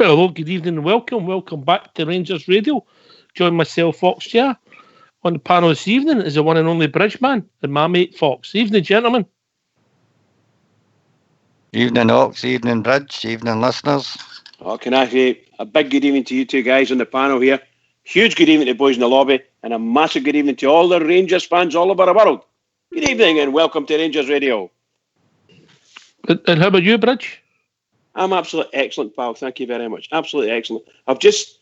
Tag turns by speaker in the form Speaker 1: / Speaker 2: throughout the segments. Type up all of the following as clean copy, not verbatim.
Speaker 1: Well, hello, good evening and welcome. Welcome back to Rangers Radio. Join myself, Fox here. On the panel this evening is the one and only Bridgeman and my mate Fox. Evening, gentlemen.
Speaker 2: Evening, Ox. Evening, Bridge. Evening, listeners.
Speaker 3: Oh, can I say a big good evening to you two guys on the panel here. Huge good evening to the boys in the lobby, and a massive good evening to all the Rangers fans all over the world. Good evening and welcome to Rangers Radio.
Speaker 1: And how about you, Bridge?
Speaker 3: I'm absolutely excellent, pal. Thank you very much. Absolutely excellent. I've just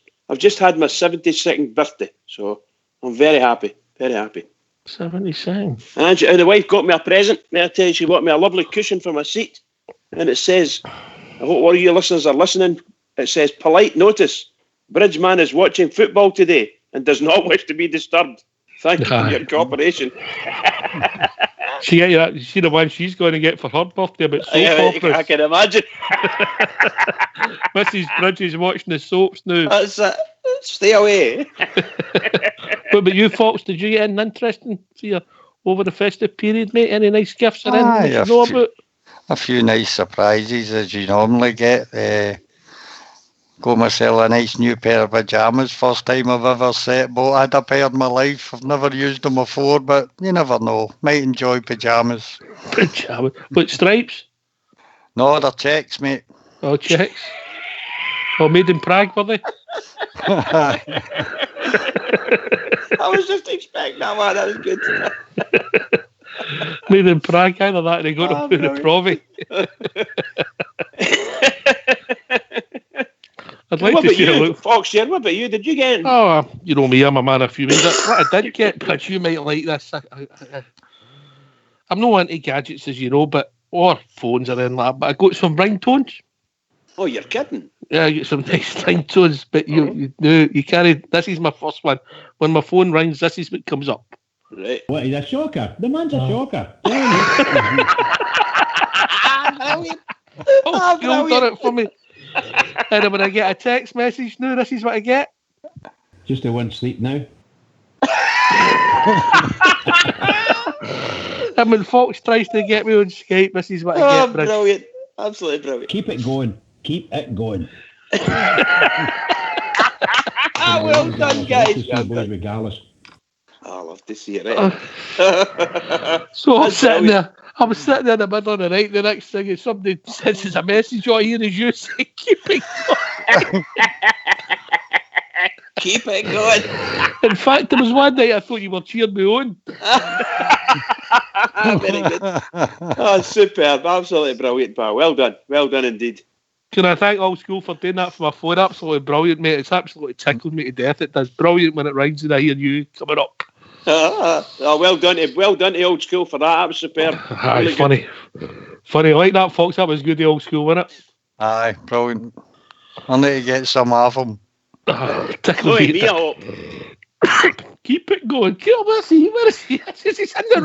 Speaker 3: had my 72nd birthday, so I'm very happy. Very happy.
Speaker 1: 72nd.
Speaker 3: And the wife got me a present. May I tell you, she bought me a lovely cushion for my seat, and it says, I hope all of you listeners are listening. It says, polite notice. Bridgeman is watching football today and does not wish to be disturbed. Thank you for your cooperation.
Speaker 1: She see the one she's going to get for her birthday about soap operas.
Speaker 3: I can imagine.
Speaker 1: Mrs. Bridge is watching the soaps now.
Speaker 3: That's it. Stay away.
Speaker 1: What about you, Fox? Did you get anything interesting for you over the festive period, mate? Any nice gifts or anything you know about?
Speaker 2: A few nice surprises as you normally get. Got myself a nice new pair of pyjamas. First time I've ever bought. I had a pair in my life. I've never used them before, but you never know. Might enjoy pyjamas.
Speaker 1: Pyjamas? What, stripes?
Speaker 2: No, they're checks, mate.
Speaker 1: Oh, checks. Oh, made in Prague, were they?
Speaker 3: I was just expecting that one. That was good.
Speaker 1: Made in Prague, either that or they got to put the Provi. I'd like to see a look.
Speaker 3: Fox here, what about you? Did you get?
Speaker 1: Oh, you know me, I'm a man of few minutes. What I did get, but you might like this. I'm not into gadgets, as you know, or phones or anything like that, but I got some ringtones.
Speaker 3: Oh, you're kidding?
Speaker 1: Yeah, I get some nice ringtones, but you carry. This is my first one. When my phone rings, this is what comes up.
Speaker 3: Right.
Speaker 4: What, he's a shocker? The man's a shocker.
Speaker 1: Oh, you've done it for me. And when I get a text message now, this is what I get.
Speaker 4: Just a one sleep now.
Speaker 1: And when Fox tries to get me on Skype, this is what I get.
Speaker 3: Brilliant. Absolutely brilliant.
Speaker 4: Keep it going. Keep it going.
Speaker 3: Well done, guys.
Speaker 4: Regardless.
Speaker 3: I love to see it. Right?
Speaker 1: So I'm sitting there in the middle of the night. The next thing is somebody sends us a message. All I hear is you saying, "Keep it going."
Speaker 3: Keep it going.
Speaker 1: In fact, there was one night I thought you were cheering me on.
Speaker 3: Very good. Oh, superb. Absolutely brilliant, pal. Well done. Well done indeed.
Speaker 1: Can I thank Old School for doing that for my phone? Absolutely brilliant, mate. It's absolutely tickled me to death. It does. Brilliant when it rings and I hear you coming up.
Speaker 3: Well done to Old School for that. That was superb.
Speaker 1: Really funny. Funny. I like that, Fox. That was good, the Old School, wasn't it?
Speaker 2: Aye, brilliant. I need to get some of them.
Speaker 1: Tickle me. Keep it going. Where is he? He's in the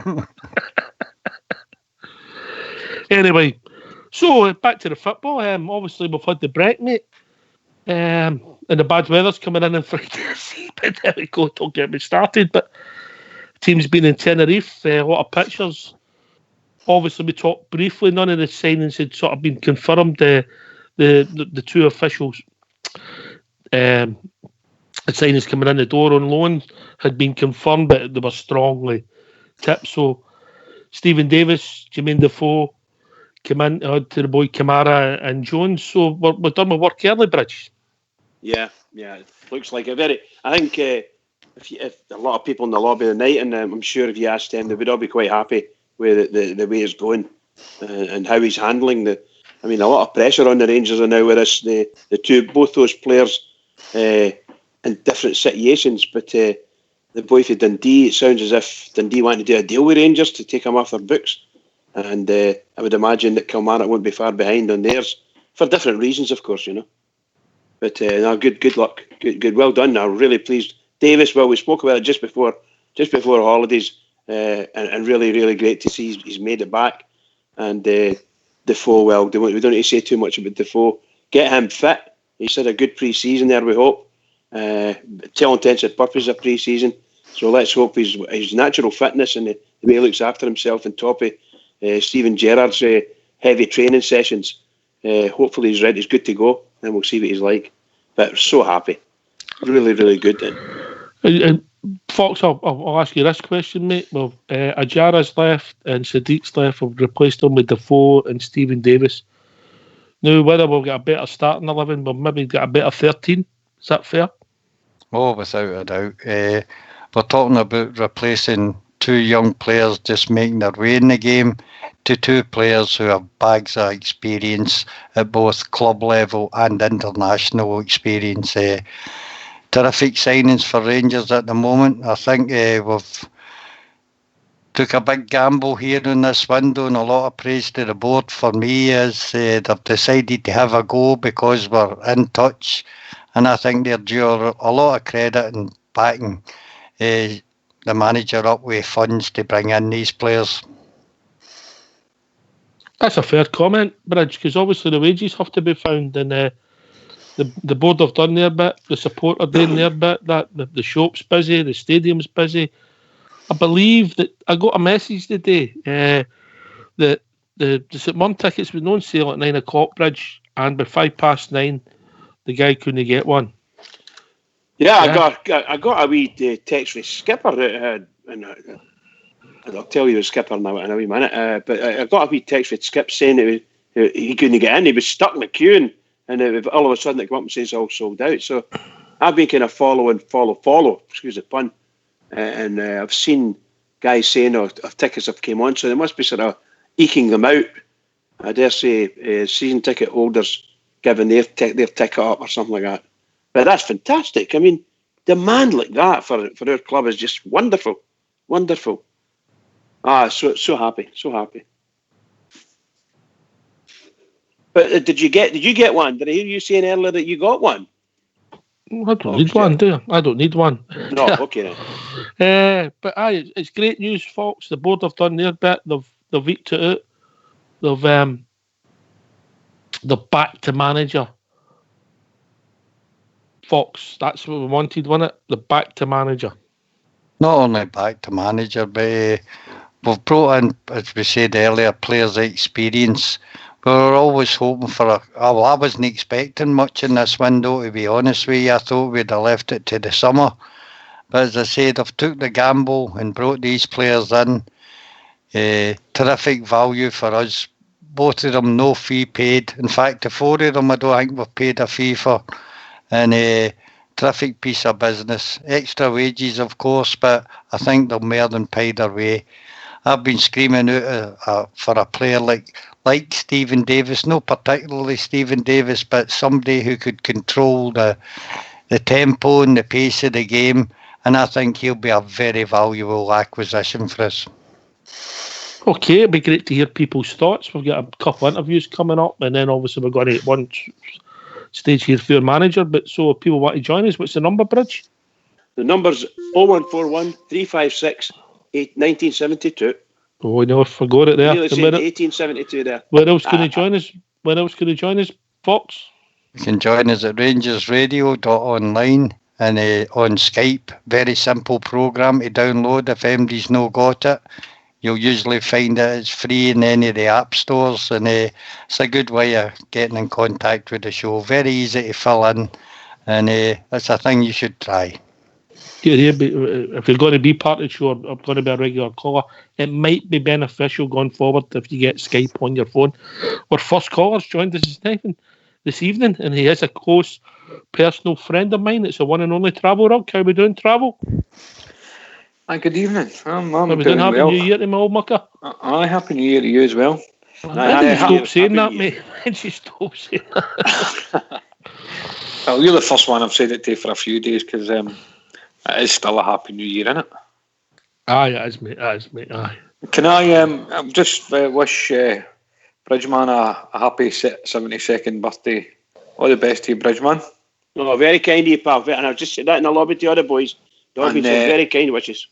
Speaker 1: room. Anyway, so back to the football. Obviously, we've had the break, mate. And the bad weather's coming in Friday. But there we go. Don't get me started. But the team's been in Tenerife. A lot of pictures. Obviously, we talked briefly. None of the signings had sort of been confirmed. The two officials signings coming in the door on loan had been confirmed, but they were strongly tipped. So Stephen Davis, Jermaine Defoe came in to the boy Kamara and Jones. So we're done with work early, Bridge.
Speaker 3: Yeah. It looks like a very. I think if a lot of people in the lobby tonight, and I'm sure if you asked them, they would all be quite happy with the way it's going and how he's handling the. I mean, a lot of pressure on the Rangers are now with us. Both those players in different situations, but the boy for Dundee, it sounds as if Dundee want to do a deal with Rangers to take him off their books, and I would imagine that Kilmarnock won't be far behind on theirs for different reasons, of course, you know. But no, good luck, good, well done. I'm really pleased, Davis. Well, we spoke about it just before holidays, and really, really great to see he's made it back, and. Defoe, well, we don't need to say too much about Defoe. Get him fit. He's had a good pre-season there, we hope. To all intents and purposes, a pre-season. So let's hope his natural fitness and the way he looks after himself on top of Stephen Gerrard's heavy training sessions Hopefully he's ready. He's good to go, and we'll see what he's like. But so happy, really, really good.
Speaker 1: And Fox, I'll ask you this question, mate. Well, Ajara's left and Sadiq's left. We've replaced them with Defoe and Stephen Davis. Now, whether we'll get a better starting 11, we'll maybe get a better 13. Is that fair?
Speaker 2: Oh, without a doubt. We're talking about replacing 2 young players just making their way in the game to 2 players who have bags of experience at both club level and international experience. Terrific signings for Rangers at the moment. I think we've took a big gamble here in this window, and a lot of praise to the board. For me, is they've decided to have a go because we're in touch, and I think they're due a lot of credit in backing the manager up with funds to bring in these players.
Speaker 1: That's a fair comment, Bridge, because obviously the wages have to be found, and the board have done their bit, the support are doing their bit, that the shop's busy, the stadium's busy. I believe that I got a message today that the St Mirren tickets were on sale at 9 o'clock, Bridge, and by 9:05, the guy couldn't get one.
Speaker 3: Yeah. I got a wee text from Skipper, and I'll tell you the Skipper now in a wee minute. But I got a wee text from Skip saying that he couldn't get in. He was stuck in the queue, and all of a sudden it came up and says all sold out. So I've been kind of follow, excuse the pun, and I've seen guys saying tickets have came on, so they must be sort of eking them out. I dare say season ticket holders giving their ticket up or something like that. But that's fantastic. I mean, demand like that for our club is just wonderful, wonderful. So happy. But did you get one? Did I hear you saying earlier that you got one?
Speaker 1: I don't need one, do I? I don't need one.
Speaker 3: No, okay then.
Speaker 1: But it's great news, Fox. The board have done their bit. They've eked it out. They're back to manager. Fox, that's what we wanted, wasn't it? The back to manager. Not
Speaker 2: only back to manager, but we've brought in, as we said earlier, players of experience. We were always hoping for I wasn't expecting much in this window, to be honest with you. I thought we'd have left it to the summer. But as I said, I've took the gamble and brought these players in. Terrific value for us. Both of them, no fee paid. In fact, the 4 of them, I don't think we've paid a fee for. And a terrific piece of business. Extra wages, of course, but I think they'll more than pay their way. I've been screaming out for a player like Stephen Davis, not particularly Stephen Davis, but somebody who could control the tempo and the pace of the game, and I think he'll be a very valuable acquisition for us.
Speaker 1: Okay, it'd be great to hear people's thoughts. We've got a couple of interviews coming up, and then obviously we're going to one stage here for your manager. But so if people want to join us, what's the number, Bridge?
Speaker 3: The number's 0141 356 1972.
Speaker 1: Oh, no, I forgot it there.
Speaker 3: Really saying 1872 there.
Speaker 1: Where else can you join us? Where else can you join us, Fox?
Speaker 2: You can join us at rangersradio.online and on Skype. Very simple programme to download if anybody's no got it. You'll usually find that it's free in any of the app stores, and it's a good way of getting in contact with the show. Very easy to fill in, and that's a thing you should try. If
Speaker 1: you're going to be part of the show, I'm going to be a regular caller, it might be beneficial going forward if you get Skype on your phone. Our first caller's joined us this evening, and he is a close personal friend of mine. It's the one and only Travel Rug. How are we doing, Travel?
Speaker 5: Hi, good evening. I'm
Speaker 1: doing
Speaker 5: Happy
Speaker 1: New Year to my old mucker.
Speaker 5: Happy New Year to you as well.
Speaker 1: When did you stop saying that, mate? When did you stop saying that?
Speaker 5: Well, you're the first one I've said it to for a few days, because it is still a Happy New Year, isn't it?
Speaker 1: Aye, it is, mate. Aye.
Speaker 5: Can I just wish Bridgeman a happy 72nd birthday. All the best to you, Bridgeman.
Speaker 3: Oh, very kind of you, pal. And I've just said that in the lobby to other boys. Don't be some very kind wishes.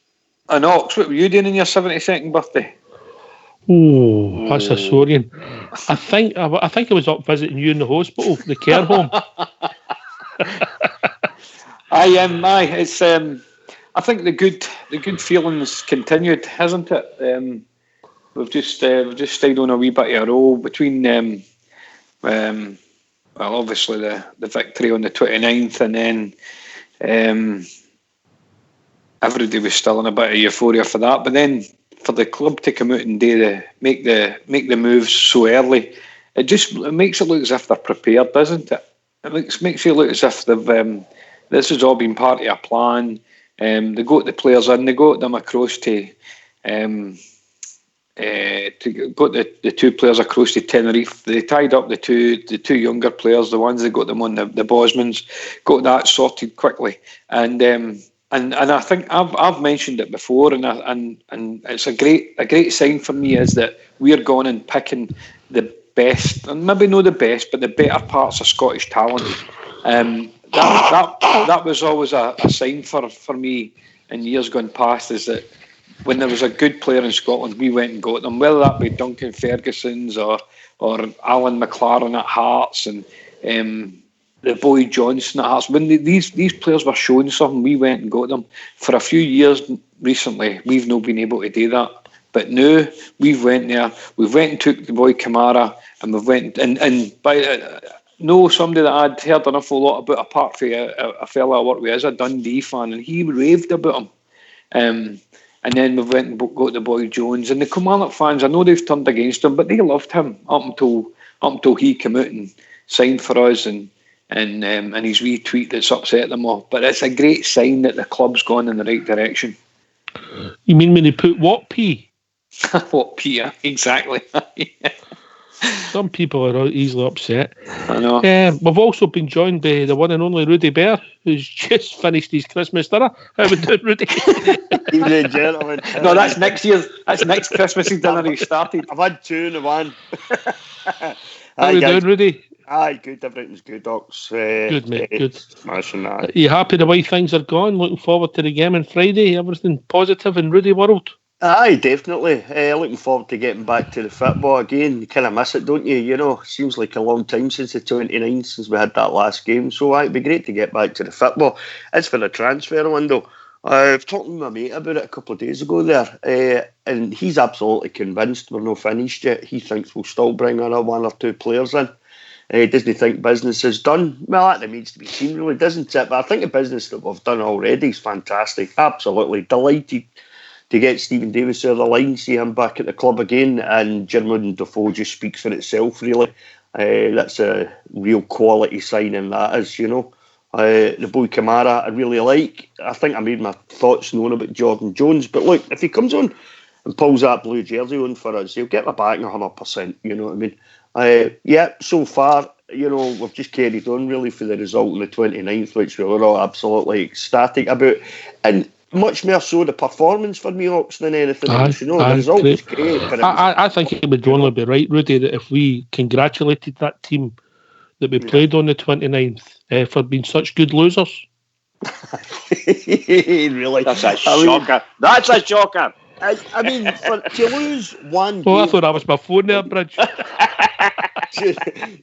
Speaker 5: And Ox, what were you doing in your 72nd birthday?
Speaker 1: Oh, that's a sorry. I think I was up visiting you in the hospital, the care home.
Speaker 5: It's I think the good feelings continued, hasn't it? We've just stayed on a wee bit of a roll between Well, obviously the victory on the 29th, and then everybody was still in a bit of euphoria for that. But then for the club to come out and make the moves so early, it makes it look as if they're prepared, doesn't it? It makes it look as if they've this has all been part of a plan. They got the players in, they got them across to got the two players across to Tenerife. They tied up the two younger players, the ones that got them on the Bosmans, got that sorted quickly. And I think I've mentioned it before, and it's a great sign for me is that we're going and picking the best, and maybe not the best, but the better parts of Scottish talent. That was always a sign for me in years gone past, is that when there was a good player in Scotland, we went and got them, whether that be Duncan Ferguson's or Alan McLaren at Hearts, and the boy Johnson at Hearts. When these players were showing something, we went and got them. For a few years recently, we've not been able to do that. But now we've went there. We've went and took the boy Kamara, and we've went and by know somebody that I'd heard an awful lot about, apart from a fella I work with, is a Dundee fan, and he raved about him. And then we went and got the boy Jones, and the Kilmarnock fans, I know they've turned against him, but they loved him up until he came out and signed for us, and his wee tweet that's upset them all. But it's a great sign that the club's gone in the right direction.
Speaker 1: You mean when they put what P?
Speaker 5: What P? Exactly.
Speaker 1: Some people are easily upset.
Speaker 5: I know.
Speaker 1: We've also been joined by the one and only Rudy Bear, who's just finished his Christmas dinner. How we doing, Rudy?
Speaker 6: Evening, gentlemen.
Speaker 5: No, that's next year's. That's next Christmas dinner he started.
Speaker 6: I've had two in one.
Speaker 1: How we doing, Rudy?
Speaker 6: Aye, good. Everything's good, Docs.
Speaker 1: Good, mate. Good.
Speaker 6: Smashing that.
Speaker 1: Are you happy the way things are going? Looking forward to the game on Friday. Everything positive in Rudy world?
Speaker 6: Aye, definitely. Looking forward to getting back to the football again. You kind of miss it, don't you? You know, seems like a long time since the 29th, since we had that last game. So it'd be great to get back to the football. As for the transfer window, I've talked to my mate about it a couple of days ago there, and he's absolutely convinced we're not finished yet. He thinks we'll still bring another one or two players in. Doesn't he think business is done? Well, that remains to be seen, really, doesn't it? But I think the business that we've done already is fantastic. Absolutely delighted to get Stephen Davis over the line, see him back at the club again, and Jermaine Defoe just speaks for itself, really. That's a real quality signing, that is, you know. The boy Kamara I really like. I think I made my thoughts known about Jordan Jones, but look, if he comes on and pulls that blue jersey on for us, he'll get my back 100%, you know what I mean? So far, you know, we've just carried on really for the result on the 29th, which we were all absolutely ecstatic about. And much more so the performance for me, Ox, than anything else. You know, the result was great. But
Speaker 1: I think it would only be right, Rudy, that if we congratulated that team that we played on the 29th for being such good losers.
Speaker 6: Really?
Speaker 3: That's a shocker. That's a shocker.
Speaker 6: I mean, to lose one game...
Speaker 1: Oh, I thought that was my phone there, Bridge.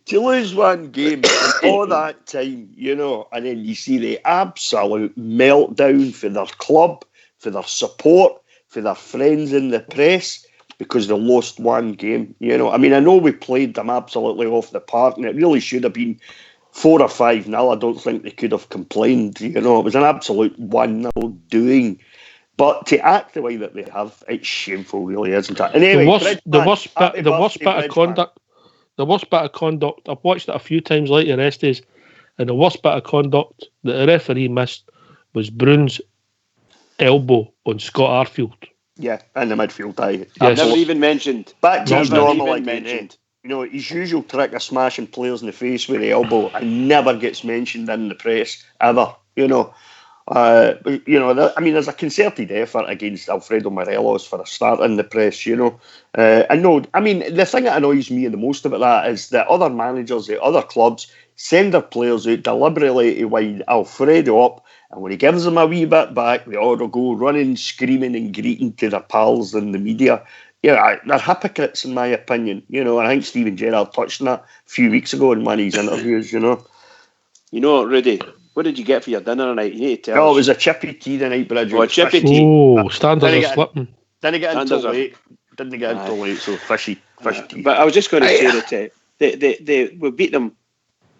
Speaker 6: to lose one game in all that time, you know, and then you see the absolute meltdown for their club, for their support, for their friends in the press, because they lost one game, you know. I mean, I know we played them absolutely off the park, and it really should have been 4 or 5-0. I don't think they could have complained, you know. It was an absolute 1-0 doing. But to act the way that they have, it's shameful, really, isn't it? And anyway,
Speaker 1: the worst bit of conduct, I've watched it a few times like the rest is, and the worst bit of conduct that the referee missed was Brune's elbow on Scott Arfield.
Speaker 6: Yeah, in the midfield, aye.
Speaker 3: I've never even mentioned.
Speaker 6: Back to his normal again,
Speaker 3: mentioned.
Speaker 6: You know, his usual trick of smashing players in the face with the elbow and never gets mentioned in the press, ever, you know. You know, I mean, there's a concerted effort against Alfredo Morelos for a start in the press, you know. And no, I mean, the thing that annoys me the most about that is that other managers at other clubs send their players out deliberately to wind Alfredo up, and when he gives them a wee bit back, they all go running, screaming and greeting to their pals in the media. Yeah, they're hypocrites in my opinion, you know, and I think Stephen Gerrard touched on that a few weeks ago in one of his interviews, you know.
Speaker 3: You know, Rudy, what did you get for your dinner tonight? You need to tell us.
Speaker 6: It was a chippy tea the night, Bridge.
Speaker 3: Oh, a chippy tea.
Speaker 1: Oh, standards are slipping.
Speaker 6: Didn't get until late, so fishy tea.
Speaker 3: But I was just going to say that we beat them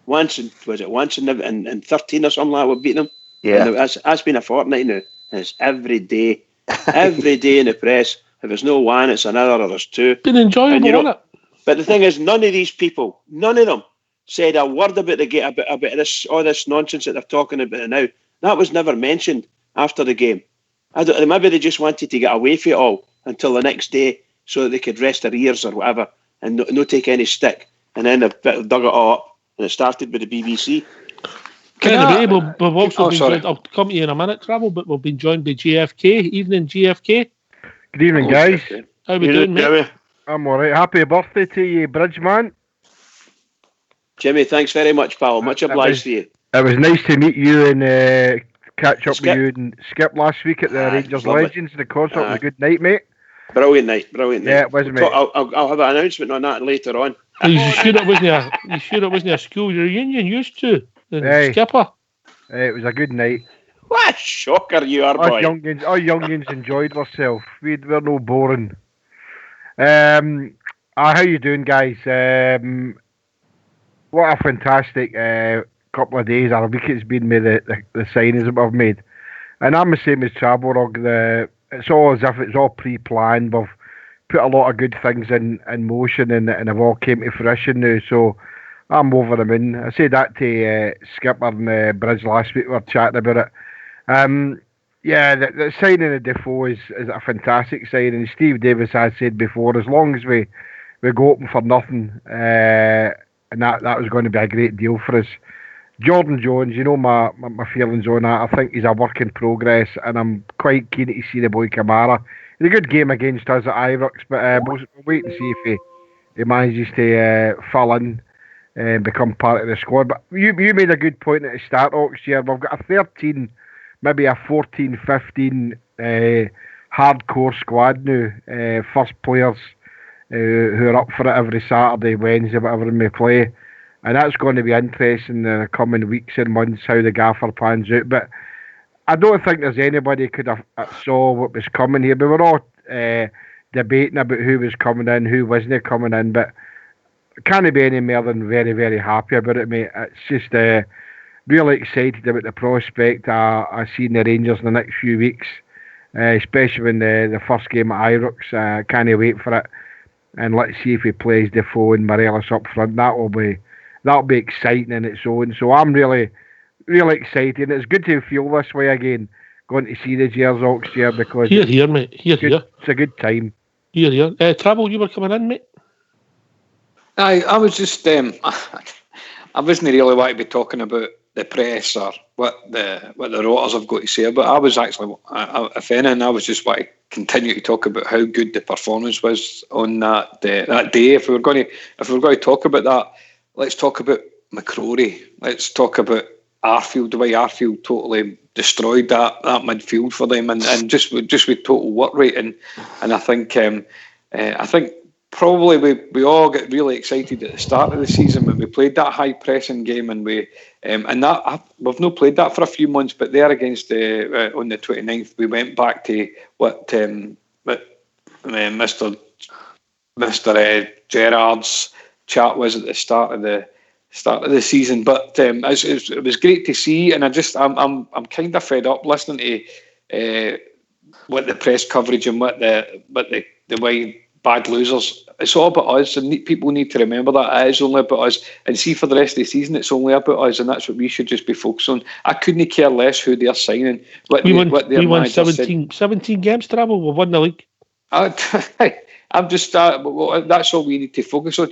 Speaker 3: once. Was it once in 13 or something like that? We beat them.
Speaker 6: Yeah.
Speaker 3: And that's been a fortnight now. And it's every day in the press. If there's no one, it's another, or there's two.
Speaker 1: Been enjoyable, isn't it?
Speaker 3: But the thing is, none of these people, none of them, said a word about the game, about this, all this nonsense that they're talking about now. That was never mentioned after the game. Maybe they just wanted to get away from it all until the next day, so that they could rest their ears or whatever, and no take any stick. And then they've dug it all up, and it started with the BBC.
Speaker 1: Anyway, we've also been joined. I'll come to you in a minute, Travel, but we've been joined by GFK. Evening, GFK.
Speaker 7: Good evening, guys.
Speaker 1: How we doing, mate?
Speaker 7: I'm alright. Happy birthday to you, Bridgeman.
Speaker 3: Jimmy, thanks very much, pal. Much obliged to you.
Speaker 7: It was nice to meet you and catch up with you and Skip last week at the Rangers Legends. The concert was a good night, mate.
Speaker 3: Brilliant night.
Speaker 7: Yeah, it was, mate.
Speaker 3: I'll have an announcement on that later on.
Speaker 1: You sure it wasn't a school reunion used to? Skipper.
Speaker 7: It was a good night.
Speaker 3: What a shocker you are, boy.
Speaker 7: Our youngins enjoyed ourselves. We're no boring. How you doing, guys? What a fantastic couple of days or a week it's been with the signings that we've made. And I'm the same as Travelrog. It's all as if it's all pre-planned. We've put a lot of good things in motion and they've all came to fruition now. So I'm over the moon. I said that to Skipper and Bridge last week. We were chatting about it. The signing of Defoe is a fantastic signing. Steve Davis has said before, as long as we go open for nothing, and that was going to be a great deal for us. Jordan Jones, you know my feelings on that. I think he's a work in progress, and I'm quite keen to see the boy Kamara. It's a good game against us at Ibrox, but we'll wait and see if he manages to fall in and become part of the squad. But you made a good point at the start, Oxyar. We've got a 13, maybe a 14, 15 hardcore squad now. First players who are up for it every Saturday, Wednesday, whatever we play. And that's going to be interesting in the coming weeks and months, how the gaffer plans out. But I don't think there's anybody could have saw what was coming here. But we're all debating about who was coming in, who wasn't coming in. But I can't be any more than very, very happy about it, mate. It's just really excited about the prospect I see in the Rangers in the next few weeks, especially when the first game at Ibrox. Can't wait for it. And let's see if he plays Defoe and Morelos up front. That'll be exciting in its own. So I'm really, really excited. And it's good to feel this way again, going to see the Gers Oxyar, because
Speaker 1: here, mate. Here.
Speaker 7: It's a good time.
Speaker 1: Here. Travel, you were coming in, mate?
Speaker 5: I was just I wasn't really wanting to be talking about the press or what the writers have got to say, but I was actually, if anything, I was just wanting to continue to talk about how good the performance was on that day. If we were going to talk about that, let's talk about McCrory. Let's talk about Arfield, the way Arfield totally destroyed that midfield for them, and just with total work rate. And I think probably we all get really excited at the start of the season when we played that high pressing game, and we've not played that for a few months. But there against on the 29th, we went back to what Mr. Gerrard's chat was at the start of the season. But it was great to see, and I'm kind of fed up listening to what the press coverage and what the way bad losers. It's all about us, and people need to remember that it is only about us. And see, for the rest of the season, it's only about us, and that's what we should just be focused on. I couldn't care less who they're signing. We won
Speaker 1: 17 games, Travel. We won the league.
Speaker 5: I'm just that's all we need to focus on.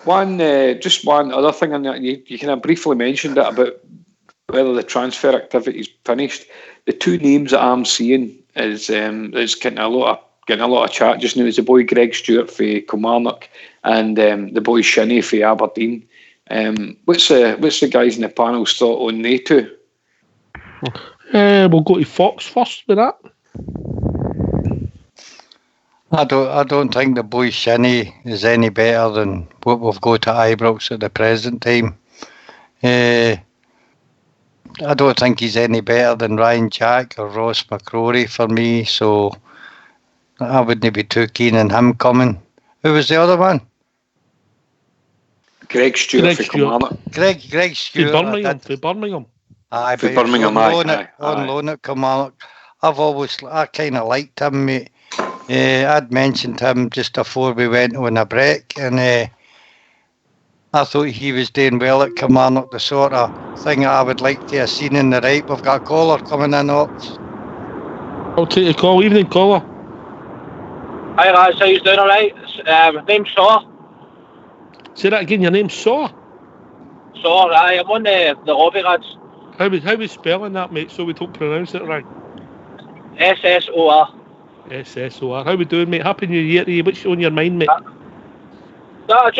Speaker 5: One other thing, and you kind of briefly mentioned it about whether the transfer activity is finished. The two names that I'm seeing is getting a lot of chat just now. Is the boy Greg Stewart for Kilmarnock and the boy Shinnie for Aberdeen. What's the guys in the panel's thought on they two?
Speaker 1: We'll go to Fox first with that.
Speaker 2: I don't think the boy Shinnie is any better than what we've got to Ibrox at the present time. I don't think he's any better than Ryan Jack or Ross McCrory for me, so I wouldn't be too keen on him coming. Who was the other one?
Speaker 5: Greg Stewart
Speaker 1: Greg
Speaker 5: for
Speaker 1: Stewart.
Speaker 5: Kilmarnock.
Speaker 2: Greg
Speaker 1: For
Speaker 2: Stewart.
Speaker 1: Birmingham. For Birmingham.
Speaker 2: Aye,
Speaker 5: For
Speaker 2: but he was
Speaker 5: Birmingham,
Speaker 2: on
Speaker 5: aye,
Speaker 2: loan
Speaker 5: aye.
Speaker 2: on loan at Kilmarnock. I kind of liked him, mate. I'd mentioned him just before we went on a break, and I thought he was doing well at Kilmarnock, the sort of thing that I would like to have seen in the right. We've got a caller coming in, Ox.
Speaker 1: I'll take a call. Evening, caller.
Speaker 8: Hi lads, how you doing alright? Name's Saw.
Speaker 1: Say that again, your name's Saw.
Speaker 8: Saw, aye, I'm on the lobby lads.
Speaker 1: How we spelling that, mate, so we don't pronounce it right?
Speaker 8: SSOR.
Speaker 1: SSOR. How we doing, mate? Happy New Year to you. What's on your mind, mate?
Speaker 8: No, I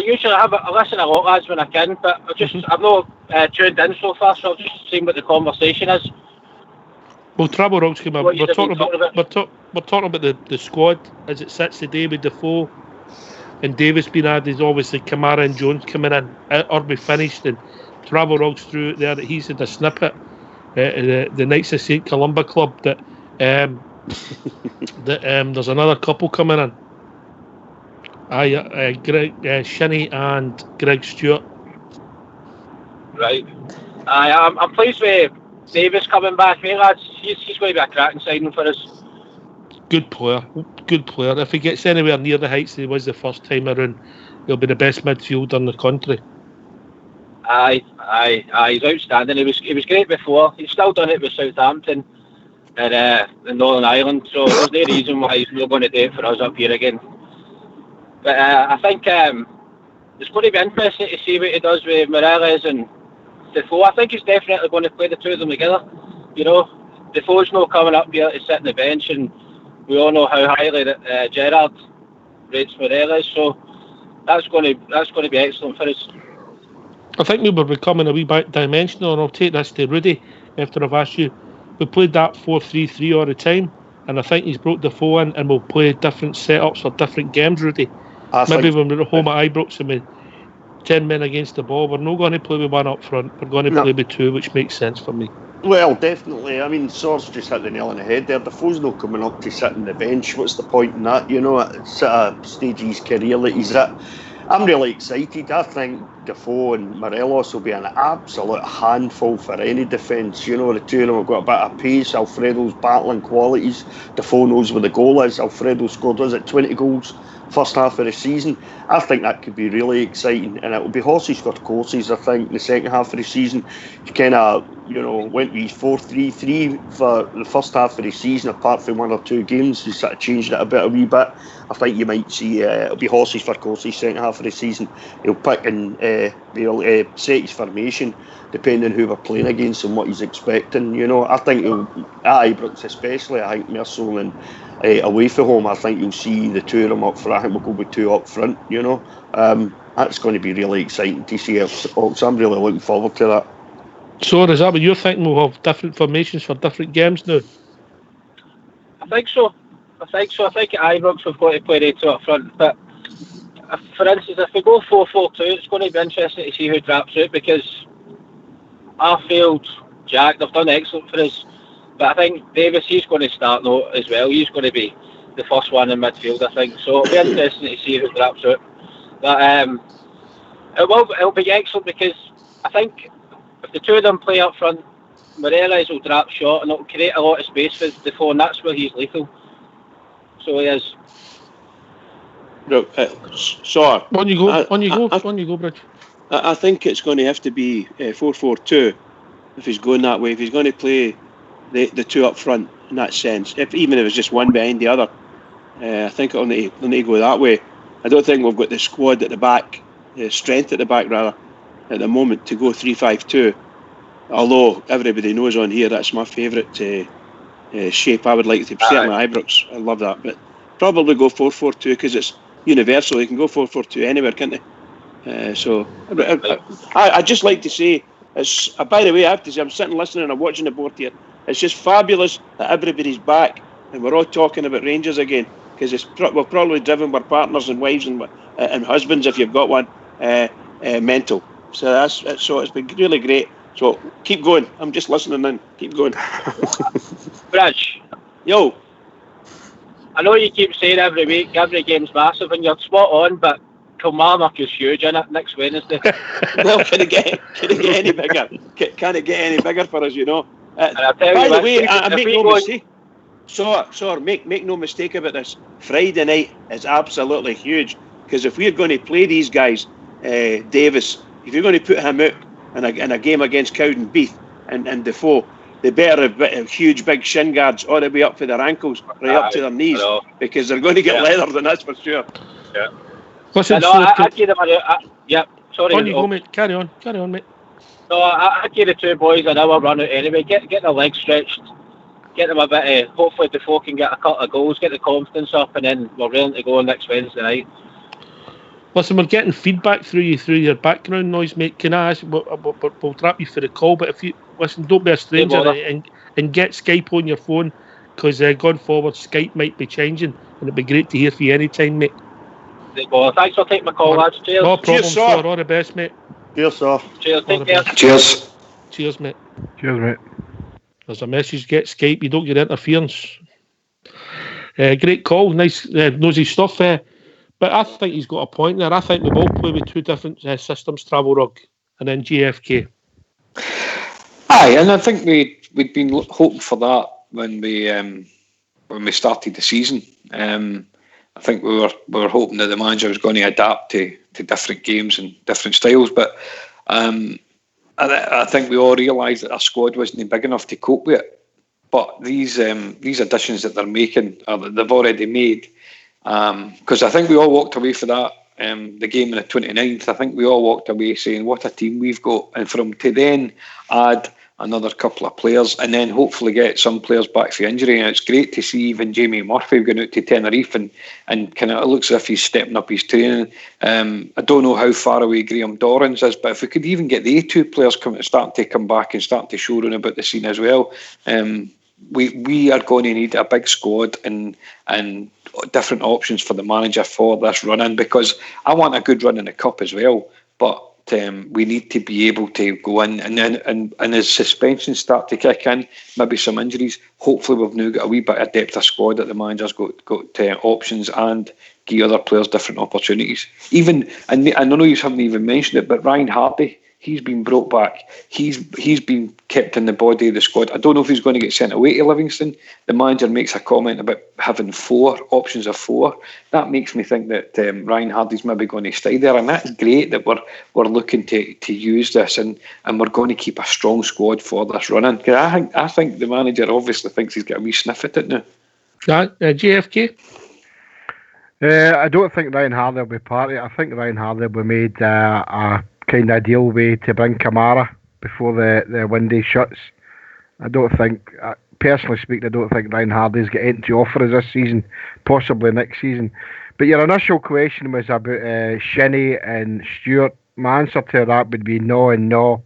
Speaker 8: usually I listen a lot lads when I can, but I've not tuned in so far, so I've just seen what the conversation is.
Speaker 1: Well, Travel Rock's come up.
Speaker 8: What
Speaker 1: We're
Speaker 8: you've
Speaker 1: talking
Speaker 8: been
Speaker 1: about we're talking about the squad as it sits today with Defoe and Davis being added. Obviously, Kamara and Jones coming in. Irby finished, and Travel Rock's through it there that he's had a snippet. The Knights of St Columba club that there's another couple coming in. Greg Shinnie and Greg Stewart.
Speaker 8: Right. I'm pleased with Davis coming back, mate lads. He's going to be a cracking signing for us.
Speaker 1: Good player. If he gets anywhere near the heights he was the first time around, he'll be the best midfielder in the country.
Speaker 8: Aye, he's outstanding. He was great before. He's still done it with Southampton and in Northern Ireland, so there's no reason why he's not going to do it for us up here again. But I think it's going to be interesting to see what he does with Morales and Defoe. I think he's definitely going to play the two of them together. You know, Defoe's not coming up here to sit on the bench, and we all know how highly that Gerrard rates Morales. So that's going to be excellent for us.
Speaker 1: I think we were becoming a wee bit dimensional, and I'll take this to Rudy after I've asked you. We played that 4-3-3 all the time, and I think he's brought Defoe in, and we'll play different setups for different games, Rudy. Maybe when we're at home at Ibrox and we 10 men against the ball, we're not going to play with one up front. We're going to play with two, which makes sense for me.
Speaker 6: Well, definitely. I mean, Sor's just hit the nail on the head there. Defoe's not coming up to sit on the bench. What's the point in that? You know, it's at a stage of his career that he's at. I'm really excited. I think Defoe and Morelos will be an absolute handful for any defence. You know, the two of them have got a bit of pace. Alfredo's battling qualities. Defoe knows where the goal is. Alfredo scored, was it 20 goals first half of the season? I think that could be really exciting, and it will be horses for courses. I think the second half of the season, he kind of, you know, went with 4-3-3 for the first half of the season. Apart from one or two games, he sort of changed it a wee bit. I think you might see it'll be horses for courses second half of the season. He'll pick and he'll set his formation depending on who we're playing against and what he's expecting. You know, I think at Ibrox especially, I think more so than away from home, I think you'll see the two of them up front. I think we'll go with two up front, you know. That's going to be really exciting to see. So I'm really looking forward to that.
Speaker 1: So is that what you're thinking? We'll have different formations for different games now?
Speaker 8: I think so. I think at Ibrox we've got to play the two up front. But for instance, if we go 4-4-2, it's going to be interesting to see who drops out, because Arfield, Jack, they've done excellent for us. But I think Davis, he's going to start now as well. He's going to be the first one in midfield, I think. So it'll be interesting to see who drops out. But it'll be excellent, because I think if the two of them play up front, Morelos will drop short and it'll create a lot of space for Defoe, and that's where he's lethal. So he is.
Speaker 3: Look, sorry.
Speaker 1: On you go, Bridge.
Speaker 3: I think it's going to have to be 4-4-2 if he's going that way. If he's going to play the two up front in that sense, even if it's just one behind the other, I think it'll need to go that way. I don't think we've got the squad at the back, the strength at the back rather, at the moment to go 3-5-2. Although everybody knows on here that's my favourite shape. I would like to certainly Ibrox. I love that, but probably go 4-4-2 because it's universal. You can go 4-4-2 anywhere, can't they? So I just like to say, by the way, I have to say, I'm sitting listening and I'm watching the board here. It's just fabulous that everybody's back and we're all talking about Rangers again, because we're probably driven by partners and wives and husbands, if you've got one, mental. So it's been really great. So keep going. I'm just listening in. Keep going.
Speaker 8: Bridge.
Speaker 3: Yo.
Speaker 8: I know you keep saying every week, every game's massive, and you're spot on, but Kilmarnock is huge in it next Wednesday.
Speaker 3: Well, can it get any bigger? Can it get any bigger for us? You know.
Speaker 8: And I'll tell
Speaker 3: By
Speaker 8: you
Speaker 3: the
Speaker 8: what,
Speaker 3: way, I
Speaker 8: if
Speaker 3: make
Speaker 8: we
Speaker 3: no
Speaker 8: go-
Speaker 3: mistake. Sorry, make no mistake about this. Friday night is absolutely huge, because if we're going to play these guys, Davis, if you're going to put him out in a game against Cowdenbeath and Defoe, they better have huge big shin guards all the way up to their ankles, right up to their knees, because they're going to get leathered, and that's for sure.
Speaker 8: Yeah.
Speaker 1: Listen,
Speaker 8: I give them sorry.
Speaker 1: on you go, mate. Carry on, mate.
Speaker 8: No, I give the two boys an hour run out anyway. Get their legs stretched, get them a bit. Hopefully, Defoe can get a couple of goals, get the confidence up, and then we're ready to go next Wednesday night.
Speaker 1: Listen, we're getting feedback through your background noise, mate. Can I ask? We'll trap you for the call, but if you listen, don't be a stranger and get Skype on your phone, because going forward, Skype might be changing, and it'd be great to hear from you anytime, mate.
Speaker 8: Well, thanks for taking my call, lads. Cheers.
Speaker 1: No problem,
Speaker 3: Cheers,
Speaker 1: sir.
Speaker 3: sir.
Speaker 1: All the best, mate.
Speaker 6: Cheers, sir.
Speaker 8: Cheers. Take care.
Speaker 5: Cheers.
Speaker 1: Cheers, mate.
Speaker 7: Cheers, mate.
Speaker 1: There's a message. Get Skype. You don't get interference. Great call. Nice, nosy stuff. But I think he's got a point there. I think we both play with two different systems, Travel Rug and then GFK.
Speaker 5: Aye, and I think we'd been hoping for that when we started the season. I think we were hoping that the manager was going to adapt to different games and different styles, but I think we all realised that our squad wasn't big enough to cope with it. But these additions that they're making, or that they've already made, because I think we all walked away for that the game on the 29th. I think we all walked away saying, what a team we've got. And from to then add another couple of players and then hopefully get some players back for injury. And it's great to see even Jamie Murphy going out to Tenerife and kind of, it looks as if he's stepping up his training. I don't know how far away Graham Dorrans is, but if we could even get the two players start to come back and start to show around about the scene as well, we are going to need a big squad and different options for the manager for this run-in, because I want a good run in the cup as well, but we need to be able to go in and as suspensions start to kick in, maybe some injuries, hopefully we've now got a wee bit of depth of squad that the manager's got options and give other players different opportunities. Even, and I know you haven't even mentioned it, but Ryan Hardy, he's been brought back. He's been kept in the body of the squad. I don't know if he's going to get sent away to Livingston. The manager makes a comment about having options of four. That makes me think that Ryan Hardy's maybe going to stay there, and that's great that we're looking to use this and we're going to keep a strong squad for this run-in. I think the manager obviously thinks he's got a wee sniff at it now.
Speaker 1: JFK?
Speaker 7: I don't think Ryan Hardy will be part of it. I think Ryan Hardy will be made a kind of deal way to bring Kamara before the window shuts. I don't think, personally speaking, I don't think Ryan Hardy's got anything to offer us this season, possibly next season. But your initial question was about Shinnie and Stewart. My answer to that would be no and no.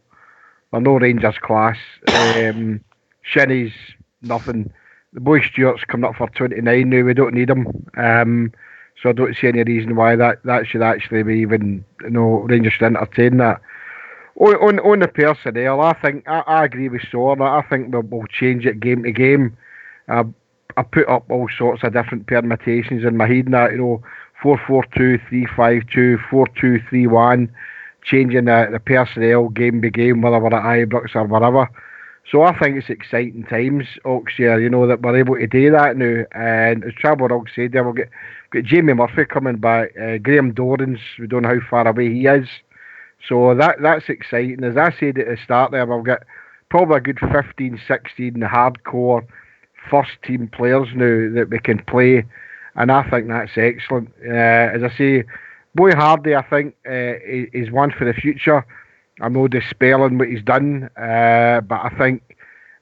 Speaker 7: They're no Rangers class. Shinnie's nothing. The boy Stewart's coming up for 29 now. We don't need him. So I don't see any reason why that should actually be even, Rangers should entertain that. On the personnel, I think I agree with Sorn. I think we'll change it game to game. I put up all sorts of different permutations in my head now, 4-4-2, 3-5-2, 4-2-3-1, changing the personnel game by game, whether we're at Ibrox or whatever. So I think it's exciting times, Oxshire, that we're able to do that now. And as Travel Rog said, we'll get Jamie Murphy coming back, Graham Dorrans, we don't know how far away he is. So that's exciting. As I said at the start there, we'll get probably a good 15, 16 hardcore first team players now that we can play. And I think that's excellent. As I say, Boy Hardy, I think, is one for the future. I'm not dispelling what he's done, but I think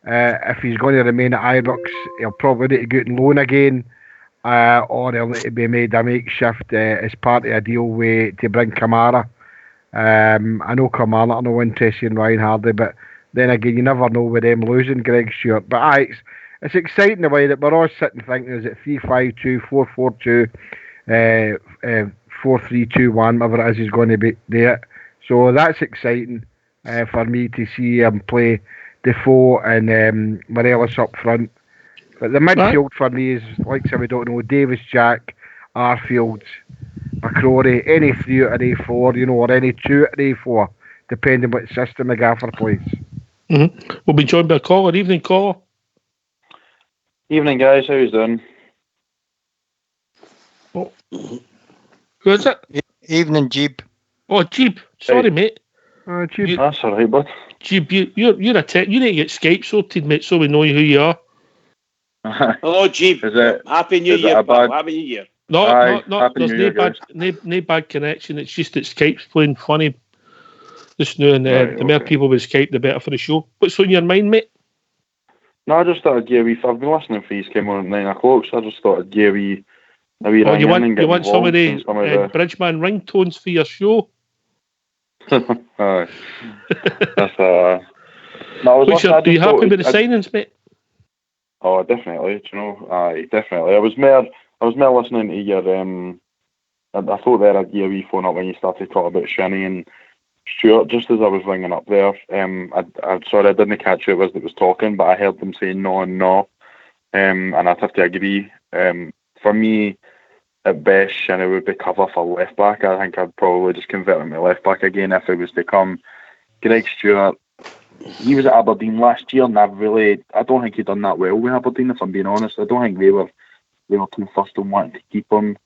Speaker 7: if he's going to remain at Ibrox, he'll probably need to go out on loan again, or he'll need to be made a makeshift as part of a deal to bring Kamara. I know Kamara are no interested in Ryan Hardy, but then again, you never know with them losing Greg Stewart. But it's exciting the way that we're all sitting thinking, is it 3-5-2, 4-4-2, 4-3-2-1, whatever it is he's going to be there. So that's exciting for me to see him play Defoe and Morelos up front. But the midfield for me is, like so we don't know, Davis, Jack, Arfield, McCrory, any 3 out of the 4, or any 2 out of the 4, depending what system the gaffer plays.
Speaker 1: Mm-hmm. We'll be joined by a caller. Evening, caller.
Speaker 9: Evening, guys. How you doing?
Speaker 1: Oh. Who is it?
Speaker 2: Evening, Jeep.
Speaker 1: Oh, Jeep. Sorry, mate.
Speaker 7: Jeep.
Speaker 9: That's all right, bud.
Speaker 1: Jeep, you're a tech. You need to get Skype sorted, mate, so we know who you are.
Speaker 3: Hello, Jeep. Happy New Year, pal. Happy New Year.
Speaker 1: No.
Speaker 9: Happy
Speaker 1: There's
Speaker 9: New Year,
Speaker 1: no bad connection. It's just that Skype's playing funny just now, and the more people with Skype, the better for the show. What's on your mind, mate?
Speaker 9: No, I just thought I'd give I've been listening for these came on at 9 o'clock, so I just thought I'd give you you want
Speaker 1: some of the Bridgeman ringtones for your show?
Speaker 9: Aye. That's no,
Speaker 1: are you happy with the signings, mate?
Speaker 9: Oh, definitely. Aye, definitely. I was more listening to your I thought there I'd give a wee phone up when you started talking about Shinnie and Stuart, just as I was ringing up there. I'm sorry I didn't catch who it was that was talking, but I heard them say no and no. And I'd have to agree. For me, at best, Shinnie would be cover for left back. I think I'd probably just convert him to left back again if it was to come. Greg Stewart, he was at Aberdeen last year, and I don't think he'd done that well with Aberdeen, if I'm being honest. I don't think they were too fussed on wanting to keep him.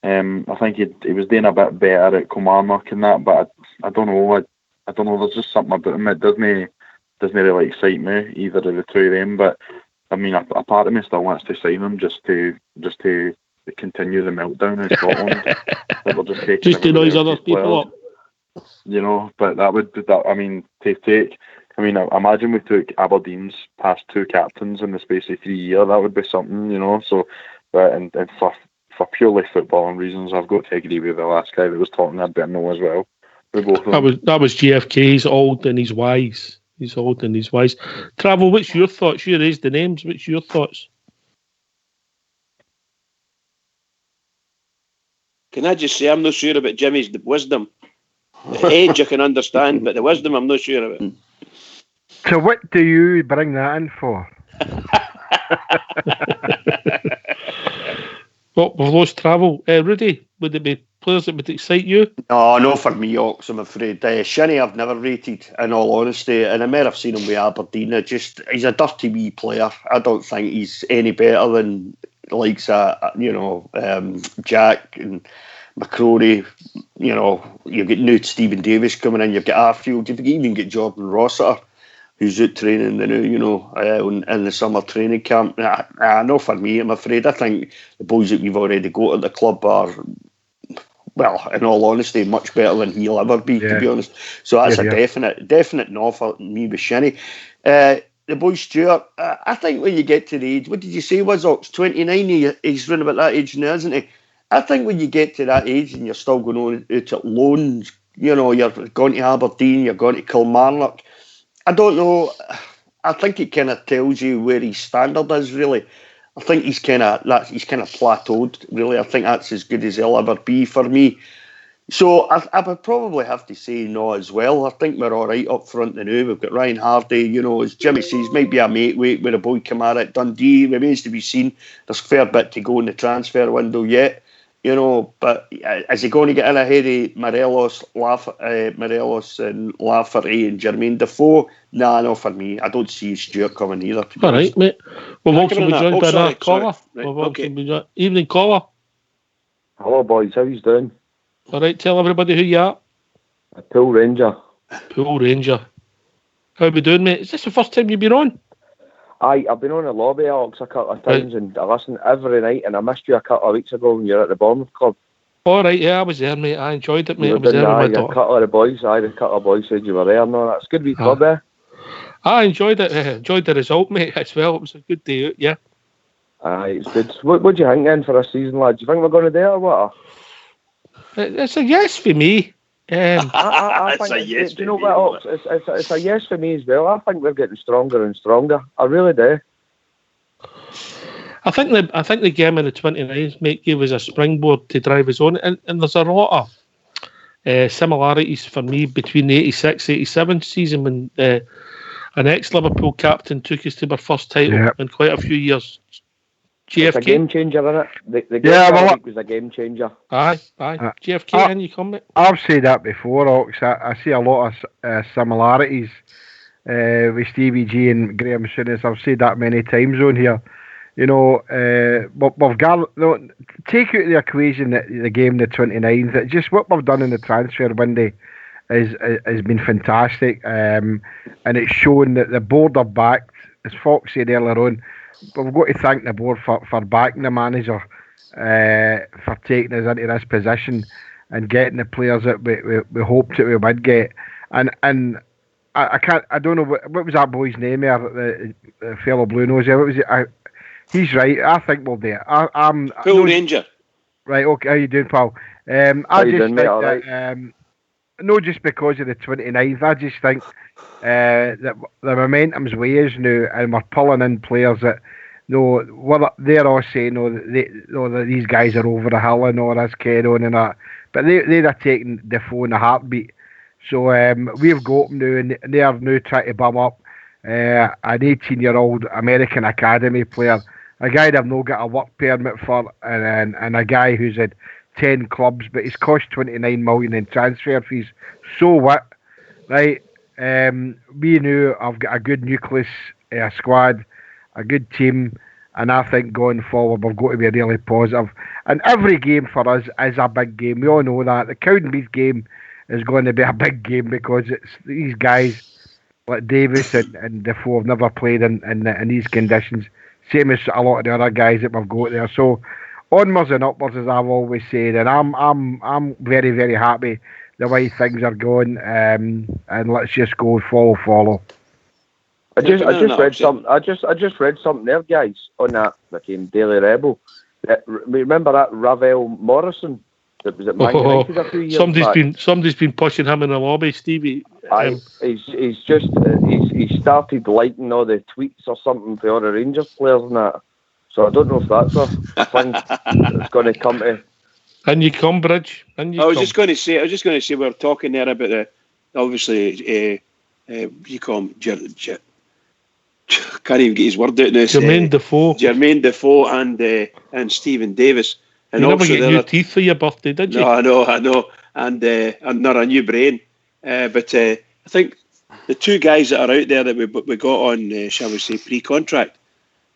Speaker 9: I think he was doing a bit better at Kilmarnock and that, but I don't know. I don't know. There's just something about him that doesn't really excite me, either of the two of them. But I mean, a part of me still wants to sign him just to continue the meltdown in Scotland. Just
Speaker 1: to noise other people up.
Speaker 9: But that would be that. I mean, I imagine we took Aberdeen's past 2 captains in the space of 3 years. That would be something, So, but and for purely footballing reasons, I've got to agree with the last guy that was talking. I'd better know as well. That
Speaker 1: was GFK. He's old and he's wise. Travel. What's your thoughts? You raised the names. What's your thoughts?
Speaker 3: Can I just say I'm not sure about Jimmy's wisdom. The age I can understand, but the wisdom I'm not sure about.
Speaker 7: So what do you bring that in for?
Speaker 1: Well, we've lost Travel. Rudy, would it be players that would excite you?
Speaker 6: No, not for me, Ox, I'm afraid. Shinnie I've never rated, in all honesty, and I may have seen him with Aberdeen. He's a dirty wee player. I don't think he's any better than likes Jack and McCrory. You've got new Stephen Davis coming in, you've got Arfield, you've even got Jordan Rossiter, who's out training in the summer training camp. No, for me, I'm afraid. I think the boys that we've already got at the club are, well, in all honesty, much better than he'll ever be, to be honest. So that's a definite no for me with Shinnie. The boy Stuart, I think when you get to the age, what did you say was Ox? 29, he's running about that age now, isn't he? I think when you get to that age and you're still going on out at loans, you're going to Aberdeen, you're going to Kilmarnock, I don't know. I think it kind of tells you where his standard is, really. I think he's kind of plateaued, really. I think that's as good as he'll ever be for me. So I would probably have to say no as well. I think we're all right up front now. We've got Ryan Hardy, as Jimmy says, might be a mate weight with a boy Kamara at Dundee. Remains to be seen. There's a fair bit to go in the transfer window yet. But is he going to get in ahead of Morelos and Lafferty and Jermaine Defoe? Nah, no, for me. I don't see Stuart coming either.
Speaker 1: All right, mate. We've also been joined by another caller. Evening, caller.
Speaker 10: Hello, boys. How you doing?
Speaker 1: All right, tell everybody who you are.
Speaker 10: A Pool Ranger.
Speaker 1: How we doing, mate? Is this the first time you've been on?
Speaker 10: Aye, I've been on the lobby, Alex, a couple of times, and I listen every night, and I missed you a couple of weeks ago when you were at the Bournemouth Club.
Speaker 1: All right, yeah, I was there, mate. I enjoyed it, mate. I
Speaker 10: was there with my daughter. A couple of the boys said you were there, and all that. It's a good wee club, eh?
Speaker 1: I enjoyed it. Enjoyed the result, mate, as well. It was a good day out, yeah.
Speaker 10: Aye, it's good. What do you think then for this season, lad? Do you think we're going to do it or what?
Speaker 1: It's a yes for me.
Speaker 10: I think
Speaker 3: it's a yes.
Speaker 10: Do you know what? It's a yes for me as well. I think we're getting stronger and stronger. I really do.
Speaker 1: I think the game in the 29th, mate, gave us a springboard to drive us on, and there's a lot of similarities for me between the 86-87 season when an ex-Liverpool captain took us to our first title in quite a few years.
Speaker 10: It's a
Speaker 1: JFK.
Speaker 10: game changer, isn't it? The game
Speaker 7: Yeah,
Speaker 10: the
Speaker 7: well,
Speaker 10: other week was a game changer.
Speaker 1: Aye. JFK, and you comment.
Speaker 7: I've said that before, Ox. I see a lot of similarities with Stevie G and Graham Souness. I've said that many times on here. You know, we've got take out the equation the game the 29th. It's just what we've done in the transfer window has been fantastic, and it's shown that the board are backed. As Fox said earlier on, we've got to thank the board for backing the manager, for taking us into this position and getting the players that we hoped that we would get. And I don't know what was that boy's name there, the fellow Blue Nose there. What was it? He's right. I think we'll do it. I'm
Speaker 3: Pool Ranger.
Speaker 7: Right. Okay. How you doing, pal? I just think that. No, just because of the 29th, I just think that the momentum's ways now, and we're pulling in players that, they're all saying, that these guys are over the hill and all this carry on and that, but they're taking Defoe in a heartbeat. So we've got them now, and they are now trying to bum up an 18-year-old American Academy player, a guy they've not got a work permit for, and a guy who's had 10 clubs, but he's cost 29 million in transfer fees. So what, right? We now have got a good nucleus, a squad, a good team, and I think going forward we've got to be really positive. And every game for us is a big game. We all know that. The Cowdenbeath game is going to be a big game because it's these guys like Davis and Defoe have never played in these conditions. Same as a lot of the other guys that we've got there. So onwards and upwards, as I've always said, and I'm very, very happy the way things are going, and let's just go follow.
Speaker 10: I just read something. I just read something there, guys, on that game Daily Rebel. Remember that Ravel Morrison that was at Man United a few years back?
Speaker 1: Somebody's been pushing him in the lobby, Stevie.
Speaker 10: He's started liking all the tweets or something for all the Rangers players and that. So I don't know if that's a thing that's going to come to.
Speaker 1: And you come, Bridge.
Speaker 3: I was just going to say, we were talking there about obviously, you call him can't even get his word out now. Jermaine Defoe and Stephen Davis. And
Speaker 1: you never get new teeth for your birthday, did you?
Speaker 3: No, I know. And not a new brain. But I think the two guys that are out there that we got on, shall we say, pre-contract,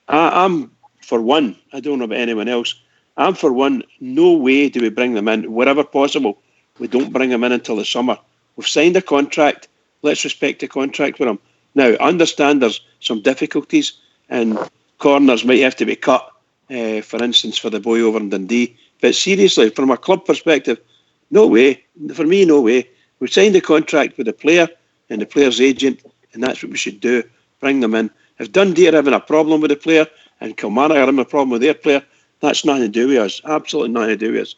Speaker 3: I'm, for one, I don't know about anyone else, I'm for one, no way do we bring them in. Wherever possible, we don't bring them in until the summer. We've signed a contract. Let's respect the contract for them. Now, I understand there's some difficulties and corners might have to be cut, for instance, for the boy over in Dundee. But seriously, from a club perspective, no way. For me, no way. We've signed a contract with the player and the player's agent, and that's what we should do. Bring them in. If Dundee are having a problem with the player and Kilmarnock are having a problem with their player, that's nothing to do with us. Absolutely nothing to do with us.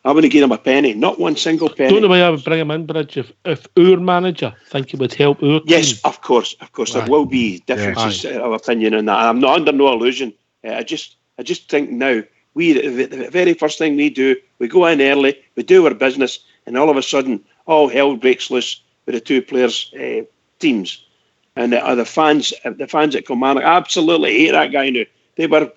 Speaker 3: I wouldn't give them a penny, not one single penny.
Speaker 1: Don't know why I would bring him in, Bridge, if our manager think it would help our team.
Speaker 3: Yes, of course. There will be differences of opinion in that. I'm not under no illusion. I just think now, the very first thing we do, we go in early, we do our business, and all of a sudden, all hell breaks loose with the two players' teams. And the fans at Kilmarnock absolutely hate that guy now. They were,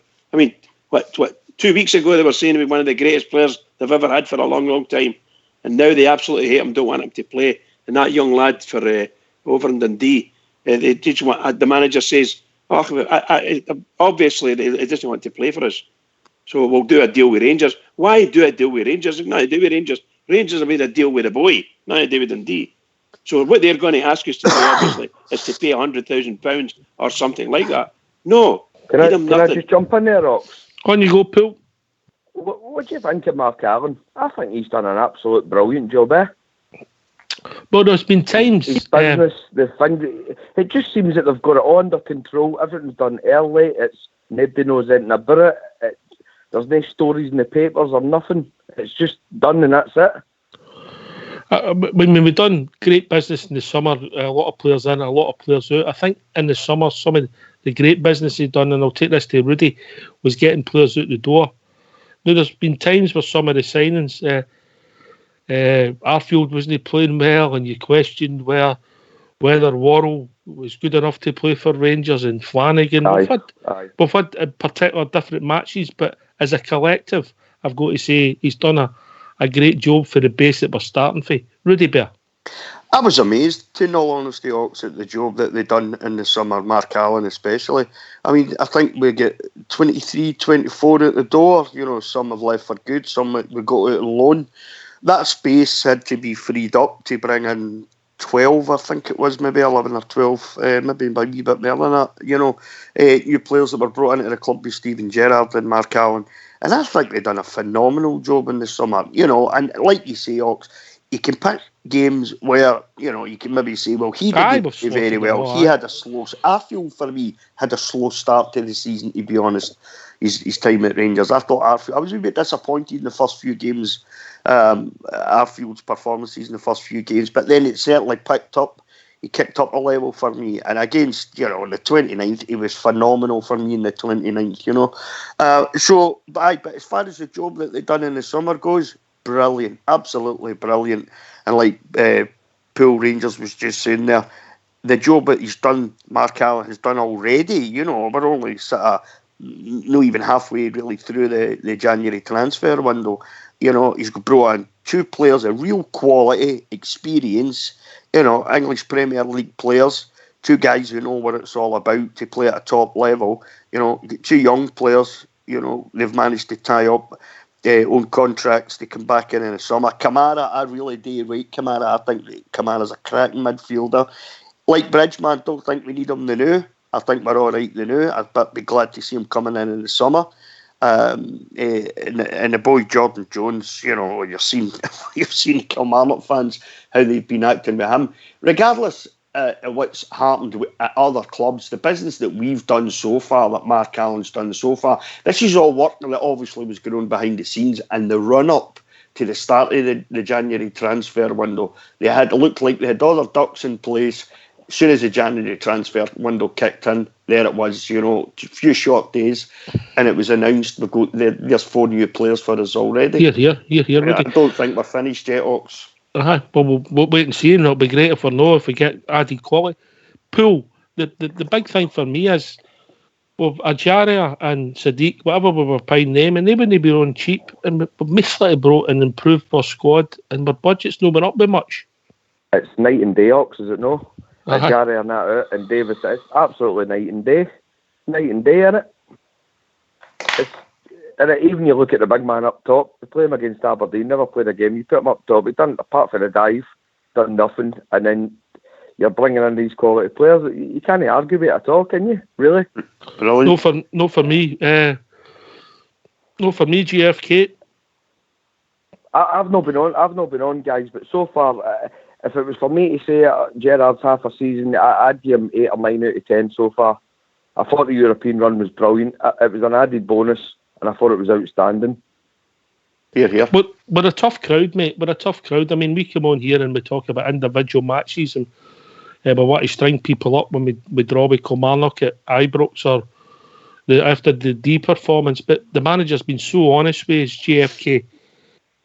Speaker 3: what 2 weeks ago they were saying he was one of the greatest players they've ever had for a long, long time. And now they absolutely hate him, don't want him to play. And that young lad for over in Dundee, the manager says, obviously he doesn't want to play for us. So we'll do a deal with Rangers. Why do a deal with Rangers? It's nothing to do with Rangers. Rangers have made a deal with the boy, nothing to do with Dundee. So what they're going to ask us to do, obviously, is to pay £100,000 or something like that. No.
Speaker 10: Can I just jump in there, Rox?
Speaker 1: On you go, Pool.
Speaker 10: What do you think of Mark Allen? I think he's done an absolute brilliant job,
Speaker 1: Well, there's been times...
Speaker 10: His business, the thing... It just seems that they've got it all under control. Everything's done early. Nobody knows anything about it. There's no stories in the papers or nothing. It's just done and that's it.
Speaker 1: When we've done great business in the summer, a lot of players in, a lot of players out. I think in the summer, some of the great business he's done, and I'll take this to Rudy, was getting players out the door. Now, there's been times where some of the signings, Arfield wasn't playing well, and you questioned whether Worrell was good enough to play for Rangers, and Flanagan.
Speaker 10: Aye.
Speaker 1: We've had particular different matches, but as a collective, I've got to say he's done a great job for the base that we're starting for. Rudy Bear.
Speaker 6: I was amazed, in all honesty, Ox, at the job that they done in the summer, Mark Allen especially. I mean, I think we get 23, 24 at the door. You know, some have left for good, some we got out on loan. That space had to be freed up to bring in 12, I think it was, maybe 11 or 12, maybe a wee bit more than that. You know, new players that were brought into the club with Steven Gerrard and Mark Allen. And I think they've done a phenomenal job in the summer. You know, and like you say, Ox, you can pick games where, you know, you can maybe say, well, he didn't do very well. He had a slow... Arfield, for me, had a slow start to the season, to be honest, his time at Rangers. I thought Arfield... I was a bit disappointed in the first few games, Arfield's performances in the first few games, but then it certainly picked up. He kicked up a level for me. And against, you know, the 29th, he was phenomenal for me in the 29th, you know. But as far as the job that they've done in the summer goes, brilliant, absolutely brilliant. And like Pool Rangers was just saying there, the job that he's done, Mark Allen has done already, you know, we're only sort of not even halfway really through the January transfer window. You know, he's brought in 2 players of real quality, experience, you know, English Premier League players, 2 guys who know what it's all about to play at a top level. You know, 2 young players, you know, they've managed to tie up own contracts to come back in the summer. Kamara, I really do rate Kamara. I think Kamara's a cracking midfielder. Like Bridgman, don't think we need him the new. I think we're all right the new. I'd be glad to see him coming in the summer. And the boy Jordan Jones, you know, you've seen Kilmarnock fans, how they've been acting with him. Regardless of what's happened at other clubs, the business that we've done so far, that Mark Allen's done so far, this is all work that obviously was going on behind the scenes and the run-up to the start of the January transfer window. It looked like they had all their ducks in place. As soon as the January transfer window kicked in, there it was, you know, a few short days, and it was announced there's 4 new players for us already.
Speaker 1: Here,
Speaker 6: I don't think we're finished yet, Ox.
Speaker 1: Well, we'll wait and see, and it'll be great if we get added quality. Pool, the big thing for me is, with Ajaria and Sadiq, whatever we were paying them, and they wouldn't be on cheap, and we've basically brought and improved our squad, and our budget's not went up by much.
Speaker 10: It's night and day, Ox, is it no? Ajaria and that out, and Davis, it's absolutely night and day, innit? Even you look at the big man up top, they play him against Aberdeen, never played a game. You put him up top, he done, apart from the dive, done nothing, and then you're bringing in these quality players. You can't argue with it at all, can you? Really?
Speaker 6: Brilliant.
Speaker 1: No for me, GFK.
Speaker 10: I've not been on, guys, but so far, if it was for me to say Gerrard's half a season, I'd give him 8 or 9 out of 10 so far. I thought the European run was brilliant. It was an added bonus, and I thought it was outstanding.
Speaker 6: Here.
Speaker 1: But we're a tough crowd, mate. We're a tough crowd. I mean, we come on here and we talk about individual matches, and we want to string people up when we draw with Kilmarnock at Ibrox or after the D performance. But the manager's been so honest with his GFK.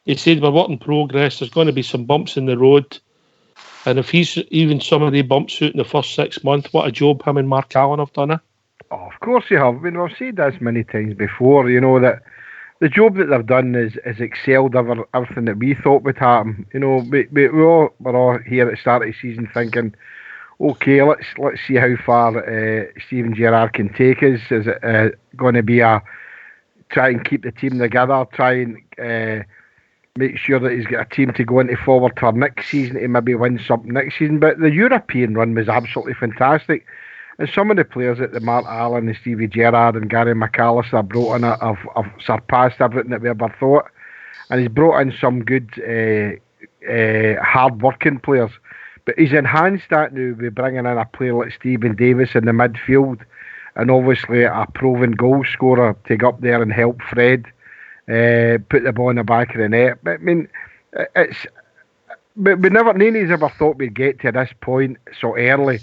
Speaker 1: He said we're work in progress. There's going to be some bumps in the road. And if he's even some of the bumps out in the first 6 months, what a job him and Mark Allen have done.
Speaker 7: Oh, of course you have. I mean, I've said this many times before, you know, that the job that they've done is excelled over everything that we thought would happen. You know, we're all here at the start of the season thinking, okay, let's see how far Steven Gerrard can take us. Is it going to be try and keep the team together, try and make sure that he's got a team to go into forward for next season to maybe win something next season. But the European run was absolutely fantastic. And some of the players that the Mark Allen and Stevie Gerrard and Gary McAllister brought in have surpassed everything that we ever thought. And he's brought in some good hard-working players. But he's enhanced that now by bringing in a player like Stephen Davis in the midfield, and obviously a proven goal scorer to go up there and help Fred put the ball in the back of the net. But I mean, none of us ever thought we'd get to this point so early,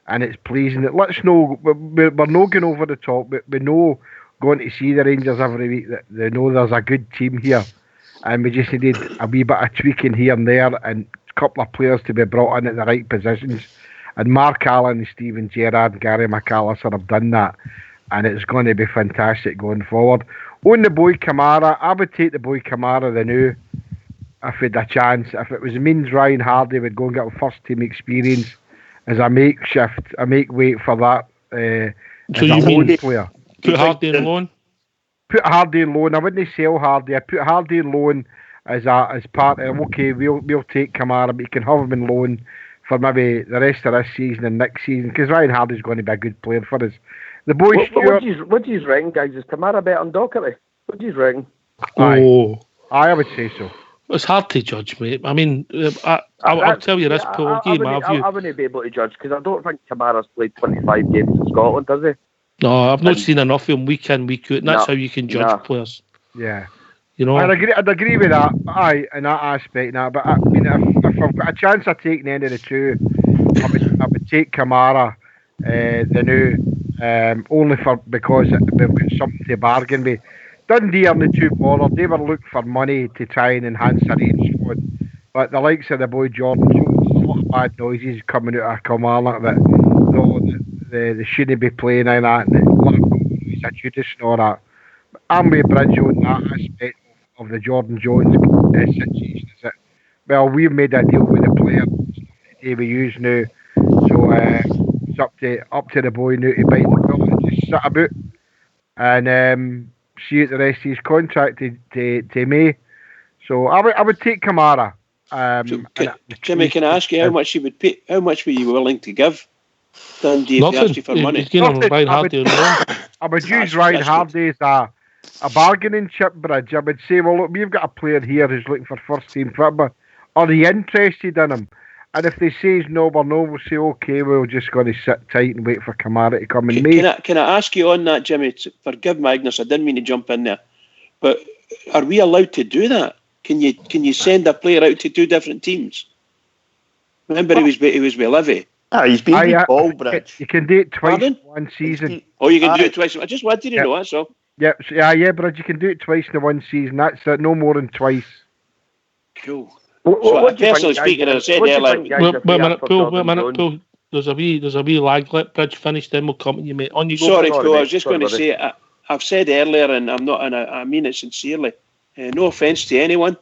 Speaker 7: and it's pleasing. It lets know we're not going over the top, but we know going to see the Rangers every week that they know there's a good team here, and we just needed a wee bit of tweaking here and there, and a couple of players to be brought in at the right positions, And Mark Allen, and Stephen Gerrard, and Gary McAllister have done that, and it's going to be fantastic going forward. On the boy Kamara, I would take the boy Kamara the new if he had a chance. If it was means Ryan Hardy would go and get a first team experience as a makeshift, a make weight for that.
Speaker 1: So you mean
Speaker 7: player?
Speaker 1: Put Hardy in loan?
Speaker 7: Put Hardy in loan. I wouldn't sell Hardy. I put Hardy in loan as part of okay. We'll take Kamara, but you can have him in loan for maybe the rest of this season and next season because Ryan Hardy's going to be a good player for us. The boy Stuart.
Speaker 10: What do you reckon, guys? Is Kamara better than Doherty? What do you reckon?
Speaker 7: I would say so.
Speaker 1: It's hard to judge, mate. I mean, I'll tell you this, Paul.
Speaker 10: I wouldn't be able to judge because I don't think Kamara's played 25 games in Scotland, does he?
Speaker 1: No, I've not seen enough of him week in, week out, and that's how you can judge players.
Speaker 7: Yeah.
Speaker 1: You know,
Speaker 7: I'd agree with that. In that aspect, now. But I mean, if I've got a chance of taking any of the two, I would take Kamara, the new, only because we've got something to bargain with. Dundee are the two bothered. They were looking for money to try and enhance their age squad. But the likes of the boy Jordan Jones, a lot of bad noises coming out of Kilmarnock that they shouldn't be playing in that. And a lot of noise at Judas and all that. I'm with Bridge on that aspect of the Jordan Jones situation. Is that, well, we've made a deal with the player. It's we use now. So it's up to the boy now to bite the bullet and just sit about. And see out the rest of his contract to May. So I would take Kamara.
Speaker 3: Jimmy, can I ask you how much you would pay? How much were you willing to give Dundee if they asked you for money?
Speaker 7: I would use Ryan Hardy as a bargaining chip, Bridge. I would say, well, look, we've got a player here who's looking for first team football. Are they interested in him? And if they say no, we'll say, okay, we're just going to sit tight and wait for Kamara to come in May.
Speaker 3: Can I ask you on that, Jimmy? Forgive my ignorance, I didn't mean to jump in there. But are we allowed to do that? Can you send a player out to two different teams? Remember, he was with Levy.
Speaker 6: He's been with Paul, Bridge.
Speaker 7: You can do it twice in one season.
Speaker 3: You can do it twice. I just wanted to know, that's all.
Speaker 7: Yeah, Bridge, you can do it twice in one season. That's no more than twice.
Speaker 3: Cool. So personally speaking, as I said earlier,
Speaker 1: wait a minute, Paul. There's a wee lag. Let Bridge finish, then we'll come to you, mate. On you go.
Speaker 3: Sorry, Paul. I was just going to say, I've said earlier, and I mean it sincerely. No offence to anyone.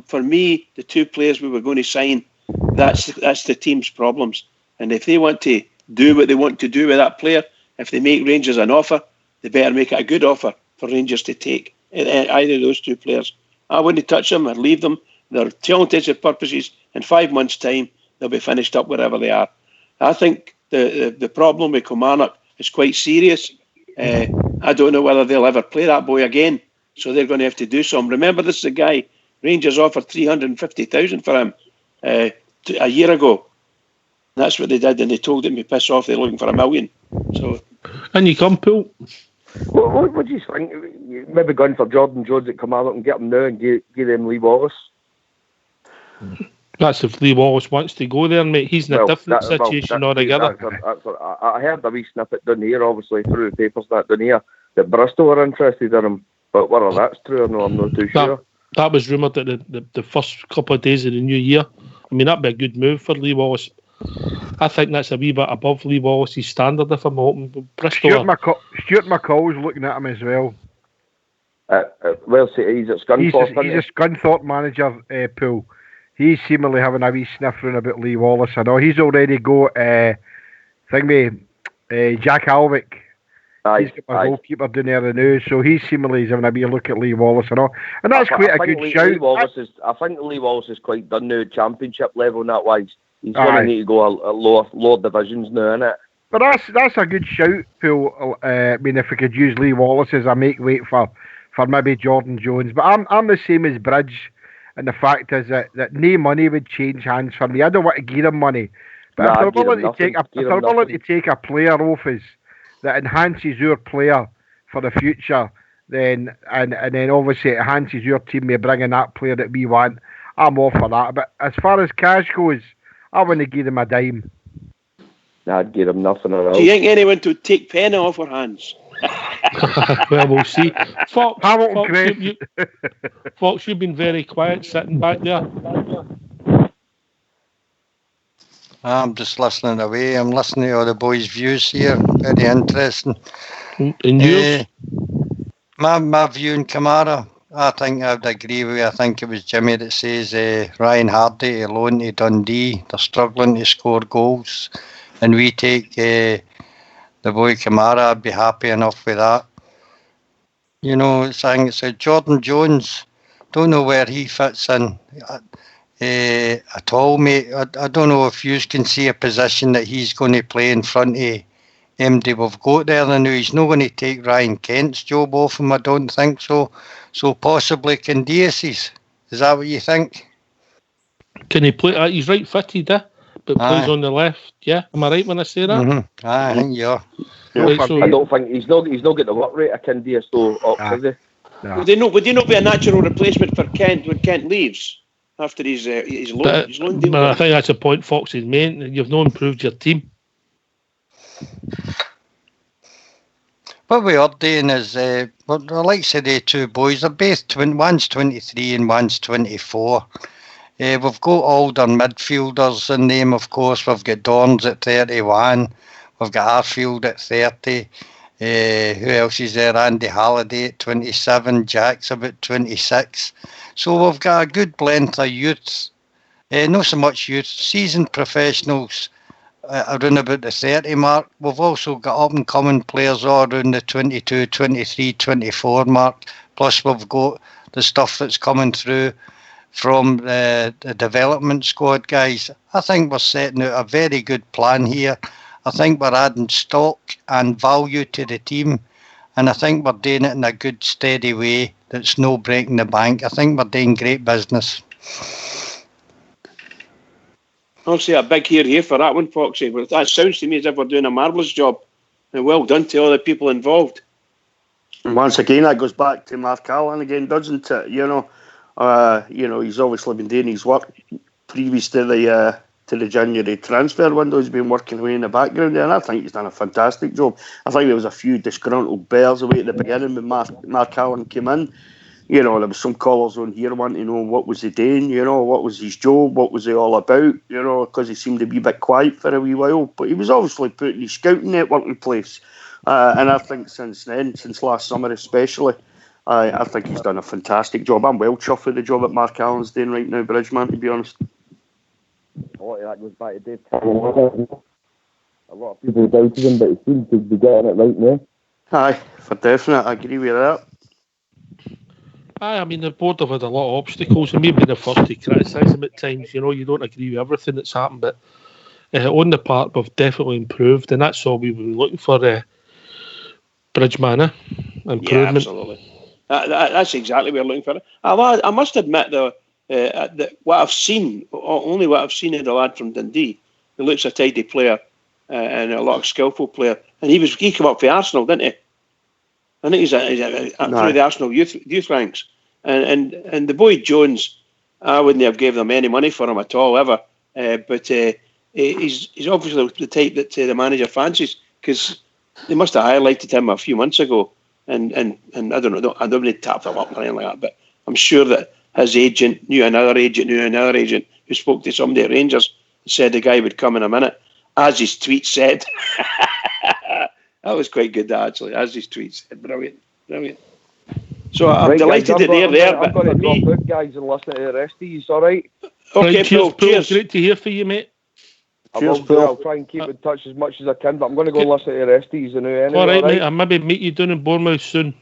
Speaker 3: For me, the two players we were going to sign, that's the team's problems. And if they want to do what they want to do with that player, if they make Rangers an offer, they better make it a good offer for Rangers to take. Either of those two players. I wouldn't touch them. I'd leave them. They're talented purposes. In 5 months' time, they'll be finished up wherever they are. I think the problem with Kilmarnock is quite serious. I don't know whether they'll ever play that boy again. So they're going to have to do something. Remember, this is a guy, Rangers offered 350,000 for him a year ago. That's what they did, and they told him to piss off. They're looking for $1 million. So,
Speaker 1: and you come, Paul.
Speaker 10: What do you think? Maybe going for Jordan Jones at Kilmarnock and get him now and give them Lee Wallace.
Speaker 1: That's if Lee Wallace wants to go there, mate. He's in a different situation altogether.
Speaker 10: I heard a wee snippet down here, obviously, through the papers down here, that Bristol are interested in him. But whether that's true or not, I'm not too sure.
Speaker 1: That was rumoured at the first couple of days of the new year. I mean, that'd be a good move for Lee Wallace. I think that's a wee bit above Lee Wallace's standard, if I'm hoping. Bristol.
Speaker 7: Stuart McCall's looking at him as well.
Speaker 10: Well, he's at Scunthorpe.
Speaker 7: He's a Scunthorpe manager, Pool. He's seemingly having a wee sniff round about Lee Wallace. I know he's already got Jack Alwick. He's got my goalkeeper down there now, so he's seemingly having a wee look at Lee Wallace. I know, and that's quite a good shout.
Speaker 10: I think Lee Wallace is quite done now, championship level in that wise. He's going to need to go a lower divisions now, innit?
Speaker 7: But that's a good shout, Phil. I mean, if we could use Lee Wallace as a make weight for maybe Jordan Jones. But I'm the same as Bridge, and the fact is that no money would change hands for me. I don't want to give them money, but if they're willing to take a player off us that enhances your player for the future, then and then obviously it enhances your team by bringing that player that we want, I'm all for that. But as far as cash goes, I wouldn't give them a dime.
Speaker 10: I'd give them nothing at all.
Speaker 3: Do you think anyone would take penny off our hands?
Speaker 1: Well, we'll see. Fox, you've been very quiet sitting back there.
Speaker 2: I'm just listening away. I'm listening to all the boys' views here. Very interesting.
Speaker 1: And yours?
Speaker 2: My view in Kamara, I think I would agree with you. I think it was Jimmy that says Ryan Hardy alone to Dundee. They're struggling to score goals. And we take the boy Kamara. I'd be happy enough with that. You know, I think it's Jordan Jones. Don't know where he fits in at all, mate. I don't know if you can see a position that he's going to play in front of MD we've got there. I know he's not going to take Ryan Kent's job off him. I don't think so. So possibly Candiace's. Is that what you think?
Speaker 1: Can he play? He's right footed, but plays on the left. Yeah, am I right when I say that?
Speaker 2: Mm-hmm. I think you are.
Speaker 1: Right, so
Speaker 10: I don't think he's not got the work rate of Kindia, so is he?
Speaker 3: No. Would they not be a natural replacement for Kent when Kent leaves after his loan deal?
Speaker 1: But I think that's a point Fox has made. You've not improved your team.
Speaker 2: What we are doing is, like I said, the two boys are both one's 23 and one's 24. We've got older midfielders in them, of course. We've got Dorns at 31. We've got Arfield at 30. Who else is there? Andy Halliday at 27. Jack's about 26. So we've got a good blend of youths. Not so much youth, seasoned professionals around about the 30 mark. We've also got up-and-coming players all around the 22, 23, 24 mark. Plus we've got the stuff that's coming through from the development squad guys. I think we're setting out a very good plan here. I think we're adding stock and value to the team, and I think we're doing it in a good, steady way that's no breaking the bank. I think we're doing great business.
Speaker 3: I'll say a big here for that one, Foxy. But that sounds to me as if we're doing a marvellous job, and well done to all the people involved.
Speaker 6: And once again, that goes back to Mark Allen again, doesn't it? You know, he's obviously been doing his work previous to the January transfer window. He's been working away in the background there, and I think he's done a fantastic job. I think there was a few disgruntled bears away at the beginning when Mark Allen came in. You know, there was some callers on here wanting to know what was he doing, you know, what was his job, what was he all about, you know, because he seemed to be a bit quiet for a wee while. But he was obviously putting his scouting network in place. And I think since then, since last summer especially, I think he's done a fantastic job. I'm well chuffed with the job that Mark Allen's doing right now, Bridgeman, to be honest.
Speaker 10: A lot of that goes back to Dave. A lot of people doubted him, but he seems to be getting it right now.
Speaker 6: Aye, for definite, I agree with that.
Speaker 1: I mean, the board have had a lot of obstacles, and we've been the first to criticise them at times. You know, you don't agree with everything that's happened, but on the part, we've definitely improved, and that's all we've been looking for. Bridgeman, improvement.
Speaker 3: Yeah, absolutely. That's exactly what we're looking for. I must admit, though, that what I've seen, only what I've seen of the lad from Dundee, he looks a tidy player and a lot of skillful player. And he came up for Arsenal, didn't he? I think he's through the Arsenal youth ranks. And the boy Jones, I wouldn't have given them any money for him at all ever. But he's obviously the type that the manager fancies, because they must have highlighted him a few months ago. And I don't know, I don't really tap them up or anything like that, but I'm sure that his agent knew another agent who spoke to somebody at Rangers and said the guy would come in a minute, as his tweet said. That was quite good, actually, as his tweet said. Brilliant. So I'm delighted that they're there.
Speaker 10: I'm going to drop out, guys, and listen to the rest of you, all right?
Speaker 3: Okay,
Speaker 1: right,
Speaker 3: Paul, cheers.
Speaker 1: Great to hear from you, mate.
Speaker 10: I'll try and keep in touch as much as I can, but I'm going to go and listen to the rest of you now anyway.
Speaker 1: All right, mate. I'll maybe meet you down in Bournemouth soon.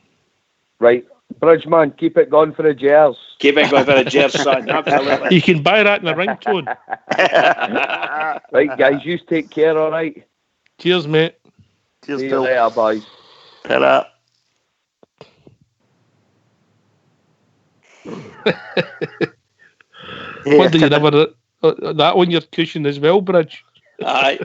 Speaker 10: Right. Bridgeman, keep it going for the Jers.
Speaker 3: Keep it going for the Jers, son. Absolutely.
Speaker 1: You can buy that in a ringtone.
Speaker 10: Right, guys, you take care, all right?
Speaker 1: Cheers, mate.
Speaker 6: Cheers,
Speaker 10: See
Speaker 6: Bill.
Speaker 10: you later, boys.
Speaker 6: Ta-ra.
Speaker 1: What do you never that on your cushion as well, Bridge?
Speaker 3: Aye.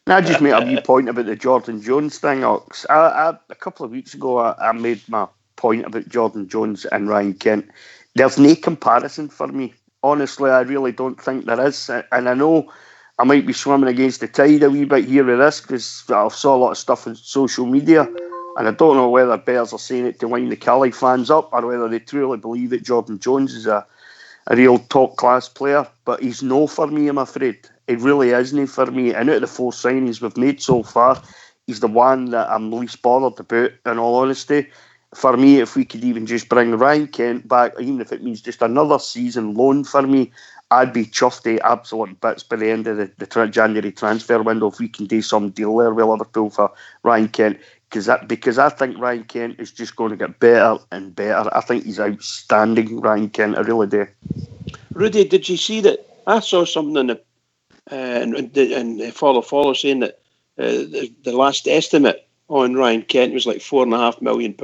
Speaker 6: I just made a wee point about the Jordan Jones thing, Ox. A couple of weeks ago, I made my point about Jordan Jones and Ryan Kent. There's no comparison for me. Honestly, I really don't think there is. And I know I might be swimming against the tide a wee bit here with this, because I saw a lot of stuff on social media, and I don't know whether Bears are saying it to wind the Cali fans up or whether they truly believe that Jordan Jones is a real top-class player. But he's no for me, I'm afraid. He really isn't for me. And out of the 4 signings we've made so far, he's the one that I'm least bothered about, in all honesty. For me, if we could even just bring Ryan Kent back, even if it means just another season loan for me, I'd be chuffed to absolute bits by the end of the January transfer window if we can do some deal there with Liverpool for Ryan Kent. Because I think Ryan Kent is just going to get better and better. I think he's outstanding, Ryan Kent. I really do.
Speaker 3: Rudy, did you see that? I saw something in follow saying that the last estimate on Ryan Kent was like £4.5 million.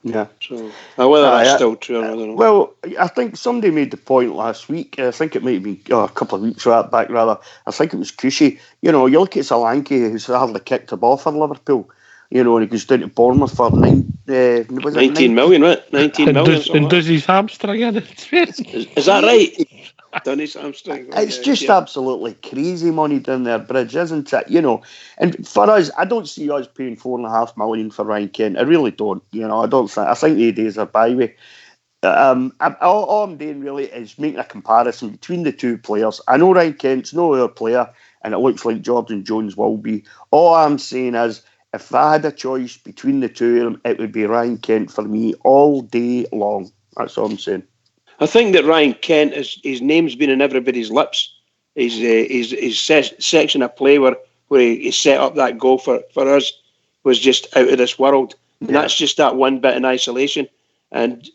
Speaker 6: Yeah.
Speaker 3: So whether that's still true, I don't know.
Speaker 6: Well, I think somebody made the point last week. I think it might be a couple of weeks back, rather. I think it was Cushy. You look at Solanke, who's hardly kicked a ball for Liverpool. And he goes down to Bournemouth for 19
Speaker 3: million, right? 19 million.
Speaker 1: And does his hamstring in it?
Speaker 3: Is that right? Done his hamstring.
Speaker 6: It's just absolutely crazy money down there, Bridge, isn't it? And for us, I don't see us paying £4.5 million for Ryan Kent. I really don't. I don't think. I think the days are by me. All I'm doing really is making a comparison between the two players. I know Ryan Kent's no other player, and it looks like Jordan Jones will be. All I'm saying is, if I had a choice between the two of them, it would be Ryan Kent for me all day long. That's all I'm saying.
Speaker 3: I think that Ryan Kent, his name's been in everybody's lips. His section of play where he set up that goal for us was just out of this world. And that's just that one bit in isolation. And,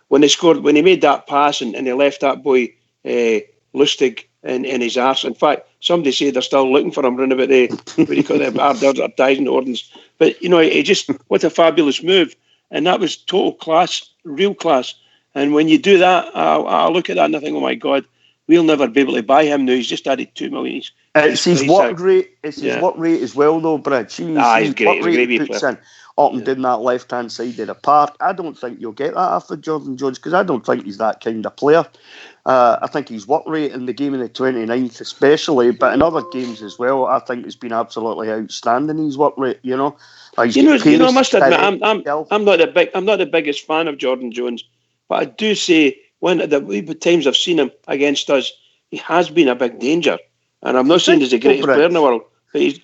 Speaker 3: when he made that pass and he left that boy Lustig in his arse. In fact, somebody said they're still looking for him, running about the advertising orders. But what a fabulous move! And that was total class, real class. And when you do that, I look at that and I think, oh my God, we'll never be able to buy him now. He's just added $2 million.
Speaker 6: It's his work rate. It's his work rate as well, though, Bridge.
Speaker 3: He's great. He's a great player.
Speaker 6: Up and down that left-hand side of the park. I don't think you'll get that after Jordan Jones because I don't think he's that kind of player. I think his work rate in the game of the 29th especially, but in other games as well, I think it's been absolutely outstanding, his work rate, I
Speaker 3: must admit, I'm not the biggest fan of Jordan Jones, but I do say when the times I've seen him against us, he has been a big danger. And I'm not saying he's the greatest player in the world, but he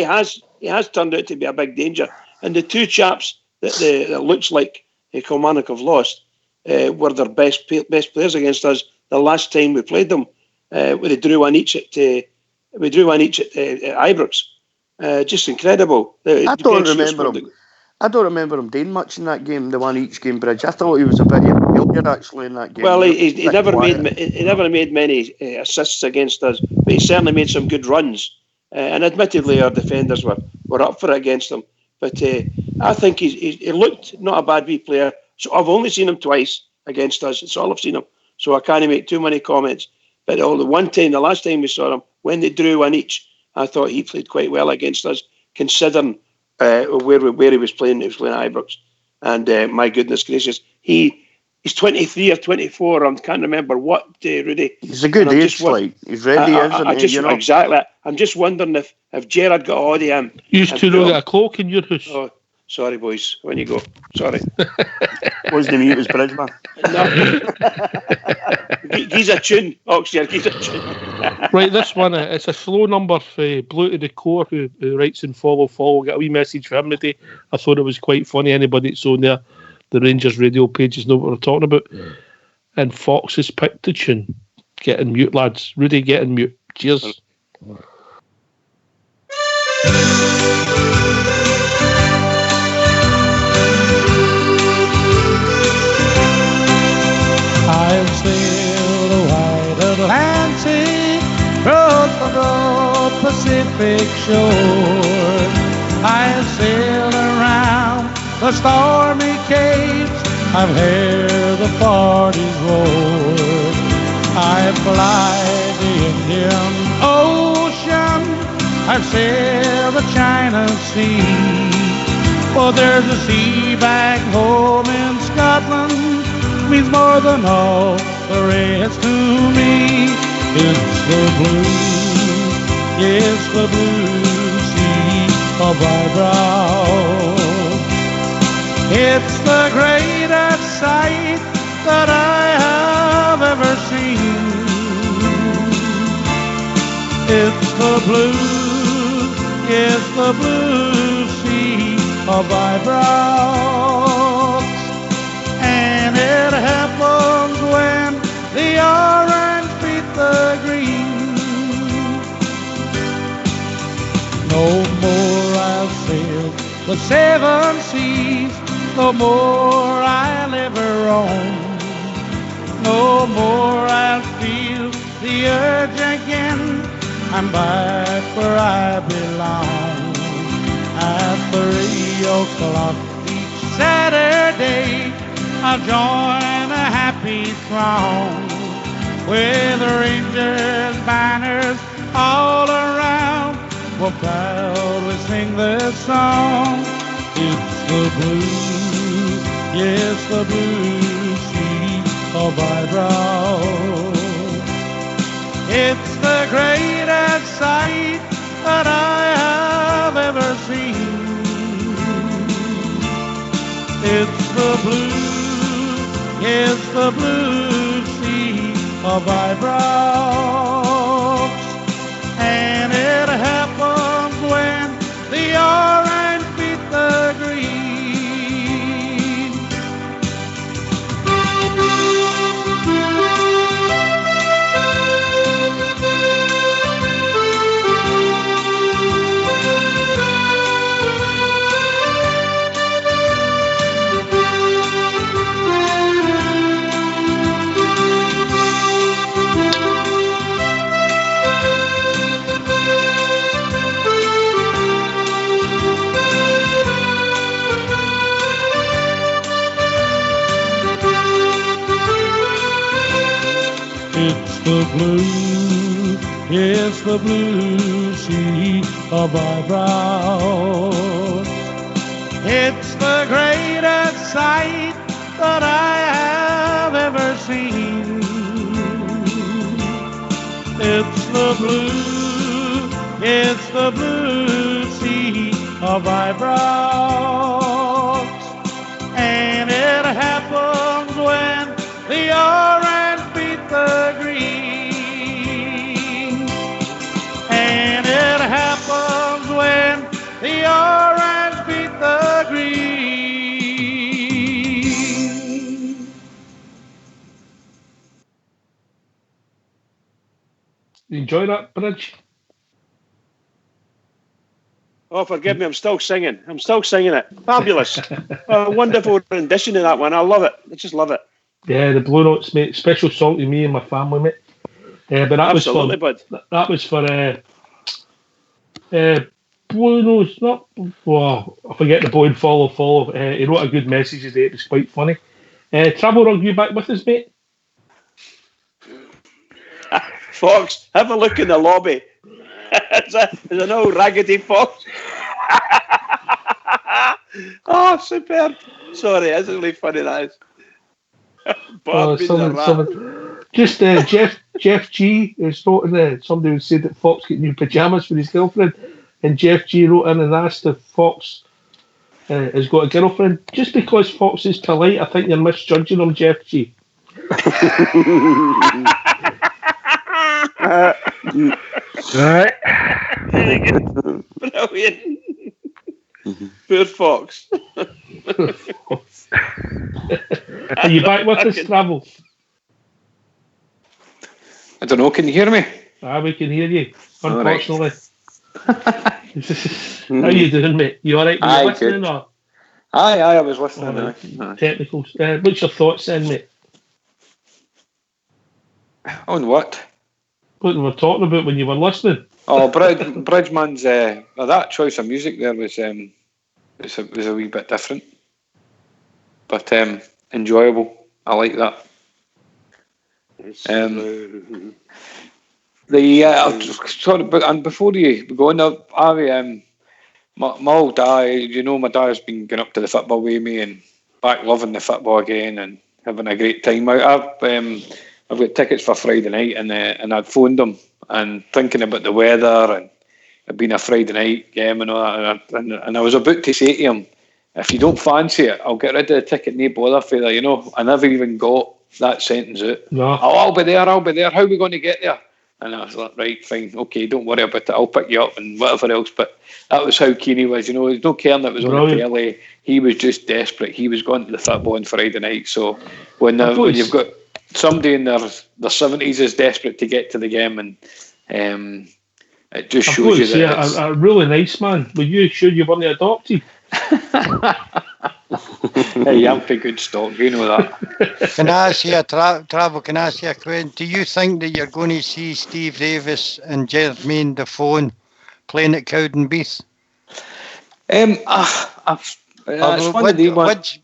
Speaker 3: has turned out to be a big danger. And the two chaps that looks like Kilmarnock have lost were their best players against us the last time we played them. We drew one each at Ibrox. Just incredible.
Speaker 6: I don't remember him doing much in that game, the one each game, Bridge. I thought he was a bit of a failure actually in that game.
Speaker 3: Well, he never made many assists against us, but he certainly made some good runs. And admittedly, our defenders were up for it against him. But I think he looked not a bad wee player. So I've only seen him twice against us. It's all I've seen him. So I can't make too many comments. But the last time we saw him, when they drew one each, I thought he played quite well against us, considering where he was playing. He was playing at Ibrox. And my goodness gracious, he's 23 or 24. I can't remember what, Rudy.
Speaker 6: He's a good age, he's ready, isn't he?
Speaker 3: Exactly. I'm just wondering if Gerard got hold of him.
Speaker 1: You used to know a cloak in your house.
Speaker 3: Oh, sorry, boys. When you go. Sorry.
Speaker 6: Wasn't he his bridge, man?
Speaker 3: No. He's a tune, Oxford. He's a tune.
Speaker 1: Right, this one, it's a slow number for Blue to the Core who writes in follow. Got a wee message for him today. I thought it was quite funny. Anybody that's on there, the Rangers radio pages know what we're talking about. Yeah. And Fox has picked the tune. Get in mute, lads. Rudy, get in mute. Cheers.
Speaker 11: I've sailed the wide Atlantic, crossed the broad Pacific shore. I've sailed around the stormy capes, I've heard the parties roar. I've flied the Indian Ocean, I've sailed the China Sea. But there's a sea back home in Scotland means more than all the rest to me. It's the blue, yes, the blue sea of my brow. It's the greatest sight that I have ever seen. It's the blues, yes, the blue sea of eyebrows. And it happens when the orange beat the green. No more I'll sail the seven seas, no more I'll ever roam. No more I'll feel the urge again. I'm back where I belong. At 3 o'clock each Saturday, I'll join a happy throng with Rangers banners all around. We'll proudly sing this song. It's the blue, yes, the blue sea of eyebrows. It's the greatest sight that I have ever seen. It's the blue, yes, the blue sea of eyebrows. And it happens when the orange beat the green. It's the blue, yes, the blue sea of eyebrows. It's the greatest sight that I have ever seen. It's the blue, it's the blue sea of eyebrows. And it happens when the orange beat the green. And it happens when the orange beat the green.
Speaker 1: You enjoy that bridge?
Speaker 3: Oh, forgive me, I'm still singing. I'm still singing it. Fabulous. A wonderful rendition of that one. I love it. I just love it.
Speaker 1: Yeah, the Blue Notes, mate. Special song to me and my family, mate. But that
Speaker 3: Absolutely,
Speaker 1: was for,
Speaker 3: bud.
Speaker 1: That was for Blue Notes. Not, well, I forget the boy in Follow. He wrote a good message today. It was quite funny. Travel Rug, you back with us, mate?
Speaker 3: Fox, have a look in the lobby. There's an old raggedy fox. Oh, superb. Sorry, isn't it really funny, that is? Bob being a rat.
Speaker 1: Just Jeff G is wrote somebody who said that Fox get new pyjamas for his girlfriend, and Jeff G wrote in and asked if Fox has got a girlfriend. Just because Fox is polite, I think you're misjudging him, Jeff G.
Speaker 7: Right.
Speaker 3: Brilliant. Poor Fox.
Speaker 1: Are you back with us, Travel?
Speaker 5: I don't know, can you hear me?
Speaker 1: We can hear you, unfortunately.
Speaker 5: Right.
Speaker 1: How you doing, mate? You alright? Were you listening?
Speaker 5: Good.
Speaker 1: Or?
Speaker 5: Aye, I was listening.
Speaker 1: Right. Technicals. What's your thoughts then, mate?
Speaker 5: On what?
Speaker 1: What we were talking about when you were listening?
Speaker 5: Oh, Bridgman's that choice of music there was a wee bit different, but enjoyable. I like that. And before you go on, my old dad, my dad's been going up to the football with me and back loving the football again and having a great time out. I've got tickets for Friday night and I'd phoned him and thinking about the weather and it being a Friday night game and all that, and I was about to say to him, if you don't fancy it, I'll get rid of the ticket, no bother for that, I never even got that sentence out.
Speaker 1: No.
Speaker 5: I'll be there, how are we going to get there? And I was like, right, fine, okay, don't worry about it. I'll pick you up and whatever else. But that was how keen he was. You know, there's no caring that it was on the telly. He was just desperate. He was going to the football on Friday night. So when you've got somebody in their 70s is desperate to get to the game, and it just shows you that it's
Speaker 1: a really nice man. Were you sure you weren't adopted?
Speaker 5: Hey, I'm for good stock, you know that.
Speaker 2: Can I ask you, Travel, can I ask you a question? Do you think that you're going to see Steve Davis and Jermaine Defoe playing at Cowdenbeath?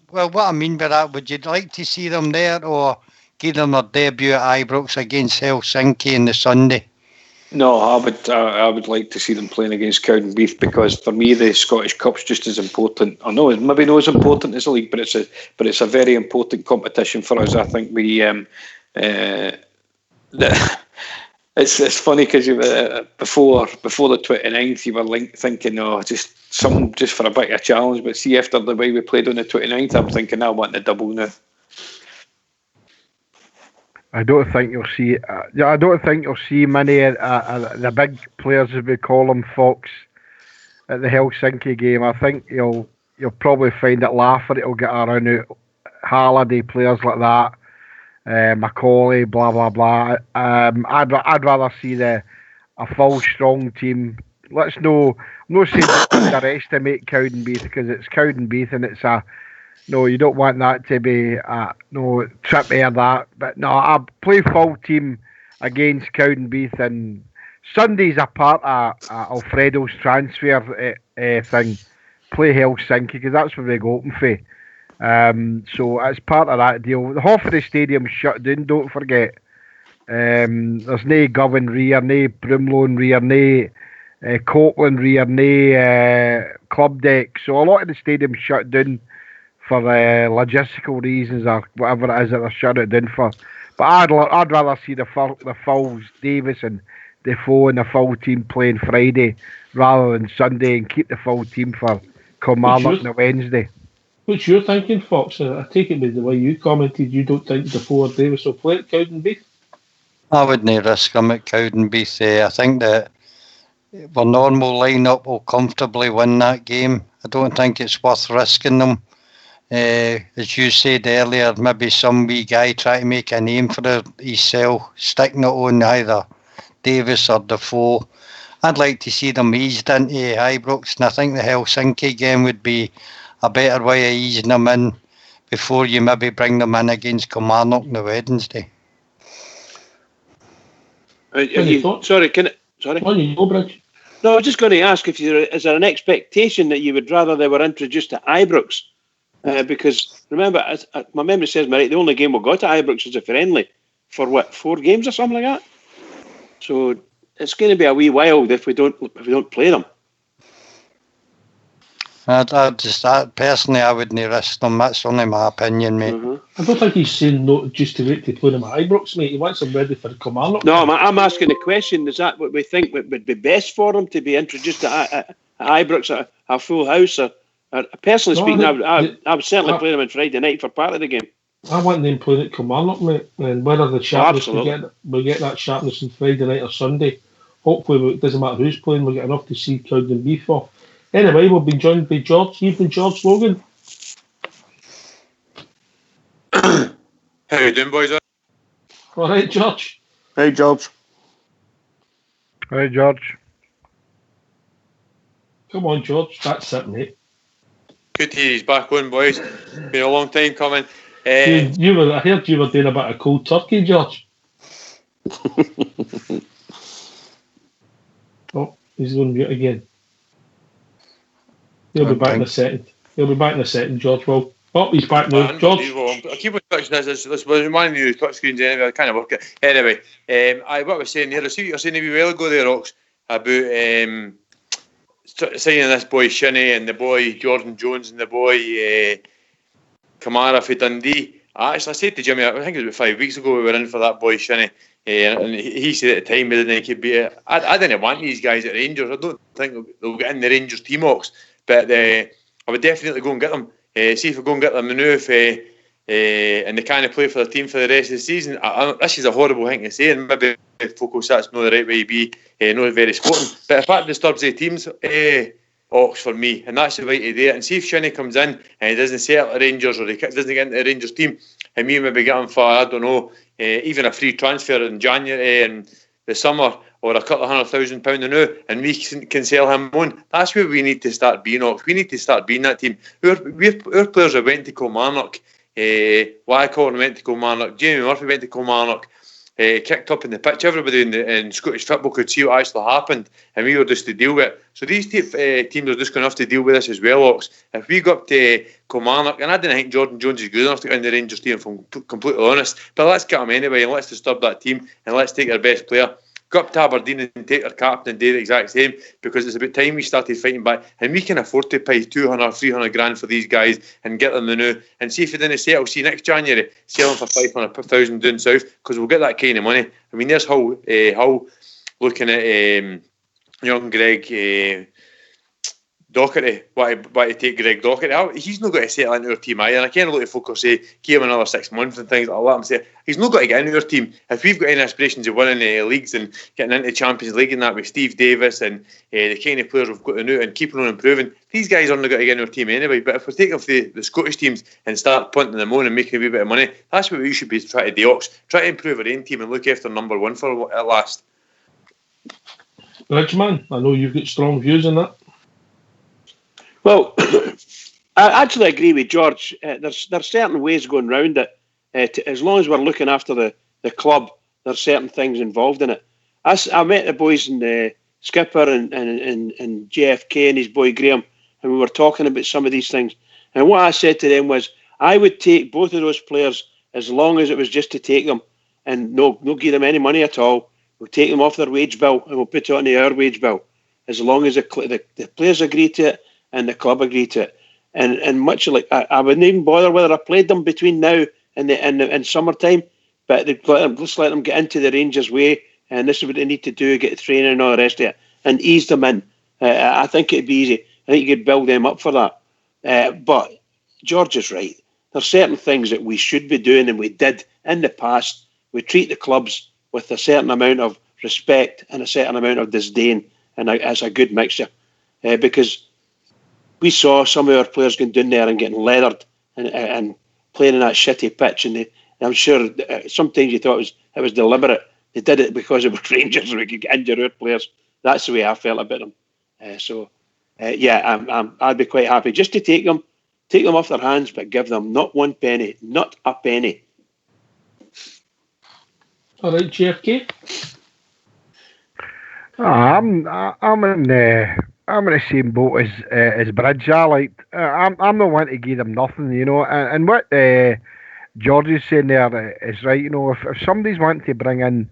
Speaker 2: What I mean by that, would you like to see them there or give them their debut at Ibrox against Helsinki on the Sunday?
Speaker 5: No, I would like to see them playing against Cowdenbeath, because for me the Scottish Cup's just as important. I know it's maybe not as important as the league, but it's a very important competition for us. I think we it's funny because before the 29th you were thinking, just something just for a bit of a challenge. But see, after the way we played on the 29th, I'm thinking I want the double now.
Speaker 7: I don't think you'll see. I don't think you'll see many the big players, as we call them, Fox, at the Helsinki game. I think you'll probably find it Lafferty will get around out, Halliday, players like that, Macaulay, blah blah blah. I'd rather see a full strong team. I'm not saying to underestimate Cowdenbeath, because it's Cowdenbeath and it's a. No, you don't want that to be trippy or that. But no, I play full team against Cowdenbeath, and Sunday's a part of Alfredo's transfer thing. Play Helsinki, because that's where we go open for. So it's part of that deal. The half of the stadium's shut down, don't forget. There's no Govan rear, no Broomloan rear, no Copeland rear, no club deck. So a lot of the stadium's shut down for logistical reasons or whatever it is that they're shut it down for. But I'd rather see the fulls, Davis and Defoe, and the full team playing Friday rather than Sunday, and keep the full team for Kilmarnock on the Wednesday.
Speaker 1: What's your thinking, Fox? I take it by the way you commented, you don't think Defoe or Davis will play at Cowdenbeath?
Speaker 2: I wouldn't risk them at Cowdenbeath. I think that our normal line-up will comfortably win that game. I don't think it's worth risking them. As you said earlier, maybe some wee guy trying to make a name for himself, sticking it on either Davis or Defoe. I'd like to see them eased into Ibrox, and I think the Helsinki game would be a better way of easing them in before you maybe bring them in against Kilmarnock on the Wednesday.
Speaker 3: Sorry.
Speaker 1: On you go, Bridge.
Speaker 3: No, I was just going to ask is there an expectation that you would rather they were introduced to Ibrox? Because remember, my memory says me right, the only game we got at Ibrox was a friendly for 4 games or something like that. So it's going to be a wee while if we don't play them.
Speaker 2: Personally, I wouldn't risk them. That's only my opinion, mate.
Speaker 1: I don't think he's saying no just to wait to play them at Ibrox, mate. He wants them ready for Kilmarnock.
Speaker 3: No, I'm asking the question: is that what we think would be best for them to be introduced at Ibrox at a full house? Or personally speaking, I would certainly play them on Friday night for part of the game.
Speaker 1: I want them playing at Kilmarnock, mate. And whether the sharpness we get that sharpness on Friday night or Sunday, hopefully it doesn't matter who's playing, we'll get enough to see Cowdenbeath off. Anyway, we'll be joined by George. Evening, George Logan.
Speaker 12: How you doing, boys?
Speaker 1: All right, George.
Speaker 6: Hey, George.
Speaker 7: Hey, George.
Speaker 1: Come on, George. That's it, mate.
Speaker 12: Good to hear he's back on, boys. Been a long time coming.
Speaker 1: I heard you were doing a bit of cold turkey, George. Oh, he's going mute again. He'll be back in a second. George will. Oh, he's back now. George.
Speaker 12: I keep on touching this was one of the touch screens anyway. I can't work it. Anyway, what I was saying there, I see what you were saying a wee while ago there, Rox, about signing this boy Shinnie and the boy Jordan Jones and the boy Kamara for Dundee. I said to Jimmy, I think it was about 5 weeks ago, we were in for that boy Shinnie, and he said at the time he didn't think he'd be it. I didn't want these guys at Rangers. I don't think they'll get in the Rangers team, Ox, but I would definitely go and get them. See if we go and get them now. If and they can't play for the team for the rest of the season. This is a horrible thing to say, and maybe focus that's not the right way to be, not very sporting. But if that disturbs the teams, Ox for me, and that's the way to do it. And see if Shinnie comes in and he doesn't settle at Rangers, or he doesn't get into the Rangers team, and me maybe get him for, I don't know, even a free transfer in January and the summer, or a couple of £100,000 a now, and we can sell him on. That's where we need to start being, Ox. We need to start being that team. Our players have went to Kilmarnock. Wycott went to Kilmarnock. Jamie Murphy went to Kilmarnock. Kicked up in the pitch. Everybody in Scottish football could see what actually happened, and we were just to deal with it. So these teams are just going to have to deal with this as well, Ox. If we go up to Kilmarnock, and I didn't think Jordan Jones is good enough to get in the Rangers team, if I'm completely honest, but let's get him anyway, and let's disturb that team, and let's take our best player. Go up to Aberdeen and take our captain and do the exact same, because it's about time we started fighting back, and we can afford to pay 200, 300 grand for these guys and get them the new, and see if they didn't settle. See next January, sell them for 500,000 down south, because we'll get that kind of money. I mean, there's Hull looking at young Greg Docherty, why to take Greg Docherty? He's not got to settle into our team either. And I can't look at folk say, give him another 6 months and things. I'll let him say, he's not got to get into our team. If we've got any aspirations of winning leagues and getting into Champions League and that with Steve Davis and the kind of players we've got to know and keeping on improving, these guys aren't going to get into our team anyway. But if we take off the Scottish teams and start punting them on and making a wee bit of money, that's what we should be trying to do, Ox. Try to improve our own team and look after number one for at last.
Speaker 1: Ridgeman, I know you've got strong views on that.
Speaker 3: Well, I actually agree with George. There's certain ways going round it. As long as we're looking after the club, there's certain things involved in it. I met the boys in the Skipper and JFK and his boy Graham, and we were talking about some of these things. And what I said to them was, I would take both of those players as long as it was just to take them, and no give them any money at all. We'll take them off their wage bill and we'll put it on our wage bill, as long as the players agree to it and the club agree to it. And much like I wouldn't even bother whether I played them between now and summertime, but just let them get into the Rangers way, and this is what they need to do, get training and all the rest of it, and ease them in. I think it'd be easy. I think you could build them up for that. But George is right. There's certain things that we should be doing, and we did in the past. We treat the clubs with a certain amount of respect and a certain amount of disdain, and as a good mixture, because we saw some of our players going down there and getting leathered and playing in that shitty pitch, and I'm sure sometimes you thought it was deliberate. They did it because it was Rangers and we could injure our players. That's the way I felt about them. I'd be quite happy just to take them off their hands, but give them not one penny, not a penny.
Speaker 1: All right, JFK.
Speaker 7: I'm in the same boat as Bridge. I'm not one to give them nothing, you know. And what George is saying there is right. You know, if somebody's wanting to bring in,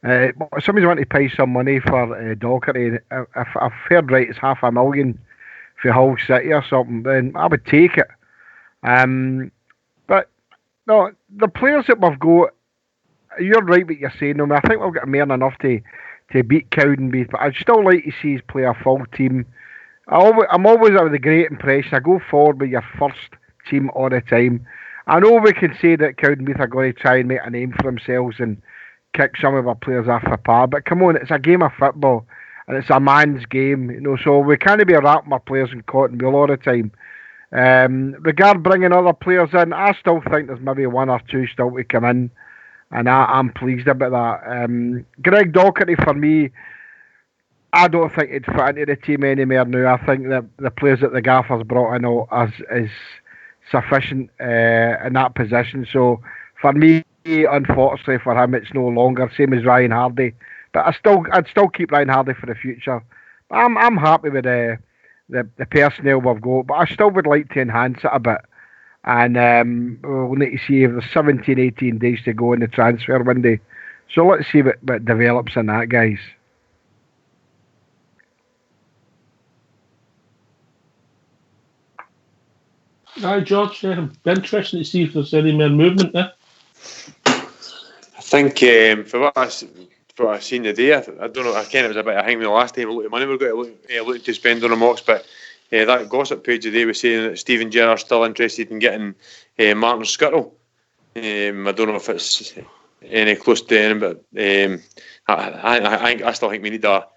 Speaker 7: somebody's wanting to pay some money for Docherty, if I've heard right, it's $500,000 for Hull City or something, then I would take it. But no, the players that we've got, you're right what you're saying. I think we've got more than enough to beat Cowdenbeath, but I'd still like to see us play a full team. I'm always under the great impression, I go forward with your first team all the time. I know we can say that Cowdenbeath are going to try and make a name for themselves and kick some of our players off the par, but come on, it's a game of football and it's a man's game, you know, so we can't be wrapping our players in cotton wool all the time. Regard bringing other players in, I still think there's maybe one or two still to come in, and I'm pleased about that. Greg Docherty, for me, I don't think he'd fit into the team anymore now. I think that the players that the Gaffer's brought in is sufficient in that position. So for me, unfortunately for him, it's no longer, same as Ryan Hardy. But I'd still keep Ryan Hardy for the future. But I'm happy with the personnel we've got, but I still would like to enhance it a bit. And we'll need to see if there's 17, 18 days to go in the transfer window. So let's see what develops in that, guys.
Speaker 1: Aye, George, be interesting to see if there's any more movement there.
Speaker 12: I think for what I've seen today, I don't know, I can't, it was a bit of hanging the last time, a lot of money we're going to look to spend on the Mox, but that gossip page today was saying that Steven Gerrard's still interested in getting Martin Skittle I don't know if it's any close to any, but I still think we need a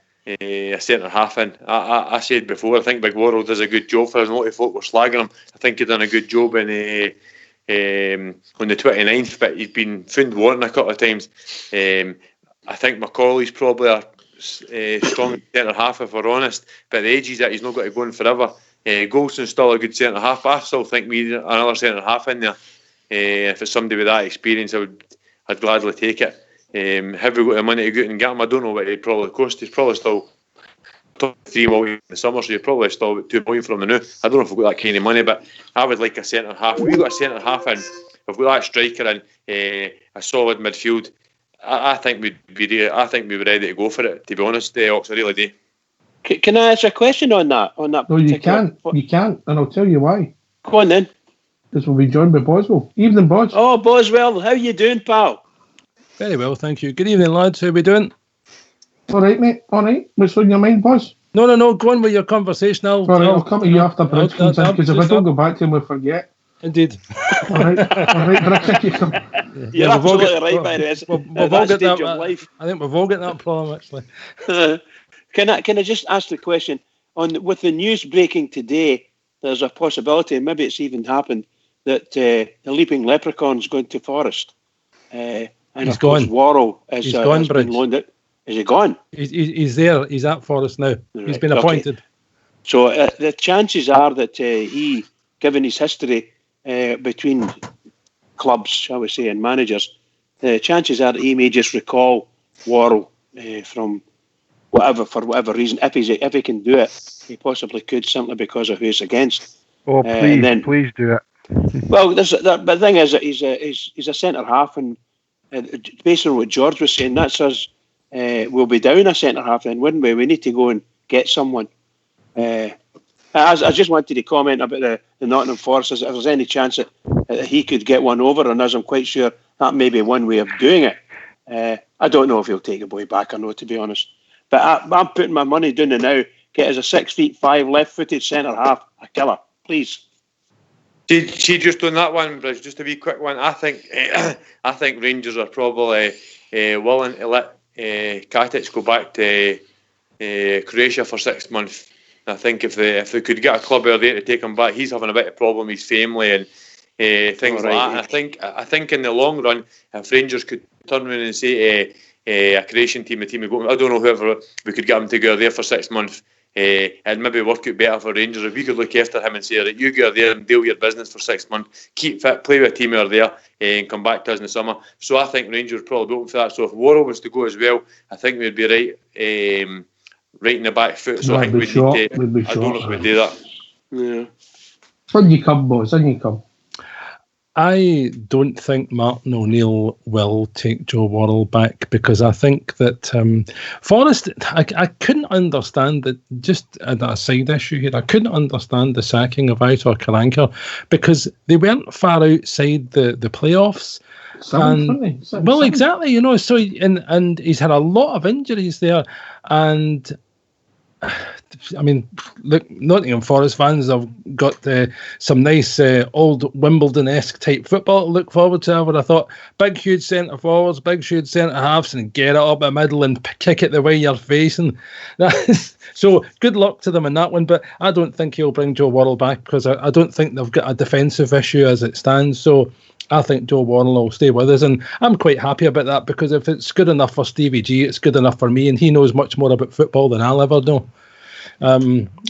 Speaker 12: centre half in. I said before, I think Big Worrell does a good job for us, and a lot of folk were slagging him. I think he done a good job on the 29th, but he's been found wanting a couple of times. I think Macaulay's probably a strong centre half, if we're honest, but the age he's at, he's not got to go on forever. Golson's still a good centre half, but I still think we need another centre half in there. If it's somebody with that experience, I'd gladly take it. Have we got the money to go out and get him? I don't know what it probably cost. He's probably still top 3 million in the summer, so you're probably still about 2 million from the new. I don't know if we've got that kind of money, but I would like a centre half. We've got a centre half in. We've got that striker in, a solid midfield. I think we'd be. I think we were ready to go for it. To be honest, Ox, I really do.
Speaker 3: Can I ask a question on that?
Speaker 7: No, you can't. You can't, and I'll tell you why.
Speaker 3: Go on then.
Speaker 7: This will be joined by Boswell. Evening, Bos.
Speaker 3: Oh, Boswell, how you doing, pal?
Speaker 13: Very well, thank you. Good evening, lads. How are we doing?
Speaker 7: All right, mate. All right. What's on your mind, Bos?
Speaker 13: No. Go on with your conversation. I'll
Speaker 7: come to you after Bridge comes in, because if I don't go back to him, we'll forget.
Speaker 13: Indeed.
Speaker 7: All right, Bridge, you come.
Speaker 3: You're absolutely right, by the way. That's the stage of life.
Speaker 13: I think we've all got that problem, actually.
Speaker 3: Can I just ask the question? With the news breaking today, there's a possibility, and maybe it's even happened, that the Leaping Leprechaun's going to Forest. And
Speaker 13: he's
Speaker 3: of course,
Speaker 13: gone.
Speaker 3: Worrell
Speaker 13: He's gone,
Speaker 3: has been loaned out. Is he gone?
Speaker 13: He's there. He's at Forest now.
Speaker 3: Right,
Speaker 13: he's been appointed.
Speaker 3: Okay. So the chances are that he, given his history between clubs, shall we say, and managers, the chances are that he may just recall Worrell from for whatever reason. If he can do it, he possibly could, simply because of who he's against.
Speaker 7: Oh, please do it.
Speaker 3: Well, but the thing is that he's a centre half, and based on what George was saying, that's us. We'll be down a centre half then, wouldn't we? We need to go and get someone. I just wanted to comment about the Nottingham Forest. If there's any chance that he could get one over on us, I'm quite sure that may be one way of doing it. I don't know if he'll take the boy back or not, to be honest. But I'm putting my money down and now. Get us a 6'5" left-footed centre half, a killer, please.
Speaker 12: She just on that one, Bridge, just a wee quick one. I think Rangers are probably willing to let Katic go back to Croatia for 6 months. I think if they could get a club out there to take him back, he's having a bit of problem with his family and things like that. And I think in the long run, if Rangers could turn around and say a Croatian team, I don't know, whoever, we could get him to go there for 6 months. And maybe work out better for Rangers if we could look after him and say that you go there and deal your business for 6 months, keep fit, play with a team out there, and come back to us in the summer. So I think Rangers would probably be open for that. So if Worrell was to go as well, I think we'd be right in the back foot. So I think we'd need to. I don't know if we'd do that.
Speaker 3: Yeah.
Speaker 7: On you come, boys. On you come.
Speaker 13: I don't think Martin O'Neill will take Joe Worrell back, because I think that Forest, I couldn't understand that, just a side issue here, I couldn't understand the sacking of Aitor Karanka, because they weren't far outside the playoffs. Well, exactly, so and he's had a lot of injuries there, and I mean, look, Nottingham Forest fans have got some nice old Wimbledon-esque type football to look forward to. I would have thought big, huge centre forwards, big, huge centre halves, and get it up the middle and kick it the way you're facing. So good luck to them in that one. But I don't think he'll bring Joe Worrell back, because I don't think they've got a defensive issue as it stands. So I think Joe Worrell will stay with us, and I'm quite happy about that, because if it's good enough for Stevie G, it's good enough for me, and he knows much more about football than I'll ever know.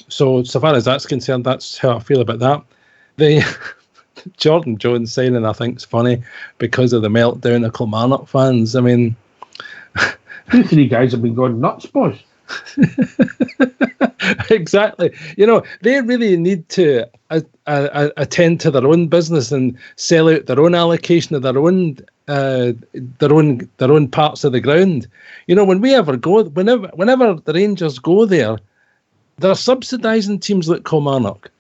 Speaker 13: So far as that's concerned, that's how I feel about that. The Jordan Jones signing, I think, is funny because of the meltdown of Kilmarnock fans. I mean,
Speaker 7: 2-3 guys have been going nuts, boys.
Speaker 13: Exactly. They really need to attend to their own business and sell out their own allocation of their own parts of the ground. When we ever go, whenever the Rangers go there, they're subsidising teams like Kilmarnock.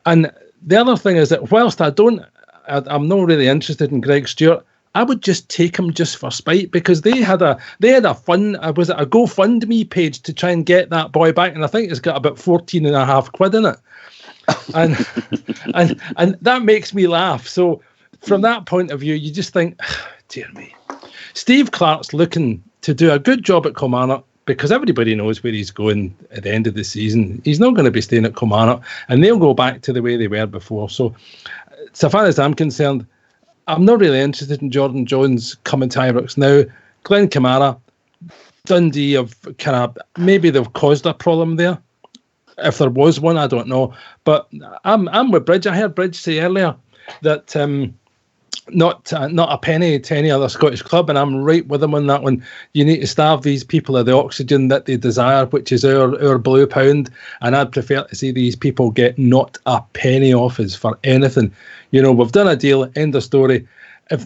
Speaker 13: And the other thing is that whilst I'm not really interested in Greg Stewart, I would just take him just for spite, because they had a GoFundMe page to try and get that boy back, and I think it's got about 14.5 quid in it, and that makes me laugh. So from that point of view, you just think, dear me, Steve Clark's looking to do a good job at Kilmarnock because everybody knows where he's going at the end of the season. He's not going to be staying at Kilmarnock, and they'll go back to the way they were before. So far as I'm concerned, I'm not really interested in Jordan Jones coming to Ibrox now. Glenn Kamara, Dundee have kind of, maybe they've caused a problem there. If there was one, I don't know. But I'm with Bridge. I heard Bridge say earlier that not a penny to any other Scottish club, and I'm right with him on that one. You need to starve these people of the oxygen that they desire, which is our blue pound, and I'd prefer to see these people get not a penny off us for anything. We've done a deal, end of story. If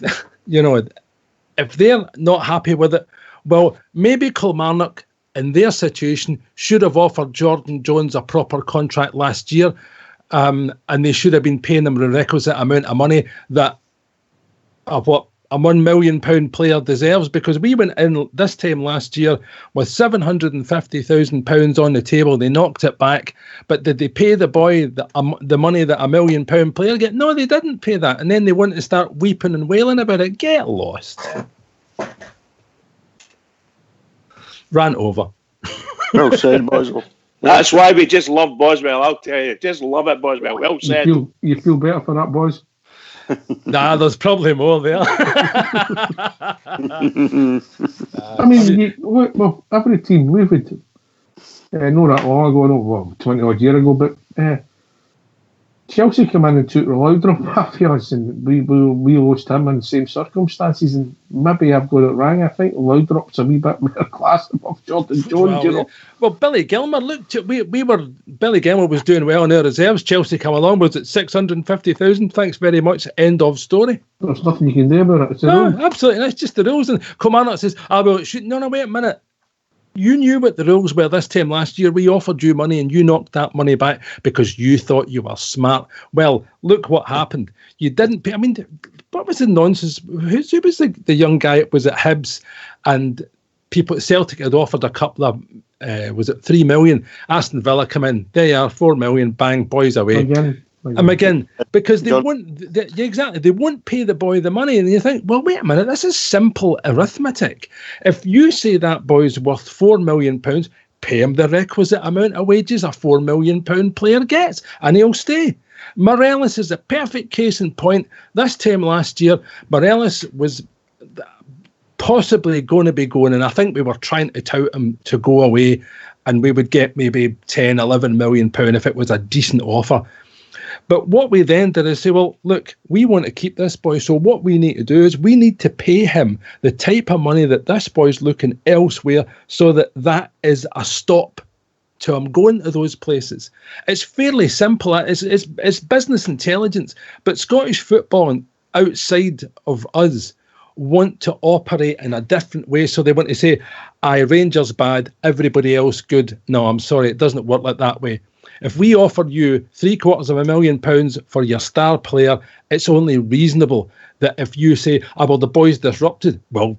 Speaker 13: they're not happy with it, well, maybe Kilmarnock in their situation should have offered Jordan Jones a proper contract last year, and they should have been paying him the requisite amount of money of what a £1 million player deserves, because we went in this time last year with £750,000 on the table. They knocked it back, but did they pay the boy the money that a £1 million player get? No, they didn't pay that, and then they want to start weeping and wailing about it. Get lost. Ran over.
Speaker 6: Well said, Boswell.
Speaker 3: That's why we just love Boswell, I'll tell you. Just love it, Boswell. Well said.
Speaker 1: You feel better for that, boys?
Speaker 13: Nah, there's probably more there.
Speaker 1: I mean, well, every team, we've had, not that long ago, 20 odd year ago, but Chelsea came in and took Laudrup after us, and we lost him in the same circumstances, and maybe I've got it wrong. I think Laudrup's a wee bit more class above Jordan Jones,
Speaker 13: Well, Billy Gilmer, Billy Gilmer was doing well in our reserves. Chelsea come along, was it 650,000? Thanks very much. End of story.
Speaker 1: There's nothing you can do about it. It's the rules.
Speaker 13: Absolutely, that's just the rules. And Kilmarnock says, well, it should. No, wait a minute. You knew what the rules were this time last year. We offered you money and you knocked that money back because you thought you were smart. Well, look what happened. You didn't pay. I mean, what was the nonsense? Who was the young guy that was at Hibs, and Celtic had offered a couple of, was it 3 million? Aston Villa come in. There you are, 4 million, bang, boys away. Again, because they won't pay the boy the money, and you think, well, wait a minute, this is simple arithmetic. If you say that boy's worth £4 million, pay him the requisite amount of wages a £4 million player gets, and he'll stay. Morelos is a perfect case in point. This time last year, Morelos was possibly going to be going, and I think we were trying to tout him to go away, and we would get maybe 10, 11 million pound if it was a decent offer. But what we then did is say, well, look, we want to keep this boy, so what we need to do is we need to pay him the type of money that this boy's looking elsewhere, so that is a stop to him going to those places. It's fairly simple. It's business intelligence. But Scottish football and outside of us want to operate in a different way. So they want to say, Rangers bad, everybody else good. No, I'm sorry, it doesn't work like that way. If we offered you £750,000 for your star player, it's only reasonable that if you say, well, the boy's disrupted, well,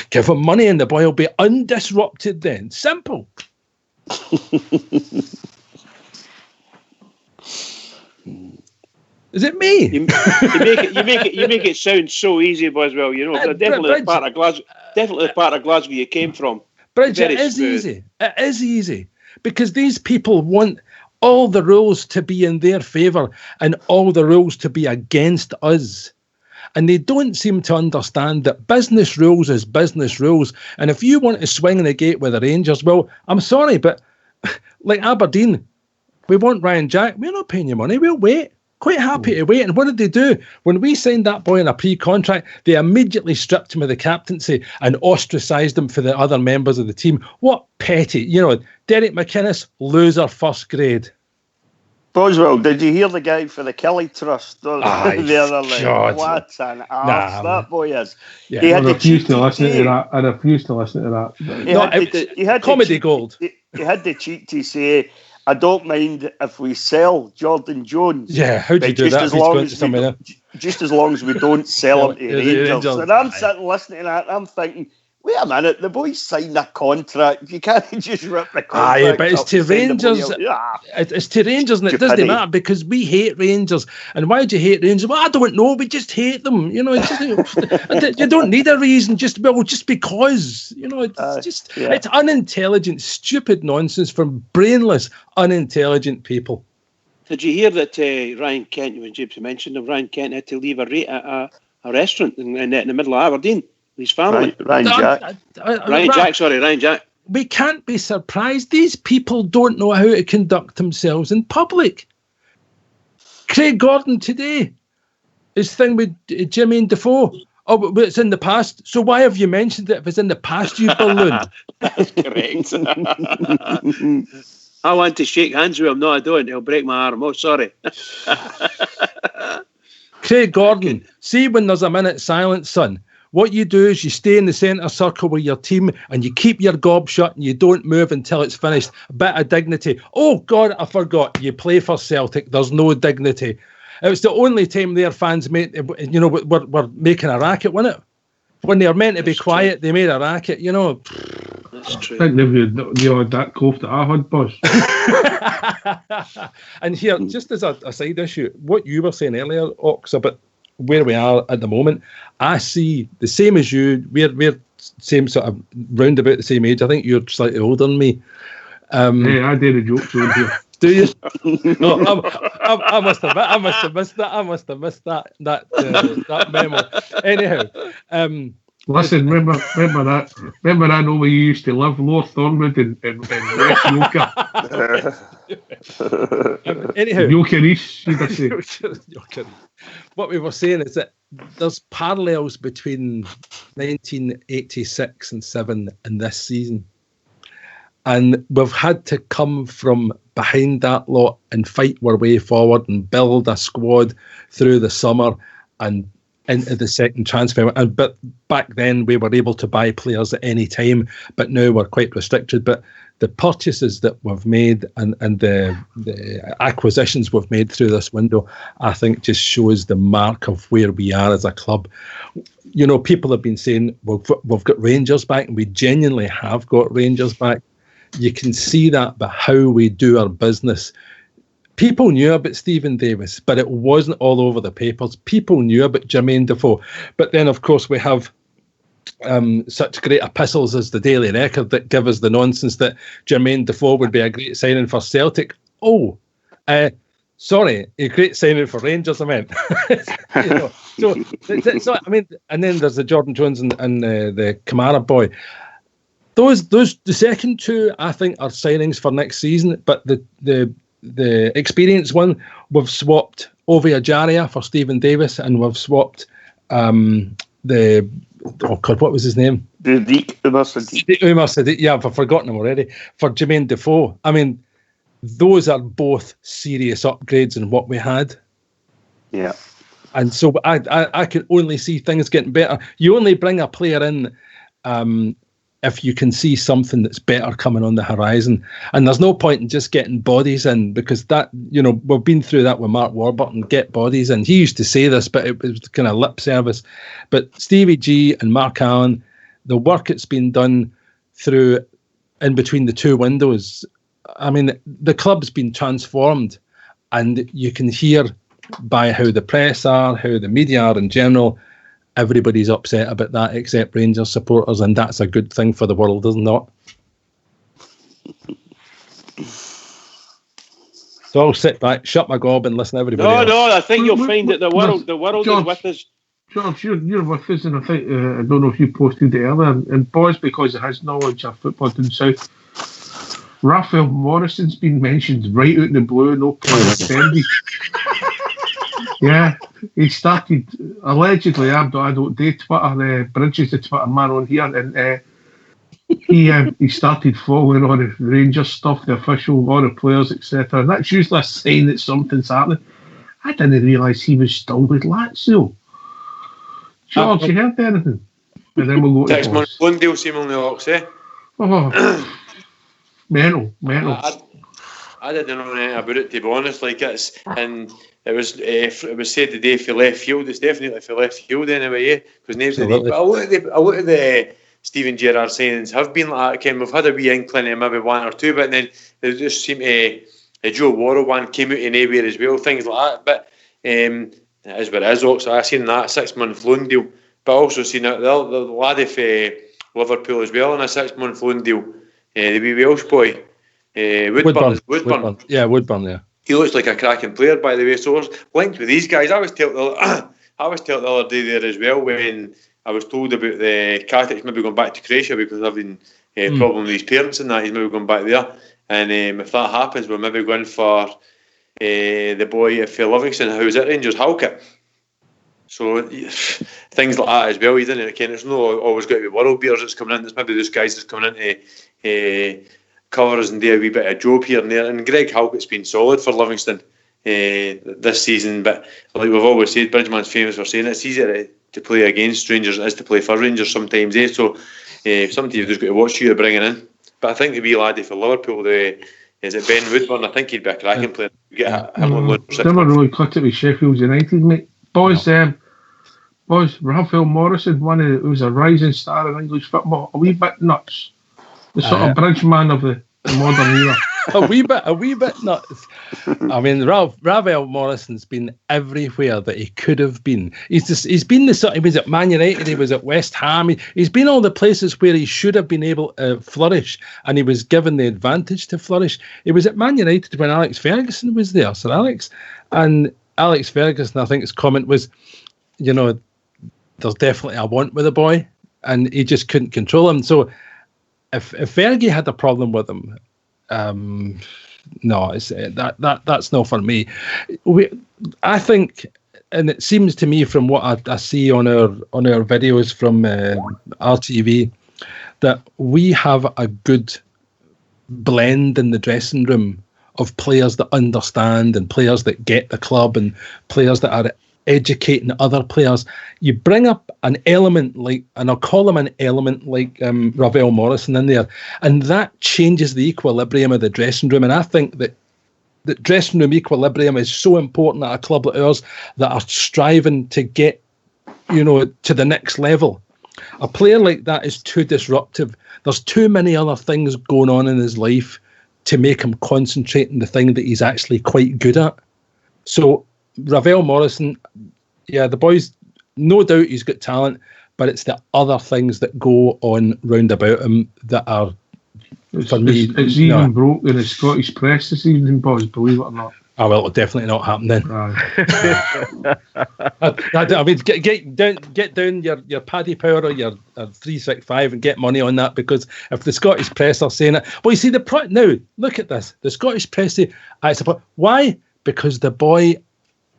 Speaker 13: give him money and the boy will be undisrupted then. Simple. Is it me?
Speaker 3: You make it sound so easy, Boswell. Definitely part of Glasgow you came from.
Speaker 13: Bridge, it is easy. It is easy because these people want all the rules to be in their favour and all the rules to be against us. And they don't seem to understand that business rules is business rules. And if you want to swing the gate with the Rangers, well, I'm sorry, but like Aberdeen, we want Ryan Jack. We're not paying you money. We'll wait. Quite happy to wait. And what did they do? When we signed that boy in a pre-contract, they immediately stripped him of the captaincy and ostracised him for the other members of the team. What petty. Derek McInnes, loser first grade.
Speaker 6: Boswell, did you hear the guy for the Kelly Trust the other night?
Speaker 13: God.
Speaker 6: What an arse that boy is.
Speaker 1: Yeah, I refuse to listen to that.
Speaker 6: He had
Speaker 13: comedy gold.
Speaker 6: He had the cheek to say, I don't mind if we sell Jordan Jones.
Speaker 13: Yeah, how do you do that?
Speaker 6: Just as long as we don't sell him to Rangers. And I'm sitting listening to that, and I'm thinking, Wait a minute, the boys signed a contract. You can't just rip the contract.
Speaker 13: Aye, but it's
Speaker 6: up
Speaker 13: to
Speaker 6: and send the
Speaker 13: Rangers.
Speaker 6: boy out.
Speaker 13: It's to Rangers, and it doesn't
Speaker 6: Stupidity.
Speaker 13: matter because we hate Rangers. And why do you hate Rangers? Well, I don't know. We just hate them. You know, it's just, you don't need a reason. Just because. You know, it's just it's unintelligent, stupid nonsense from brainless, unintelligent people.
Speaker 3: Did you hear that Ryan Kent, when James mentioned him, Ryan Kent had to leave a restaurant in the middle of Aberdeen with his family?
Speaker 6: Ryan Jack.
Speaker 13: We can't be surprised. These people don't know how to conduct themselves in public. Craig Gordon today, his thing with Jermaine Defoe. Oh, but it's in the past. So why have you mentioned it if it's in the past, you balloon?
Speaker 3: That's correct. I want to shake hands with him. No, I don't. He'll break my arm. Oh, sorry.
Speaker 13: Craig Gordon, see when there's a minute silence, son. What you do is you stay in the centre circle with your team and you keep your gob shut and you don't move until it's finished. A bit of dignity. Oh, God, I forgot. You play for Celtic. There's no dignity. It was the only time their fans were making a racket, wasn't it? When they were meant to be quiet, they made a racket, you know.
Speaker 3: That's true.
Speaker 1: I think they've had that cough that I had, boss.
Speaker 13: And here, just as a side issue, what you were saying earlier, Ox, about where we are at the moment, I see the same as you. We're same sort of round about the same age. I think you're slightly older than me.
Speaker 1: Hey, I did a joke to here.
Speaker 13: Do you? No, I must have missed that. I must have missed that memo. Anyhow,
Speaker 1: listen. Remember that. Remember, I know where you used to live, Lower Thornwood in West Yoker.
Speaker 13: Anyhow,
Speaker 1: Yoker East, should I say?
Speaker 13: Yoker. What we were saying is that there's parallels between 1986 and 7 and this season. And we've had to come from behind that lot and fight our way forward and build a squad through the summer and into the second transfer. But back then we were able to buy players at any time, but now we're quite restricted. But the purchases that we've made and the acquisitions we've made through this window, I think just shows the mark of where we are as a club. You know, people have been saying we've got Rangers back, and we genuinely have got Rangers back. You can see that by how we do our business. People knew about Stephen Davis, but it wasn't all over the papers. People knew about Jermaine Defoe. But then, of course, we have such great epistles as the Daily Record that give us the nonsense that Jermaine Defoe would be a great signing for Celtic. Oh, sorry, a great signing for Rangers, I meant. You know, so, I mean, and then there's the Jordan Jones and the Kamara boy. Those the second two, I think, are signings for next season. But the experienced one, we've swapped Ovie Ajaria for Stephen Davis, and we've swapped what was his name?
Speaker 6: Umar Sadiq.
Speaker 13: Yeah, I've forgotten him already. For Jermaine Defoe. I mean, those are both serious upgrades in what we had.
Speaker 6: Yeah.
Speaker 13: And so I can only see things getting better. You only bring a player in if you can see something that's better coming on the horizon. And there's no point in just getting bodies in, because that, you know, we've been through that with Mark Warburton, get bodies in. He used to say this, but it was kind of lip service. But Stevie G and Mark Allen, the work that's been done through in between the two windows, I mean, the club's been transformed, and you can hear by how the press are, how the media are in general, everybody's upset about that except Rangers supporters, and that's a good thing for the world, isn't it? So I'll sit back, shut my gob, and listen to everybody else.
Speaker 3: No, I think you'll find that the world
Speaker 1: George,
Speaker 3: is with us.
Speaker 1: George, you're with us, and I think I don't know if you posted it earlier, and boys, because of his knowledge of football down south, Raphael Morrison's been mentioned right out in the blue, no pun intended. Yeah, he started allegedly. I don't do Twitter. Bridges the Twitter man on here, and he started following all the Rangers stuff, the official, all the players, etc. And that's usually a sign that something's happening. I didn't realise he was still with Lazio. George, you heard anything? And then we'll go to
Speaker 12: 6 months one deal, seemingly, Ox, eh?
Speaker 1: Oh, mental.
Speaker 12: I didn't know anything about it, to be honest. Like, it was said today for left field. It's definitely for left field anyway, because names. But I look at the Steven Gerrard signings have been like that. Ken, we've had a wee inkling of maybe one or two, but then they just seem to. Joe Worrell one came out in nowhere as well, things like that. But it is what it is. Also, I seen that 6-month loan deal, but I also seen the lad of Liverpool as well on a 6-month loan deal. The wee Welsh boy, Woodburn.
Speaker 13: Yeah, Woodburn. Yeah,
Speaker 12: he looks like a cracking player, by the way. So we're linked with these guys. I was telling the other day there as well when I was told about the Katic maybe going back to Croatia because of having problem with his parents and that. He's maybe going back there. And if that happens, we're maybe going for the boy for Livingston, who's at Rangers, Halkett. So things like that as well. You didn't Ken. It's not always got to be world beers that's coming in. It's maybe those guys that's coming in to cover us and do a wee bit of job here and there. And Greg Halkett's been solid for Livingston this season. But like we've always said, Bridgman's famous for saying it's easier to play against Rangers than it is to play for Rangers sometimes. So sometimes you've just got to watch who you're bringing in. But I think the wee laddie for Liverpool, is it Ben Woodburn? I think he'd be a cracking player. Get him on loan for 6
Speaker 1: never
Speaker 12: months.
Speaker 1: really clicked it with Sheffield United, mate. Boys, Raphael Morrison, who was a rising star in English football, a wee bit nuts. The sort of bridge man of the modern era.
Speaker 13: a wee bit nuts. I mean, Raphael Morrison's been everywhere that he could have been. He's been the sort. He was at Man United. He was at West Ham. He's been all the places where he should have been able to flourish, and he was given the advantage to flourish. He was at Man United when Alex Ferguson was there, Sir Alex, and Alex Ferguson, I think his comment was, there's definitely a want with the boy, and he just couldn't control him. So if Fergie had a problem with him. No, that's not for me. I think, and it seems to me from what I see on our videos from RTV, that we have a good blend in the dressing room of players that understand and players that get the club and players that are educating other players. You bring up an element like, and I'll call him an element like Raphael Morrison in there, and that changes the equilibrium of the dressing room. And I think that the dressing room equilibrium is so important at a club like ours that are striving to get, to the next level. A player like that is too disruptive. There's too many other things going on in his life to make him concentrate on the thing that he's actually quite good at. So Raphael Morrison, yeah, the boys, no doubt he's got talent, but it's the other things that go on round about him that are, for me...
Speaker 1: It's even broke in the Scottish press this evening, boys, believe it or not.
Speaker 13: Oh, well, it'll definitely not happen then. I mean, get down your Paddy Power or your 365 and get money on that, because if the Scottish press are saying it... Well, you see, now, look at this. The Scottish press say, why? Because the boy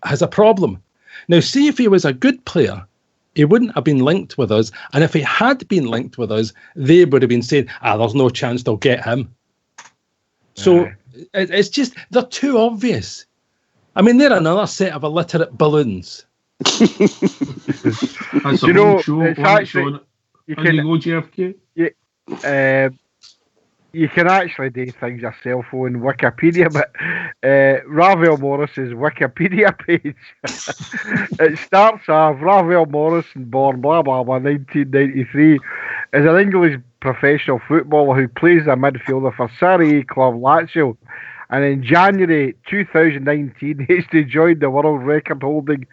Speaker 13: has a problem. Now, see, if he was a good player, he wouldn't have been linked with us. And if he had been linked with us, they would have been saying, there's no chance they'll get him. So it's just, they're too obvious. I mean, they're another set of illiterate balloons.
Speaker 1: That's a whole show.
Speaker 7: It's actually, you can actually do things yourself on Wikipedia, but Raphael Morrison's Wikipedia page, it starts off, Raphael Morrison, born blah blah blah, 1993, is an English professional footballer who plays a midfielder for Serie A club Lazio, and in January 2019 he's to join the world record holding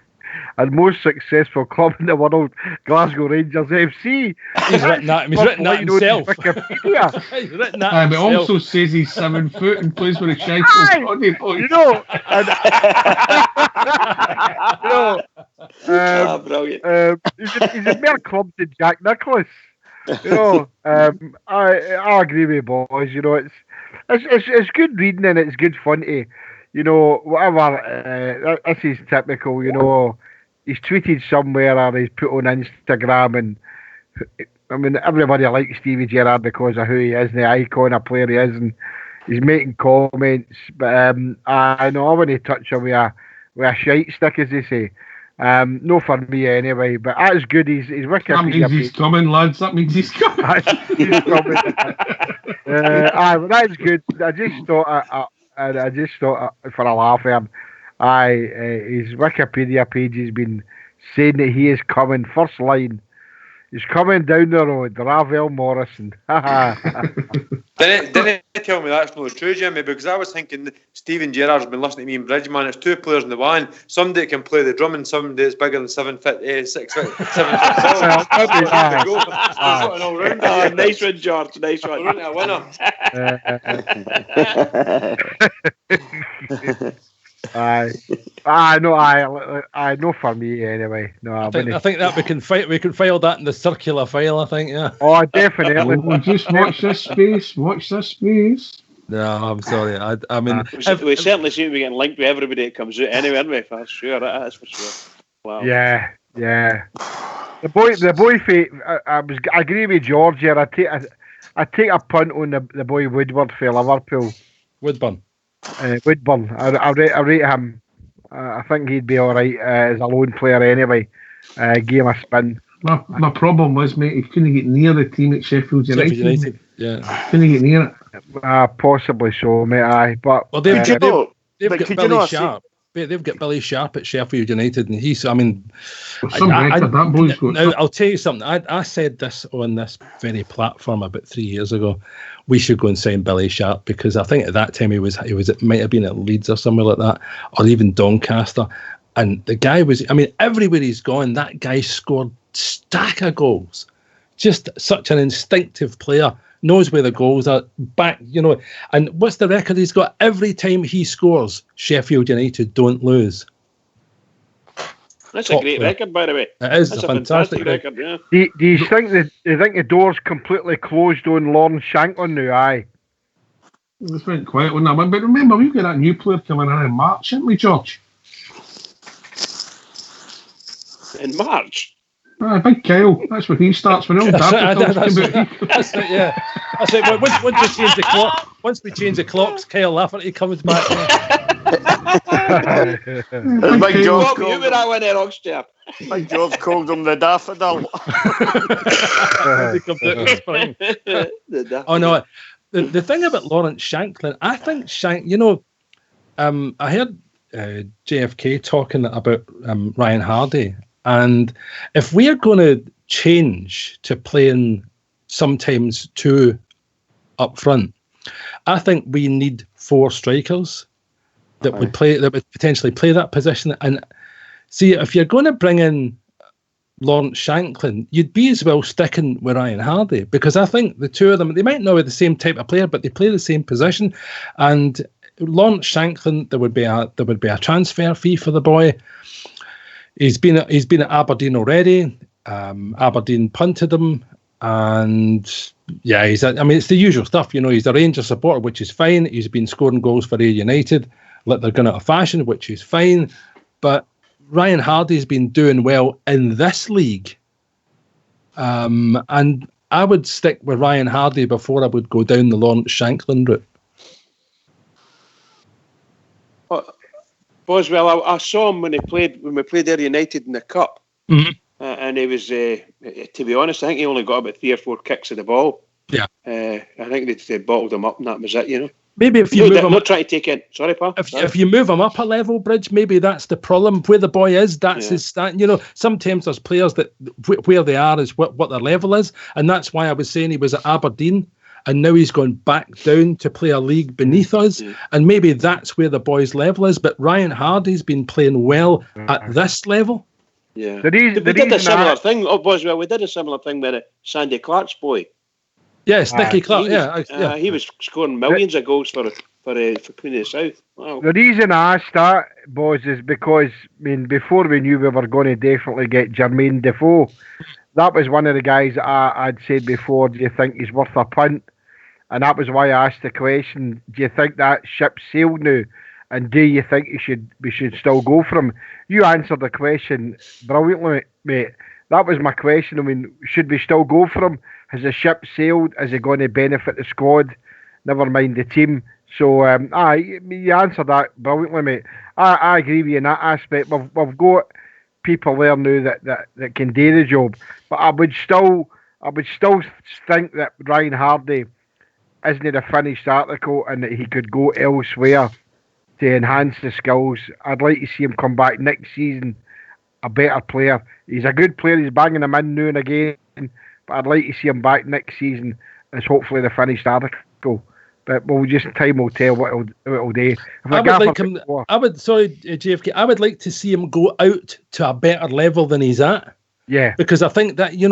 Speaker 7: and most successful club in the world, Glasgow Rangers FC.
Speaker 13: He's written that himself.
Speaker 7: Wikipedia.
Speaker 13: He's written that
Speaker 1: himself. It also says he's 7 foot and plays for a Sheffield Rodney boys.
Speaker 7: Brilliant. He's a mere club to Jack Nicklaus. I agree with you, boys. It's good reading and it's good fun to, whatever. This is typical. He's tweeted somewhere or he's put on Instagram, and I mean, everybody likes Stevie Gerrard because of who he is and the icon of player he is, and he's making comments. But I know I want to touch him with a shite stick, as they say. No for me anyway, but that's good. He's Wikipedia.
Speaker 1: That means he's coming, lads. That means he's coming.
Speaker 7: He's coming. That's good. I just thought for a laugh here. His Wikipedia page has been saying that he is coming first line. He's coming down the road, Ravel Morrison.
Speaker 12: Didn't tell me that's not true, Jimmy, because I was thinking Stephen Gerrard's been listening to me and Bridgeman. It's two players in the van. Somebody that can play the drum and somebody that's bigger than 7 foot, 6 foot, 7 foot tall.
Speaker 3: Nice one, George. Nice one.
Speaker 12: We're into a winner.
Speaker 7: No for me anyway. No,
Speaker 13: I think that we can file that in the circular file. I think, yeah.
Speaker 7: Oh, definitely.
Speaker 14: Oh, just watch this space. Watch this space.
Speaker 13: No, I'm sorry. I mean,
Speaker 3: we certainly seem to be getting linked with everybody that comes out anyway, aren't we? For sure, that's for sure. Wow.
Speaker 7: Yeah. The boy. I agree with George here. I take a punt on the boy Woodward for Liverpool.
Speaker 13: Woodburn.
Speaker 7: Woodburn. I rate him. I think he'd be all right as a lone player anyway. Give him a spin.
Speaker 14: My problem was, mate, he couldn't get near the team at Sheffield United.
Speaker 13: Yeah.
Speaker 14: Couldn't get near it.
Speaker 7: Possibly so, mate. Aye, but
Speaker 13: they've got Billy Sharp. They've got Billy Sharp at Sheffield United, and he's. I mean,
Speaker 14: that boy's got.
Speaker 13: Now, I'll tell you something. I said this on this very platform about 3 years ago. We should go and sign Billy Sharp, because I think at that time he was it might have been at Leeds or somewhere like that, or even Doncaster. And the guy was. I mean, everywhere he's gone, that guy scored stack of goals. Just such an instinctive player. Knows where the goals are, back, and what's the record he's got? Every time he scores, Sheffield United don't lose.
Speaker 3: That's a great record, by the way.
Speaker 13: It is.
Speaker 3: That's a fantastic record, yeah.
Speaker 7: Do you think the door's completely closed on Lawrence Shanklin now? Aye.
Speaker 14: It just went quiet on that one, but remember, we've got that new player coming in March, haven't we, George?
Speaker 3: In March?
Speaker 14: Big Kyle. That's where he starts. When all
Speaker 13: That's it, yeah. That's it. Once we change the clocks, Kyle Lafferty comes back.
Speaker 6: Big George
Speaker 3: you with that one there, Oxter.
Speaker 6: Big George called him the daffodil.
Speaker 13: Oh no, the thing about Lawrence Shanklin, I think I heard JFK talking about Ryan Hardy. And if we are going to change to playing sometimes two up front, I think we need 4 strikers that would potentially play that position. And see, if you're going to bring in Lawrence Shanklin, you'd be as well sticking with Ryan Hardy, because I think the two of them, they might not be the same type of player, but they play the same position. And Lawrence Shanklin, there would be a transfer fee for the boy. He's been at Aberdeen already. Aberdeen punted him, and yeah, it's the usual stuff. He's a Rangers supporter, which is fine. He's been scoring goals for Ayr United, like they're going out of fashion, which is fine. But Ryan Hardy's been doing well in this league, and I would stick with Ryan Hardy before I would go down the Lawrence Shanklin route.
Speaker 3: Boswell, I saw him when we played Ayr United in the Cup, and he was, to be honest, I think he only got about 3 or 4 kicks of the ball.
Speaker 13: Yeah,
Speaker 3: I think they bottled him up, and that was it.
Speaker 13: Maybe if you move him,
Speaker 3: not trying to take in. Sorry, pal.
Speaker 13: If you move him up a level, Bridge, maybe that's the problem. Where the boy is, that's his stat. Sometimes there's players that where they are is what their level is, and that's why I was saying he was at Aberdeen. And now he's gone back down to play a league beneath us. And maybe that's where the boy's level is. But Ryan Hardy's been playing well at this level.
Speaker 3: Yeah. We did a similar thing. Boswell, we did a similar thing with Sandy Clark's boy.
Speaker 13: Yeah, Sticky Clark.
Speaker 3: He was scoring millions of goals for Queen of the South. Wow.
Speaker 7: The reason I asked that, boys, is because, before we knew we were going to definitely get Jermaine Defoe, that was one of the guys that I'd said before, do you think he's worth a punt? And that was why I asked the question, do you think that ship sailed now? And do you think we should still go for him? You answered the question brilliantly, mate. That was my question. Should we still go for him? Has the ship sailed? Is he going to benefit the squad? Never mind the team. So, you answered that brilliantly, mate. I agree with you in that aspect. We've got people there now that can do the job. But I would still think that Ryan Hardy isn't a finished article and that he could go elsewhere to enhance the skills. I'd like to see him come back next season a better player. He's a good player. He's banging them in now and again. But I'd like to see him back next season as hopefully the finished article. But time will tell what it'll do.
Speaker 13: I would JFK. I would like to see him go out to a better level than he's at.
Speaker 7: Yeah,
Speaker 13: because I think that, you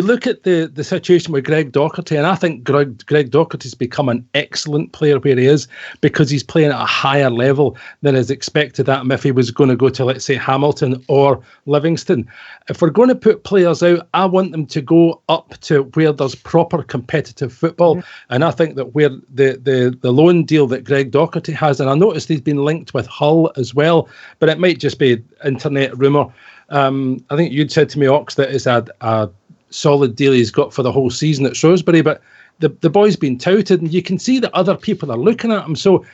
Speaker 13: look at the situation with Greg Docherty, and I think Greg Docherty's become an excellent player where he is because he's playing at a higher level than is expected at him if he was going to go to, let's say, Hamilton or Livingston. If we're going to put players out, I want them to go up to where there's proper competitive football. Mm-hmm. And I think that where the loan deal that Greg Docherty has, and I noticed he's been linked with Hull as well, but it might just be internet rumour. I think you'd said to me, Ox, that it's a solid deal he's got for the whole season at Shrewsbury, but the boy's been touted, and you can see that other people are looking at him. So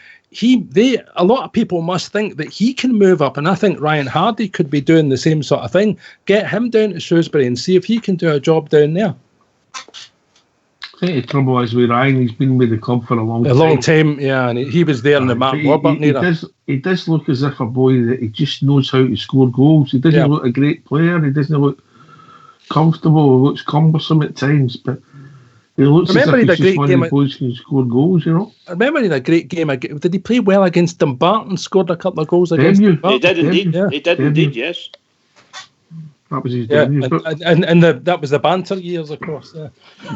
Speaker 13: a lot of people must think that he can move up, and I think Ryan Hardy could be doing the same sort of thing. Get him down to Shrewsbury and see if he can do a job down there.
Speaker 14: I think the trouble is with Ryan, he's been with the club for a long time.
Speaker 13: Yeah, and he was there in the Mark Warburton era.
Speaker 14: He does look as if a boy that he just knows how to score goals. He doesn't look a great player. He doesn't look comfortable. He looks cumbersome at times, but he looks as if he's just one of the boys who can score goals, I
Speaker 13: remember he had a great game. Did he play well against Dumbarton? Scored a couple of goals against Dumbarton?
Speaker 3: He did indeed. Yeah. He did indeed, yes.
Speaker 14: That was his debut.
Speaker 13: And that was the banter years, of course. Yeah.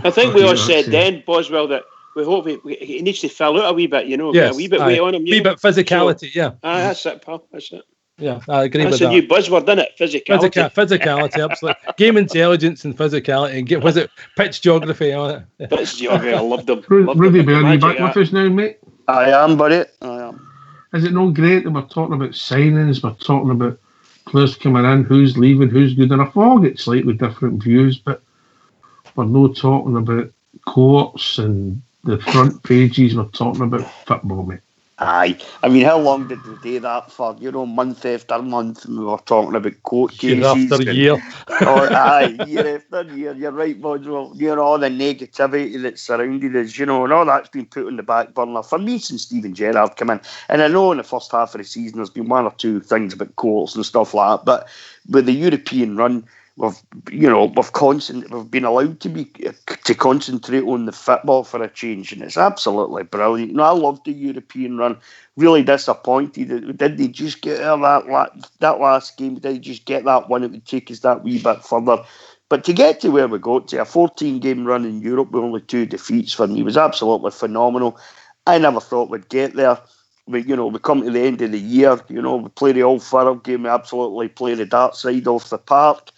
Speaker 3: I think we all said then, Boswell, that we hope he needs to fill out a wee bit,
Speaker 13: Yes,
Speaker 3: a wee bit weight on him.
Speaker 13: A wee bit physicality,
Speaker 3: that's it, pal. That's it.
Speaker 13: Yeah, I agree with that.
Speaker 3: That's a new buzzword, isn't it? Physicality.
Speaker 13: Physicality, absolutely. Game intelligence and physicality. And was it pitch geography on it?
Speaker 3: Pitch geography, I loved them.
Speaker 14: Rudy Bear, are you back with us now, mate?
Speaker 6: I am, buddy. I am.
Speaker 14: Is it not great that we're talking about signings, we're talking about players coming in, who's leaving, who's good enough? We all get slightly different views, but we're not talking about courts and the front pages, we're talking about football, mate.
Speaker 6: Aye. I mean, how long did we do that for? Month after month, and we were talking about court cases.
Speaker 13: Year after year.
Speaker 6: Year after year. You're right, Boswell. All the negativity that surrounded us, and all that's been put on the back burner for me since Steven Gerrard came in. And I know in the first half of the season there's been one or two things about courts and stuff like that, but with the European run, we've been allowed to concentrate on the football for a change, and it's absolutely brilliant. I loved the European run. Really disappointed. Did they just get out of that last game? Did they just get that one? It would take us that wee bit further. But to get to where we got to, a 14-game run in Europe with only 2 defeats for me was absolutely phenomenal. I never thought we'd get there. We come to the end of the year. We play the Old Firm game. We absolutely play the dark side off the park.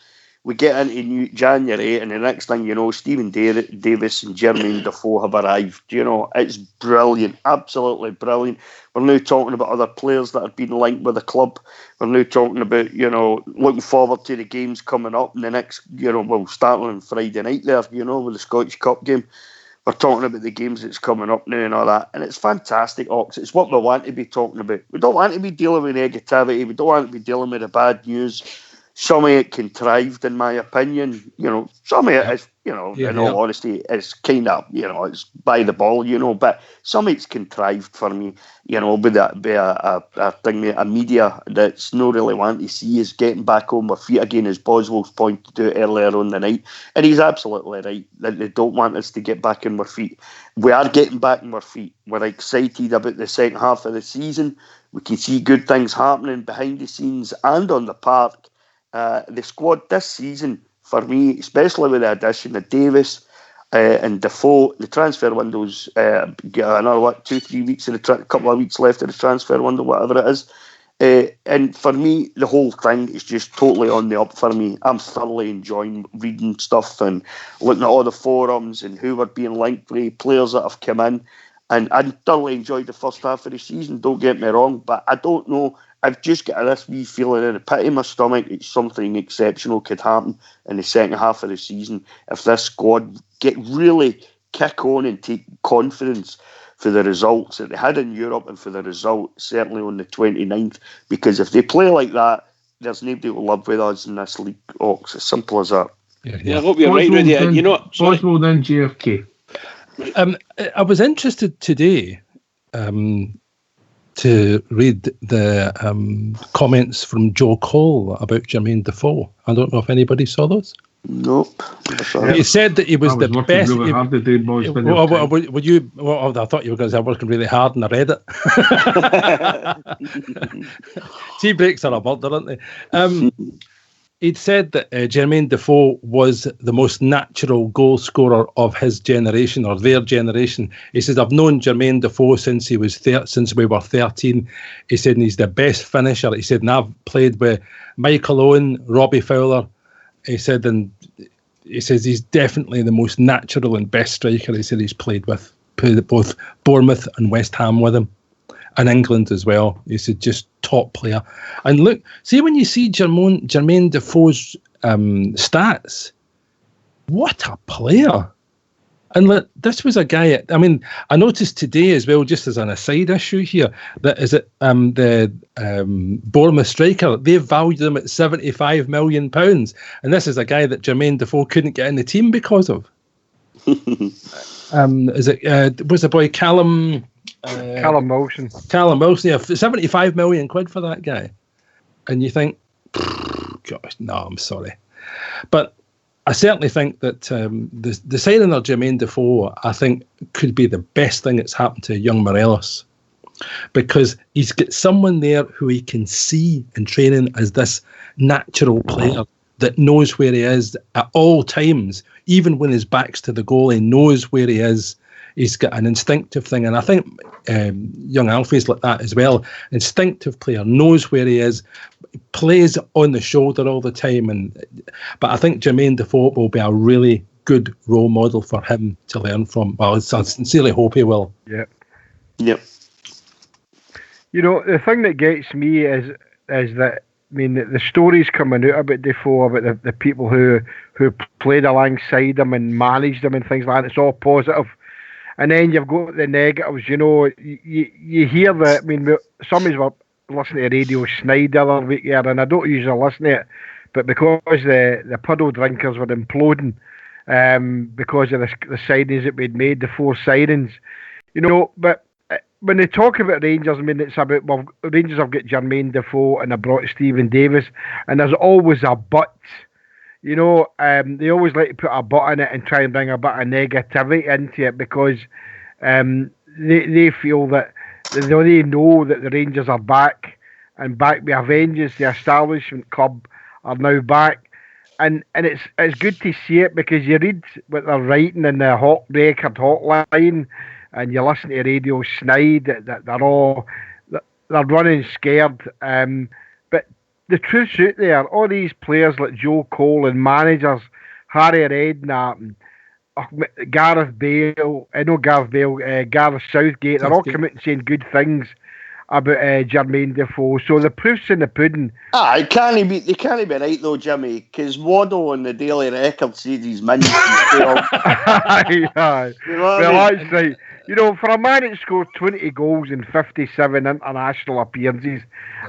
Speaker 6: We get into January, and the next thing you know, Stephen Davis and Jermaine Defoe have arrived. It's brilliant, absolutely brilliant. We're now talking about other players that have been linked with the club. We're now talking about, looking forward to the games coming up in the next, starting on Friday night there, with the Scottish Cup game. We're talking about the games that's coming up now and all that. And it's fantastic, Ox. It's what we want to be talking about. We don't want to be dealing with negativity. We don't want to be dealing with the bad news. Some of it contrived, in my opinion. Some of it is, in all honesty, is kind of, it's by the ball, but some of it's contrived for me, with a thing, a media that's not really wanting to see us getting back on our feet again, as Boswell's pointed out earlier on the night. And he's absolutely right, that they don't want us to get back on our feet. We are getting back on our feet. We're excited about the second half of the season. We can see good things happening behind the scenes and on the park. The squad this season, for me, especially with the addition of Davis and Defoe, the transfer window's another 2-3 weeks, couple of weeks left of the transfer window, whatever it is. And for me, the whole thing is just totally on the up for me. I'm thoroughly enjoying reading stuff and looking at all the forums and who are being linked with players that have come in. And I thoroughly enjoyed the first half of the season, don't get me wrong, but I don't know. I've just got this wee feeling in the pit of my stomach that something exceptional could happen in the second half of the season if this squad really kick on and take confidence for the results that they had in Europe and for the result certainly on the 29th. Because if they play like that, there's nobody who will live with us in this league. It's as simple as that.
Speaker 3: Yeah, I hope you're right, Rudy.
Speaker 14: Boswell then GFK.
Speaker 13: I was interested today. to read the comments from Joe Cole about Jermaine Defoe. I don't know if anybody saw those.
Speaker 6: Nope.
Speaker 13: He said that he was the
Speaker 14: working
Speaker 13: best.
Speaker 14: really hard today, boys.
Speaker 13: Would you? Well, I thought you were going to say I'm working really hard, and I read it. Tea breaks are a bird, aren't they? He'd said that Jermaine Defoe was the most natural goal scorer of his generation or their generation. He says, "I've known Jermaine Defoe since he was since we were 13." He said, and he's the best finisher. He said, and I've played with Michael Owen, Robbie Fowler. He said, and he says he's definitely the most natural and best striker. He said he's played with both Bournemouth and West Ham with him, and England as well. He said just top player. And look, see when you see Jermaine Defoe's stats, what a player! And look, this was a guy. I mean, I noticed today as well, just as an aside issue here, that is it the Bournemouth striker. They valued him at £75 million, and this is a guy that Jermaine Defoe couldn't get in the team because of. Was the boy Callum?
Speaker 7: Callum Wilson.
Speaker 13: Callum Wilson, yeah, £75 million for that guy, and you think, gosh, no, I'm sorry, but I certainly think that the signing of Jermaine Defoe, I think, could be the best thing that's happened to young Morelos, because he's got someone there who he can see in training as this natural player that knows where he is at all times, even when his back's to the goal. He knows where he is. He's got an instinctive thing, and I think young Alfie's like that as well. Instinctive player, knows where he is, plays on the shoulder all the time. But I think Jermaine Defoe will be a really good role model for him to learn from. Well, I sincerely hope he will.
Speaker 7: Yep.
Speaker 10: You know, the thing that gets me is that, I mean, the stories coming out about Defoe, about the people who played alongside him and managed him and things like that, it's all positive. And then you've got the negatives, you know. You hear that, I mean, some of us were listening to Radio Snide the other week here, and I don't usually listen to it, but because the puddle drinkers were imploding because of the signings that we'd made, the 4 signings, you know. But when they talk about Rangers, I mean, it's about, well, Rangers have got Jermaine Defoe and they brought Stephen Davis, and there's always a but. You know, they always like to put a but in it and try and bring a bit of negativity into it, because they feel that they know that the Rangers are back, and back with a vengeance. The establishment club are now back, and it's good to see it, because you read what they're writing in the hot record hotline, and you listen to Radio Snide that they're running scared. But the truth's out there. All these players like Joe Cole and managers, Harry Redknapp, Gareth Bale, Gareth Southgate, they're all coming and saying good things about Jermaine Defoe. So the proof's in the pudding.
Speaker 6: They can't be right though, Jimmy, because Waddle on the Daily Record says he's minions.
Speaker 10: Aye. That's right. You know, for a man that scored 20 goals in 57 international appearances,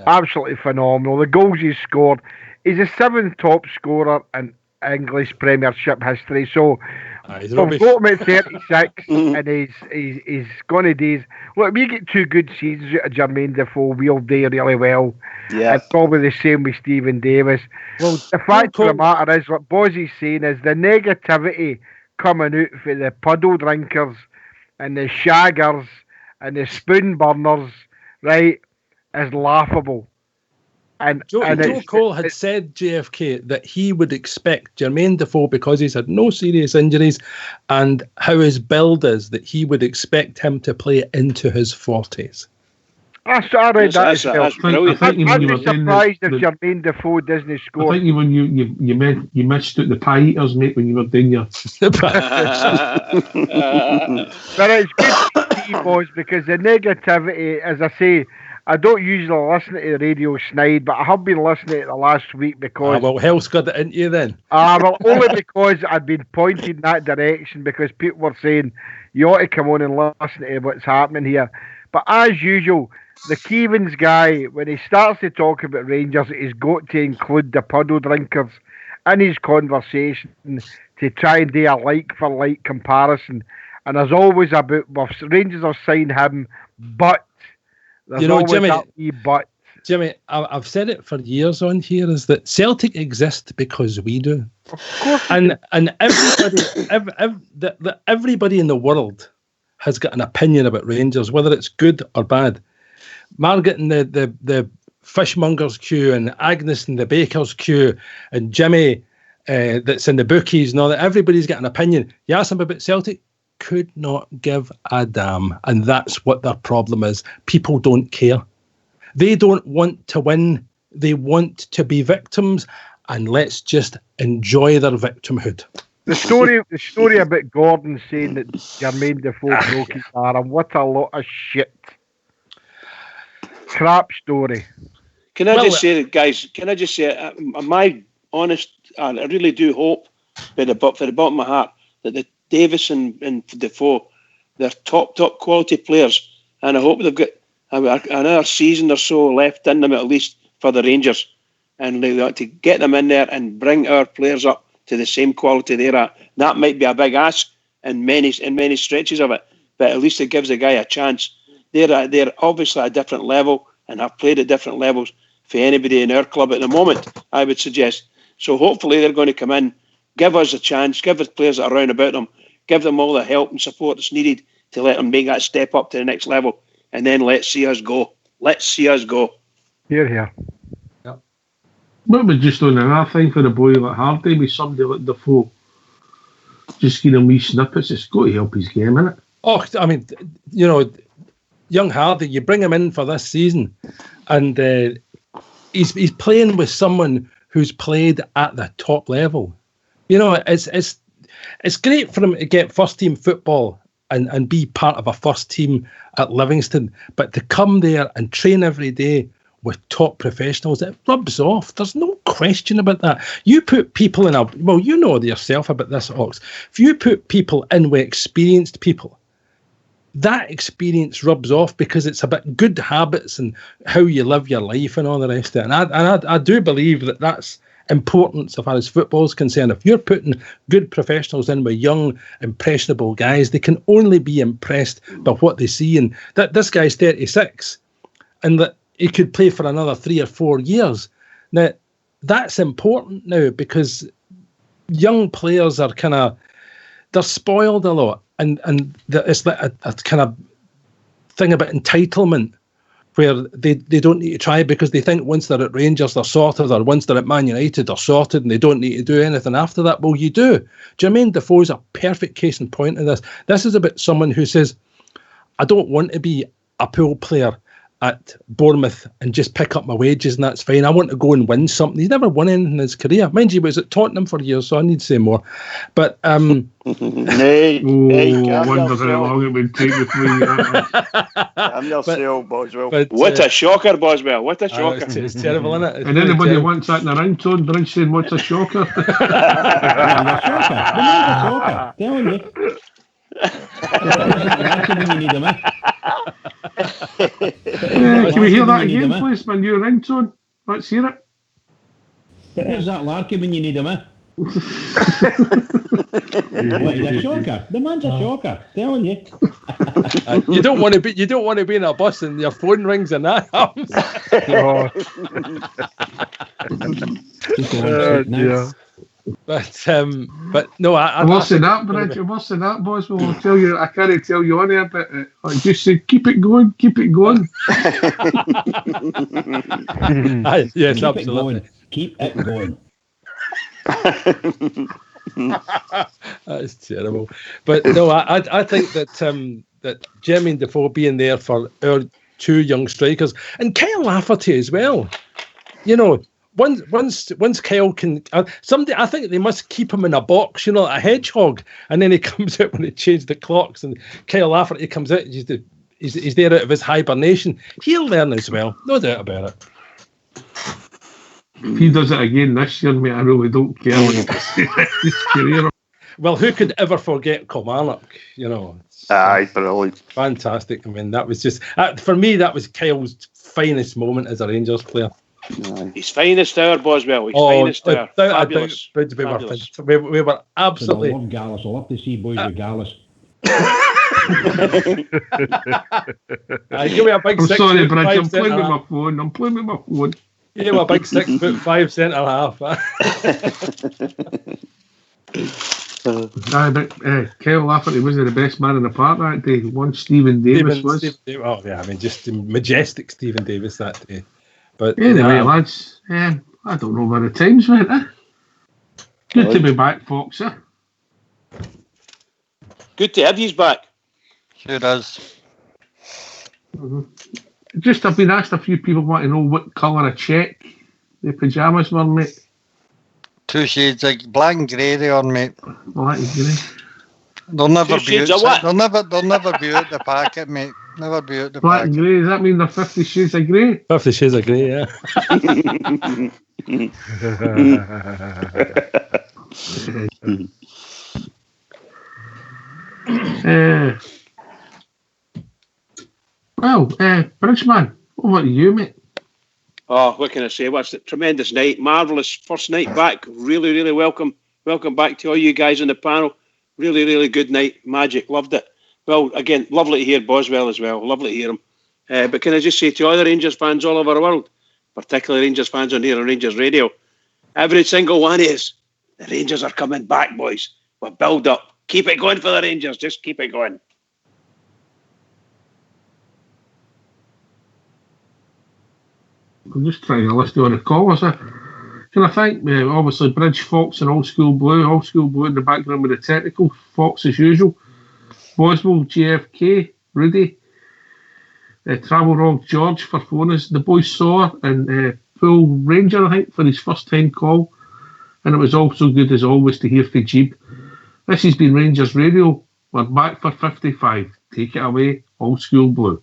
Speaker 10: absolutely phenomenal. The goals he's scored, he's the 7th top scorer in English Premiership history. So we've got him at 36, and he's going to do. Look, we get 2 good seasons out of Jermaine Defoe, we'll do really well.
Speaker 6: Yeah.
Speaker 10: And probably the same with Stephen Davis. Well, the fact of the matter is, what Bozzy's saying is the negativity coming out for the puddle drinkers and the shaggers and the spoon burners, right, is laughable. And
Speaker 13: Joe Cole had said, JFK, that he would expect Jermaine Defoe, because he's had no serious injuries and how his build is, that he would expect him to play into his 40s.
Speaker 10: I read that as well.
Speaker 14: That's brilliant.
Speaker 10: I'd be surprised if Jermaine Defoe doesn't score.
Speaker 14: I think when you missed out the pie eaters, mate, when you were doing your...
Speaker 10: But it's good to see, boys, because the negativity, as I say, I don't usually listen to Radio Snide, but I have been listening to it the last week because...
Speaker 13: well, hell's got it into you then.
Speaker 10: Well, only because I'd been pointed in that direction, because people were saying, you ought to come on and listen to what's happening here. But as usual, the Keevans guy, when he starts to talk about Rangers, he's got to include the puddle drinkers in his conversation to try and do a like-for-like comparison. And there's always about, well, Rangers have signed him, but
Speaker 7: There's
Speaker 13: You know,
Speaker 7: always
Speaker 13: Jimmy-
Speaker 7: that wee but.
Speaker 13: Jimmy, I've said it for years on here, is that Celtic exist because we do.
Speaker 7: Of course.
Speaker 13: And everybody in the world has got an opinion about Rangers, whether it's good or bad. Margaret in the fishmongers queue, and Agnes in the baker's queue, and Jimmy that's in the bookies and all that. Everybody's got an opinion. You ask them about Celtic, could not give a damn. And that's what their problem is. People don't care. They don't want to win. They want to be victims, and let's just enjoy their victimhood.
Speaker 7: The story about Gordon saying that Jermaine Defoe broke his arm. What a lot of shit. Crap story.
Speaker 3: Can I just say, guys? Can I just say, my honest, I really do hope, for the bottom of my heart, that the Davis and Defoe, they're top quality players, and I hope they've got another season or so left in them at least for the Rangers, and they want to get them in there and bring our players up to the same quality they're at. That might be a big ask in many stretches of it, but at least it gives the guy a chance. They're obviously at a different level and have played at different levels for anybody in our club at the moment, I would suggest. So hopefully they're going to come in, give us a chance, give the players that are around about them, give them all the help and support that's needed to let them make that step up to the next level. And then let's see us go. Let's see us go.
Speaker 7: Here.
Speaker 14: What about just on another thing for the boy like Hardy with somebody like Defoe? Just give him wee snippets. It's got to help his game, innit?
Speaker 13: Oh, I mean, you know, young Hardy, you bring him in for this season, and he's playing with someone who's played at the top level. You know, it's great for him to get first team football and be part of a first team at Livingston, but to come there and train every day with top professionals, it rubs off. There's no question about that. You put people in you know yourself about this, Ox. If you put people in with experienced people, that experience rubs off because it's about good habits and how you live your life and all the rest of it. And I do believe that that's important so far as football is concerned. If you're putting good professionals in with young, impressionable guys, they can only be impressed by what they see. And that this guy's 36 and that he could play for another 3 or 4 years. Now, that's important now because young players are they're spoiled a lot. And it's like a kind of thing about entitlement where they don't need to try because they think once they're at Rangers they're sorted, or once they're at Man United they're sorted and they don't need to do anything after that. Well, you do. Jermaine Defoe's a perfect case in point in this. This is about someone who says, I don't want to be a pool player at Bournemouth and just pick up my wages and that's fine. I want to go and win something. He's never won anything in his career. Mind you, he was at Tottenham for years, so I need to say more. But
Speaker 14: I wonder how long it would take before you
Speaker 6: I'm yourself, Boswell.
Speaker 3: What a shocker, Boswell. What a shocker.
Speaker 13: It's terrible, isn't it?
Speaker 14: And anybody wants that in a ringtone, they're saying, what's a shocker?
Speaker 4: Shocker. Telling you. When you need him,
Speaker 14: can we hear that again, please? My new ringtone. Let's hear it.
Speaker 4: There's that Larky when you need him, What, he's a shocker. The man's a shocker. Telling you.
Speaker 13: You don't want to be in a bus and your phone rings and that happens.
Speaker 7: Yeah.
Speaker 13: But no,
Speaker 14: Worse than that, Bridget. Worse than that, boys. Well, I'll tell you. I can't tell you on here, but I just said, keep it going, keep it going.
Speaker 13: Yes,
Speaker 4: keep
Speaker 13: absolutely.
Speaker 4: It going. Keep it going.
Speaker 13: That's terrible. But no, I think that that Jermaine Defoe being there for our 2 young strikers and Kyle Lafferty as well. You know. Once Kyle can, somebody, I think they must keep him in a box, you know, like a hedgehog, and then he comes out when they change the clocks, and Kyle Lafferty comes out, he's there out of his hibernation. He'll learn as well, no doubt about it.
Speaker 14: If he does it again this year, mate, I really don't care what his career.
Speaker 13: Well, who could ever forget Kilmarnock? You know,
Speaker 6: aye, brilliant,
Speaker 13: fantastic. I mean, that was just for me. That was Kyle's finest moment as a Rangers player.
Speaker 3: His finest hour, Boswell. His finest hour. Fabulous.
Speaker 13: We were absolutely.
Speaker 4: I love Gallus. I love to see boys with Gallus.
Speaker 13: Give me a big
Speaker 14: I'm
Speaker 13: 6
Speaker 14: sorry,
Speaker 13: foot
Speaker 14: Bridge.
Speaker 13: 5
Speaker 14: I'm playing
Speaker 13: centre
Speaker 14: with
Speaker 13: half.
Speaker 14: my phone. I'm playing with my phone.
Speaker 13: Give me a big 6'5" centre half.
Speaker 14: Aye, but Kyle Lafferty wasn't the best man in the park that day. One Stephen Davis was.
Speaker 13: Stephen Davis. Oh yeah, I mean just the majestic Stephen Davis that day. But
Speaker 14: Anyway, lads, I don't know where the times went. Good to be back, Foxer.
Speaker 3: Good to have you back.
Speaker 2: Sure is.
Speaker 14: Just, I've been asked a few people want to know what colour of check the pyjamas were, mate.
Speaker 2: 2 shades of black and grey they are, mate.
Speaker 14: Black and grey.
Speaker 2: They'll never
Speaker 3: 2
Speaker 2: be
Speaker 3: shades of
Speaker 2: outside.
Speaker 3: what?
Speaker 2: They'll never be out the packet, mate. Never be out the
Speaker 14: Black and
Speaker 2: packet.
Speaker 14: grey, does that mean they're 50 shades of grey?
Speaker 13: 50 Shades of Grey, yeah.
Speaker 14: Bridgeman, over to you, mate.
Speaker 3: Oh, what can I say? What's a tremendous night, marvellous first night back. Really, really welcome back to all you guys on the panel. Really, really good night, magic. Loved it. Well, again, lovely to hear Boswell as well. Lovely to hear him. But can I just say to all the Rangers fans all over the world, particularly Rangers fans on here on Rangers Radio, every single one is, the Rangers are coming back, boys. We're build up. Keep it going for the Rangers. Just keep it going.
Speaker 14: I'm just trying to listen on the callers. Can I thank, obviously, Bridge, Fox and Old School Blue in the background with the technical, Fox as usual, Boswell, JFK, Rudy, Travel Rock George for phoning us, the boy Saw, and Full Ranger, I think, for his first time call. And it was also good as always to hear from Jeeb. This has been Rangers Radio. We're back for 55. Take it away, Old School Blue.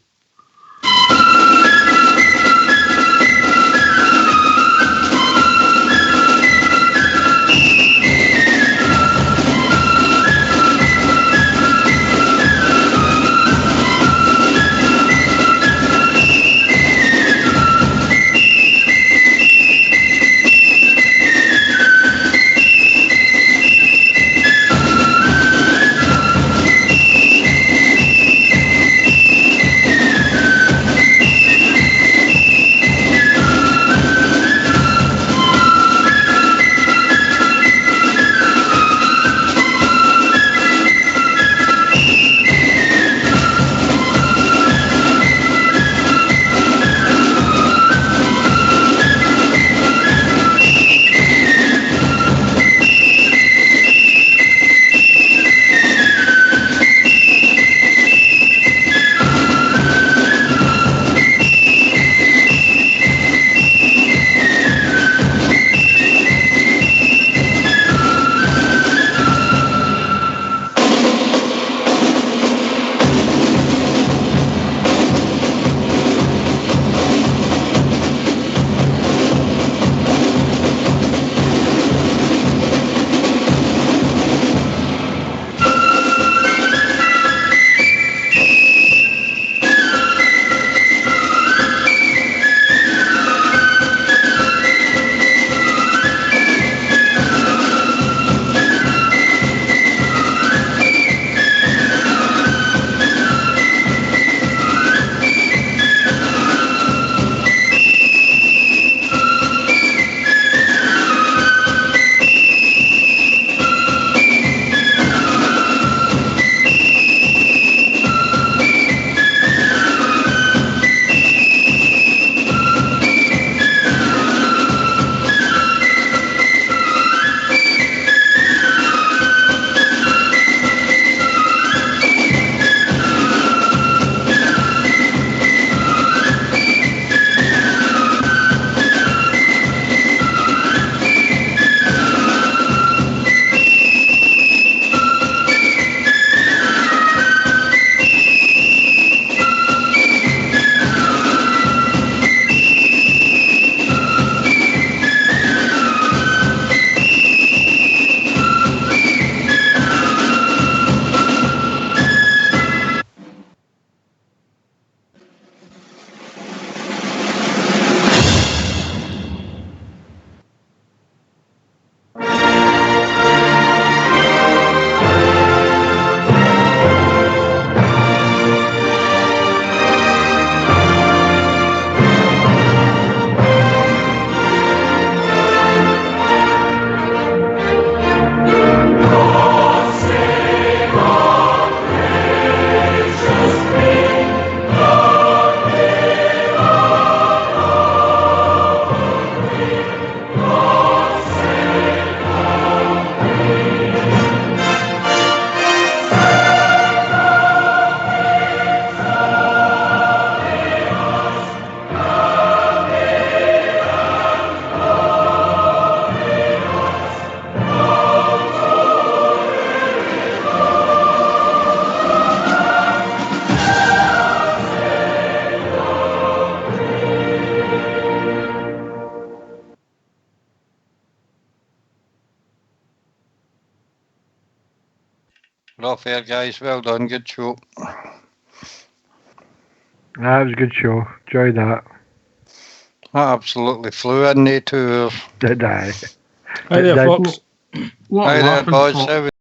Speaker 2: Rough air, guys. Well done. Good show.
Speaker 7: That was a good show. Enjoyed that.
Speaker 2: I absolutely flew in there 2 hours.
Speaker 7: Did I?
Speaker 13: Hi there, Fox.
Speaker 14: What
Speaker 2: Hi there,
Speaker 14: laughing
Speaker 2: boys.
Speaker 14: stock.
Speaker 2: How